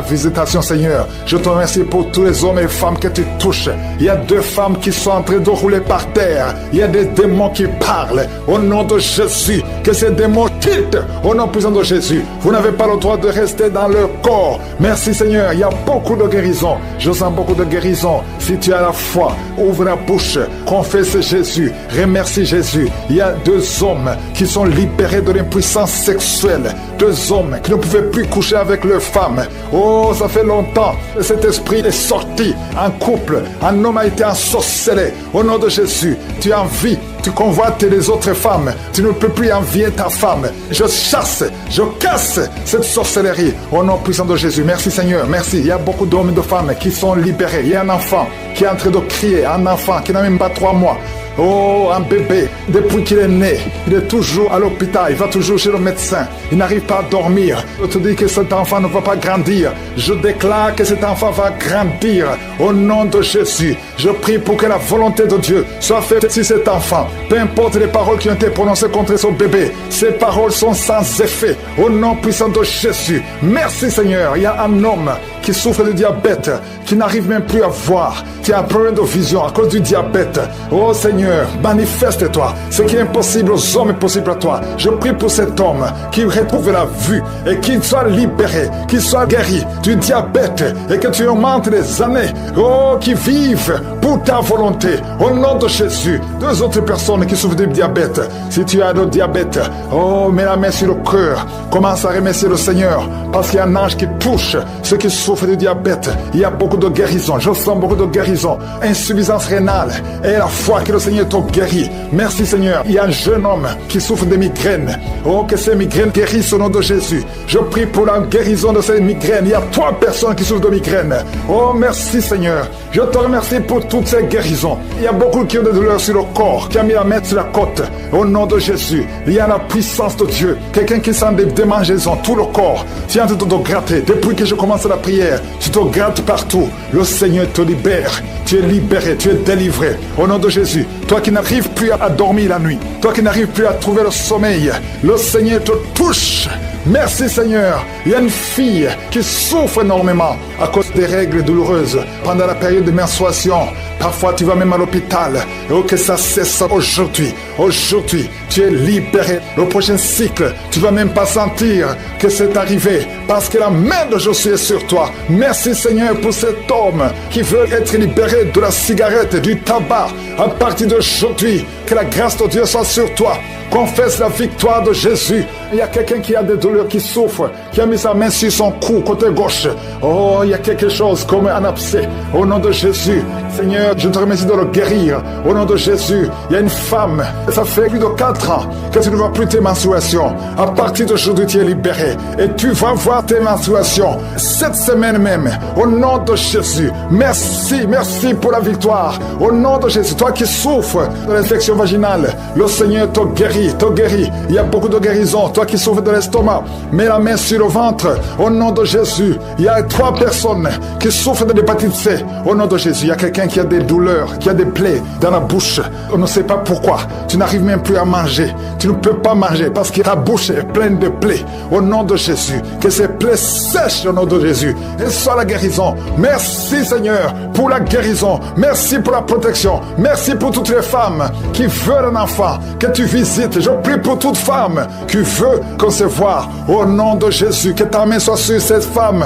visitation, Seigneur. Je te remercie pour tous les hommes et femmes que tu touches. Il y a 2 femmes qui sont en train de rouler par terre. Il y a des démons qui parlent. Au nom de Jésus, que ces démons quittent. Au nom puissant de Jésus. Vous n'avez pas le droit de rester dans leur corps. Merci Seigneur. Il y a beaucoup de guérison. Je sens beaucoup de guérison. Si tu as la foi, ouvre la bouche. Confesse Jésus. Remercie Jésus. Il y a 2 hommes qui sont libérés de l'impuissance sexuelle. 2 hommes qui ne pouvaient plus coucher avec leurs femmes. Oh, ça fait longtemps. Cet esprit est sorti en couple. Un homme a été ensorcelé. Au nom de Jésus, tu envies, tu convoites les autres femmes. Tu ne peux plus envier ta femme. Je chasse, je casse cette sorcellerie. Au nom puissant de Jésus. Merci Seigneur, merci. Il y a beaucoup d'hommes et de femmes qui sont libérés. Il y a un enfant qui est en train de crier. Un enfant qui n'a même pas 3 mois. Oh, un bébé, depuis qu'il est né, il est toujours à l'hôpital, il va toujours chez le médecin, il n'arrive pas à dormir. Je te dis que cet enfant ne va pas grandir. Je déclare que cet enfant va grandir au nom de Jésus. Je prie pour que la volonté de Dieu soit faite sur cet enfant. Peu importe les paroles qui ont été prononcées contre son bébé, ces paroles sont sans effet au nom puissant de Jésus. Merci Seigneur. Il y a un homme qui souffre de diabète, qui n'arrive même plus à voir, qui a un problème de vision à cause du diabète. Oh Seigneur, manifeste-toi. Ce qui est impossible aux hommes est possible à toi. Je prie pour cet homme qui retrouve la vue et qu'il soit libéré, qu'il soit guéri du diabète et que tu augmentes les années, oh, qui vivent pour ta volonté. Au nom de Jésus, deux autres personnes qui souffrent du diabète. Si tu as le diabète, oh, mets la main sur le cœur. Commence à remercier le Seigneur parce qu'il y a un ange qui touche ceux qui souffrent du diabète. Il y a beaucoup de guérison. Je sens beaucoup de guérison. Insuffisance rénale. Et la foi que le Seigneur t'a guéri. Merci Seigneur. Il y a un jeune homme qui souffre de migraines. Oh, que ces migraines guérissent au nom de Jésus. Je prie pour la guérison de ces migraines. Il y a 3 personnes qui souffrent de migraines. Oh, merci Seigneur. Je te remercie pour toutes ces guérisons. Il y a beaucoup qui ont des douleurs sur le corps, qui a mis la main sur la côte. Au nom de Jésus, il y a la puissance de Dieu. Quelqu'un qui sent des démangeaisons, tout le corps. Tu es en train de te gratter. Depuis que je commence la prière, tu te grattes partout. Le Seigneur te libère. Tu es libéré, tu es délivré. Au nom de Jésus, toi qui n'arrives plus à dormir la nuit, toi qui n'arrives plus à trouver le sommeil, le Seigneur te touche. Merci Seigneur. Il y a une fille qui souffre énormément à cause des règles douloureuses pendant la période de menstruation. Parfois tu vas même à l'hôpital. Oh, que ça cesse aujourd'hui. Aujourd'hui, tu es libéré. Le prochain cycle, tu vas même pas sentir que c'est arrivé parce que la main de Jésus est sur toi. Merci Seigneur pour cet homme qui veut être libéré de la cigarette, du tabac. À partir d'aujourd'hui, que la grâce de Dieu soit sur toi. Confesse la victoire de Jésus. Il y a quelqu'un qui a des douleurs, qui souffre, qui a mis sa main sur son cou, côté gauche. Oh, il y a quelque chose comme un abcès. Au nom de Jésus, Seigneur, je te remercie de le guérir. Au nom de Jésus, il y a une femme, ça fait plus de 4 ans que tu ne vois plus tes menstruations. À partir d'aujourd'hui, tu es libéré. Et tu vas voir tes menstruations cette semaine même. Au nom de Jésus, merci, merci pour la victoire. Au nom de Jésus, toi qui souffres de l'infection vaginale, le Seigneur te guérit, te guérit. Il y a beaucoup de guérisons. Toi qui souffres de l'estomac, mets la main sur le ventre. Au nom de Jésus, il y a 3 personnes qui souffrent de l'hépatite C. Au nom de Jésus, il y a quelqu'un qui a des douleurs, qui a des plaies dans la bouche. On ne sait pas pourquoi. Tu n'arrives même plus à manger. Tu ne peux pas manger parce que ta bouche est pleine de plaies. Au nom de Jésus, que ces plaies sèchent au nom de Jésus. Et soit la guérison. Merci Seigneur pour la guérison. Merci pour la protection. Merci pour toutes les femmes qui veulent un enfant, que tu visites. Je prie pour toute femme qui veut concevoir. Au nom de Jésus, que ta main soit sur cette femme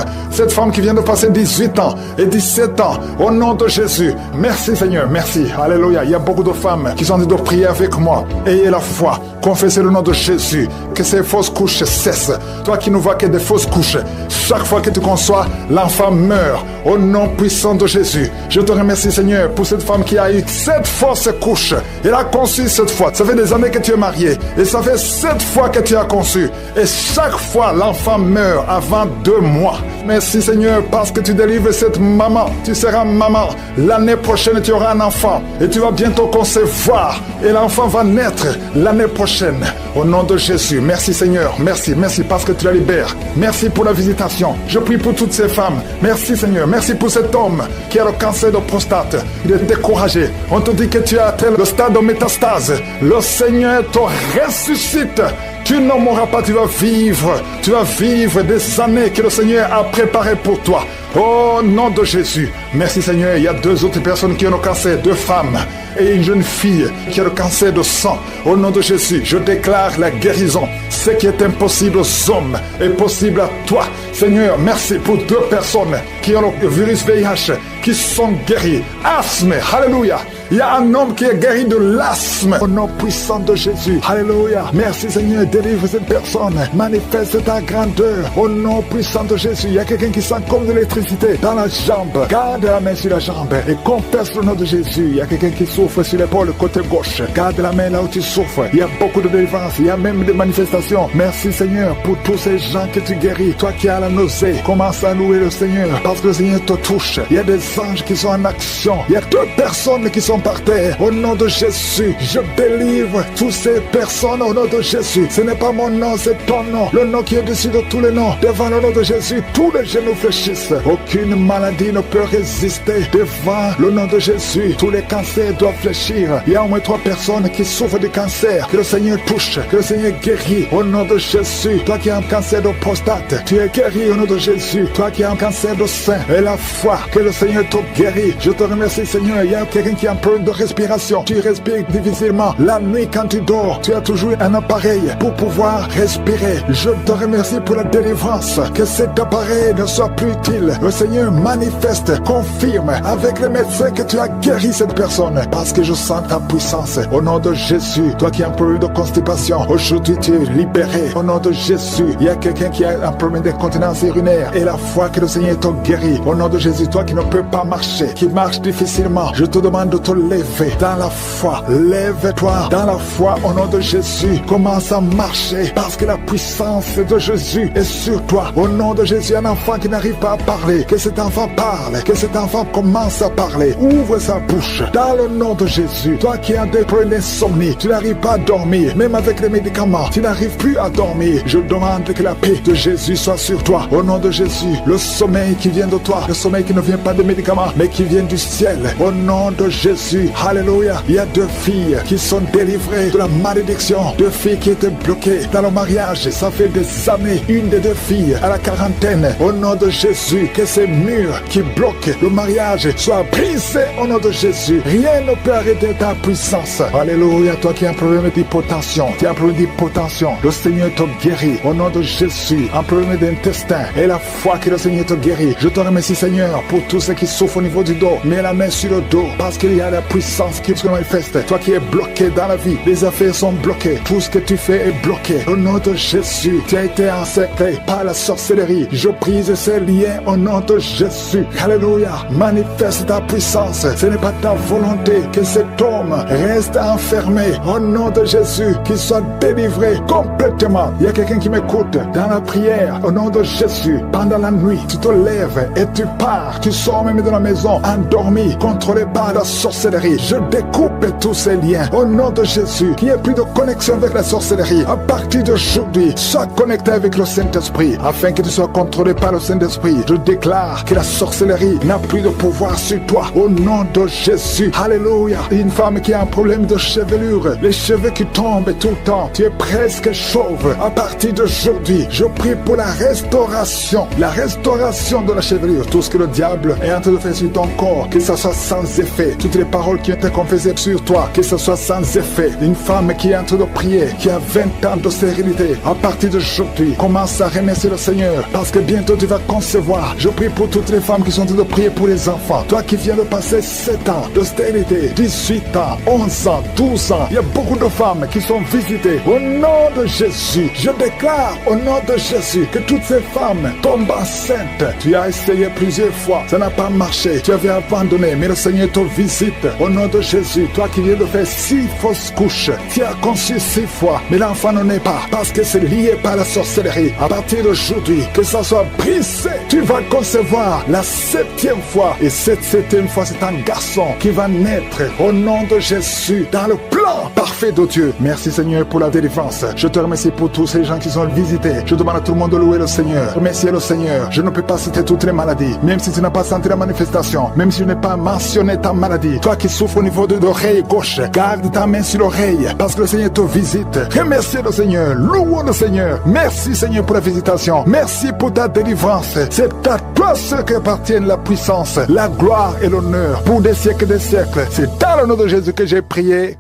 qui vient de passer 18 ans et 17 ans. Au nom de Jésus, merci Seigneur, merci. Alléluia. Il y a beaucoup de femmes qui sont en train de prier avec moi. Ayez la foi. Confessez le nom de Jésus. Que ces fausses couches cessent. Toi qui ne vois que des fausses couches, chaque fois que tu conçois, l'enfant meurt. Au nom puissant de Jésus, je te remercie Seigneur pour cette femme qui a eu 7 fausses couches. Elle a conçu 7 fois. Ça fait des années que tu es marié et ça fait 7 fois que tu as conçu. Et chaque fois, l'enfant meurt avant 2 mois. Merci Seigneur parce que tu délivres cette maman. Tu seras maman. L'année prochaine, tu auras un enfant et tu vas bientôt concevoir. Et l'enfant va naître l'année prochaine. Au nom de Jésus, merci Seigneur. Merci, merci parce que tu la libères. Merci pour la visitation. Je prie pour toutes ces femmes. Merci Seigneur. Merci pour cet homme qui a le cancer de prostate. Il est découragé. On te dit que tu as atteint le stade de métastase. Le Seigneur te ressuscite. Tu ne mourras pas, tu vas vivre des années que le Seigneur a préparées pour toi. Au nom de Jésus, merci Seigneur. Il y a 2 autres personnes qui ont le cancer, 2 femmes et une jeune fille qui a le cancer de sang. Au nom de Jésus, je déclare la guérison. Ce qui est impossible aux hommes est possible à toi. Seigneur, merci pour 2 personnes qui ont le virus VIH, qui sont guéries. Asthme, alléluia. Il y a un homme qui est guéri de l'asthme. Au nom puissant de Jésus. Alléluia. Merci Seigneur. Délivre cette personne. Manifeste ta grandeur. Au nom puissant de Jésus. Il y a quelqu'un qui sent comme de l'électricité dans la jambe. Garde la main sur la jambe et confesse le nom de Jésus. Il y a quelqu'un qui souffre sur l'épaule côté gauche. Garde la main là où tu souffres. Il y a beaucoup de délivrance. Il y a même des manifestations. Merci Seigneur pour tous ces gens que tu guéris. Toi qui as la nausée, commence à louer le Seigneur parce que le Seigneur te touche. Il y a des anges qui sont en action. Il y a 2 personnes qui sont par terre. Au nom de Jésus, je délivre toutes ces personnes au nom de Jésus. Ce n'est pas mon nom, c'est ton nom. Le nom qui est dessus de tous les noms. Devant le nom de Jésus, tous les genoux fléchissent. Aucune maladie ne peut résister devant le nom de Jésus. Tous les cancers doivent fléchir. Il y a au moins 3 personnes qui souffrent du cancer. Que le Seigneur touche, que le Seigneur guérit au nom de Jésus. Toi qui as un cancer de prostate, tu es guéri au nom de Jésus. Toi qui as un cancer de sein, et la foi, que le Seigneur te guérit. Je te remercie, Seigneur. Il y a quelqu'un qui a un problème de respiration. Tu respires difficilement. La nuit, quand tu dors, tu as toujours un appareil pour pouvoir respirer. Je te remercie pour la délivrance. Que cet appareil ne soit plus utile. Le Seigneur manifeste, confirme avec les médecins que tu as guéri cette personne. Parce que je sens ta puissance. Au nom de Jésus, toi qui as un problème de constipation, aujourd'hui tu es libéré. Au nom de Jésus, il y a quelqu'un qui a un problème d'incontinence urinaire. Et la foi que le Seigneur te guérit. Au nom de Jésus, toi qui ne peux pas marcher, qui marche difficilement, je te demande de te lever dans la foi. Lève-toi dans la foi au nom de Jésus. Commence à marcher parce que la puissance de Jésus est sur toi. Au nom de Jésus, un enfant qui n'arrive pas à parler, que cet enfant parle, que cet enfant commence à parler. Ouvre sa bouche dans le nom de Jésus. Toi qui as des problèmes d'insomnie, tu n'arrives pas à dormir, même avec les médicaments, tu n'arrives plus à dormir. Je demande que la paix de Jésus soit sur toi. Au nom de Jésus, le sommeil qui vient de toi, le sommeil qui ne vient pas des médicaments, mais qui vient du ciel. Au nom de Jésus, alléluia. Il y a 2 filles qui sont délivrées de la malédiction. 2 filles qui étaient bloquées dans le mariage. Ça fait des années. Une des 2 filles à la quarantaine. Au nom de Jésus, que ces murs qui bloquent le mariage soient brisés au nom de Jésus. Rien ne peut arrêter ta puissance. Alléluia. Toi qui as un problème d'hypotension, tu as un problème d'hypotension, le Seigneur te guérit. Au nom de Jésus, un problème d'intestin, et la foi que le Seigneur te guérit. Je te remercie, Seigneur, pour tous ceux qui souffrent au niveau du dos. Mets la main sur le dos, parce qu'il y a la puissance qui se manifeste. Toi qui es bloqué dans la vie, les affaires sont bloquées. Tout ce que tu fais est bloqué. Au nom de Jésus, tu as été encerclé par la sorcellerie. Je brise ces liens au nom de Jésus. Alléluia. Manifeste ta puissance. Ce n'est pas ta volonté que cet homme reste enfermé. Au nom de Jésus, qu'il soit délivré complètement. Il y a quelqu'un qui m'écoute dans la prière. Au nom de Jésus, pendant la nuit, tu te lèves et tu pars. Tu sors même de la maison endormi, contrôlé par la sorcellerie. Je découpe tous ces liens. Au nom de Jésus, qu'il n'y ait plus de connexion avec la sorcellerie. À partir d'aujourd'hui, sois connecté avec le Saint-Esprit, afin que tu sois contrôlé par le Saint-Esprit. Je déclare que la sorcellerie n'a plus de pouvoir sur toi. Au nom de Jésus. Alléluia. Une femme qui a un problème de chevelure, les cheveux qui tombent tout le temps, tu es presque chauve. À partir d'aujourd'hui, je prie pour la restauration de la chevelure. Tout ce que le diable est en train de faire sur ton corps, que ça soit sans effet. Toutes les paroles qui ont été confessées sur toi, que ça soit sans effet. Une femme qui est en train de prier, qui a 20 ans de stérilité, à partir d'aujourd'hui, commence à remercier le Seigneur, parce que bientôt tu vas concevoir. Je prie pour toutes les femmes qui sont en train de prier pour les enfants. Toi qui viens de passer 7 ans de stérilité, 18 ans, 11 ans, 12 ans, il y a beaucoup de femmes qui sont visitées. Au nom de Jésus, je déclare au nom de Jésus que toutes ces femmes tombent enceintes. Tu as essayé plusieurs fois, ça n'a pas marché, tu avais abandonné, mais le Seigneur te visite. Au nom de Jésus, toi qui viens de faire 6 fausses couches, tu as conçu 6 fois, mais l'enfant ne naît pas, parce que c'est lié par la sorcellerie. À partir d'aujourd'hui, que ça soit brisé, tu vas concevoir la 7e fois, et cette 7e fois, c'est un garçon qui va naître au nom de Jésus, dans le plan parfait de Dieu. Merci Seigneur pour la délivrance. Je te remercie pour tous ces gens qui sont visités. Je demande à tout le monde de louer le Seigneur. Remercier le Seigneur. Je ne peux pas citer toutes les maladies, même si tu n'as pas senti la manifestation, même si je n'ai pas mentionné ta maladie. Toi qui souffres au niveau de l'oreille gauche, garde ta main sur l'oreille, parce que le Seigneur te visite. Remerciez le Seigneur. Louons le Seigneur. Merci Seigneur pour la visitation. Merci pour ta délivrance. C'est à toi seul qu'appartiennent la puissance, la gloire et l'honneur pour des siècles et des siècles. C'est dans le nom de Jésus que j'ai prié.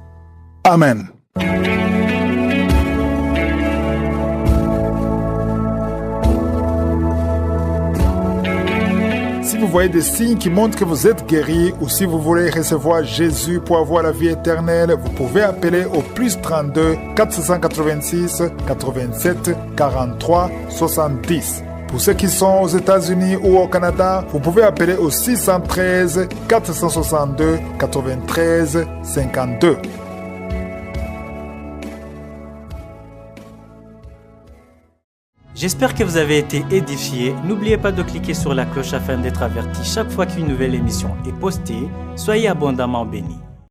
Amen. Si vous voyez des signes qui montrent que vous êtes guéri, ou si vous voulez recevoir Jésus pour avoir la vie éternelle, vous pouvez appeler au +32 486 87 43 70. Pour ceux qui sont aux États-Unis ou au Canada, vous pouvez appeler au 613 462 93 52. J'espère que vous avez été édifiés. N'oubliez pas de cliquer sur la cloche afin d'être averti chaque fois qu'une nouvelle émission est postée. Soyez abondamment bénis.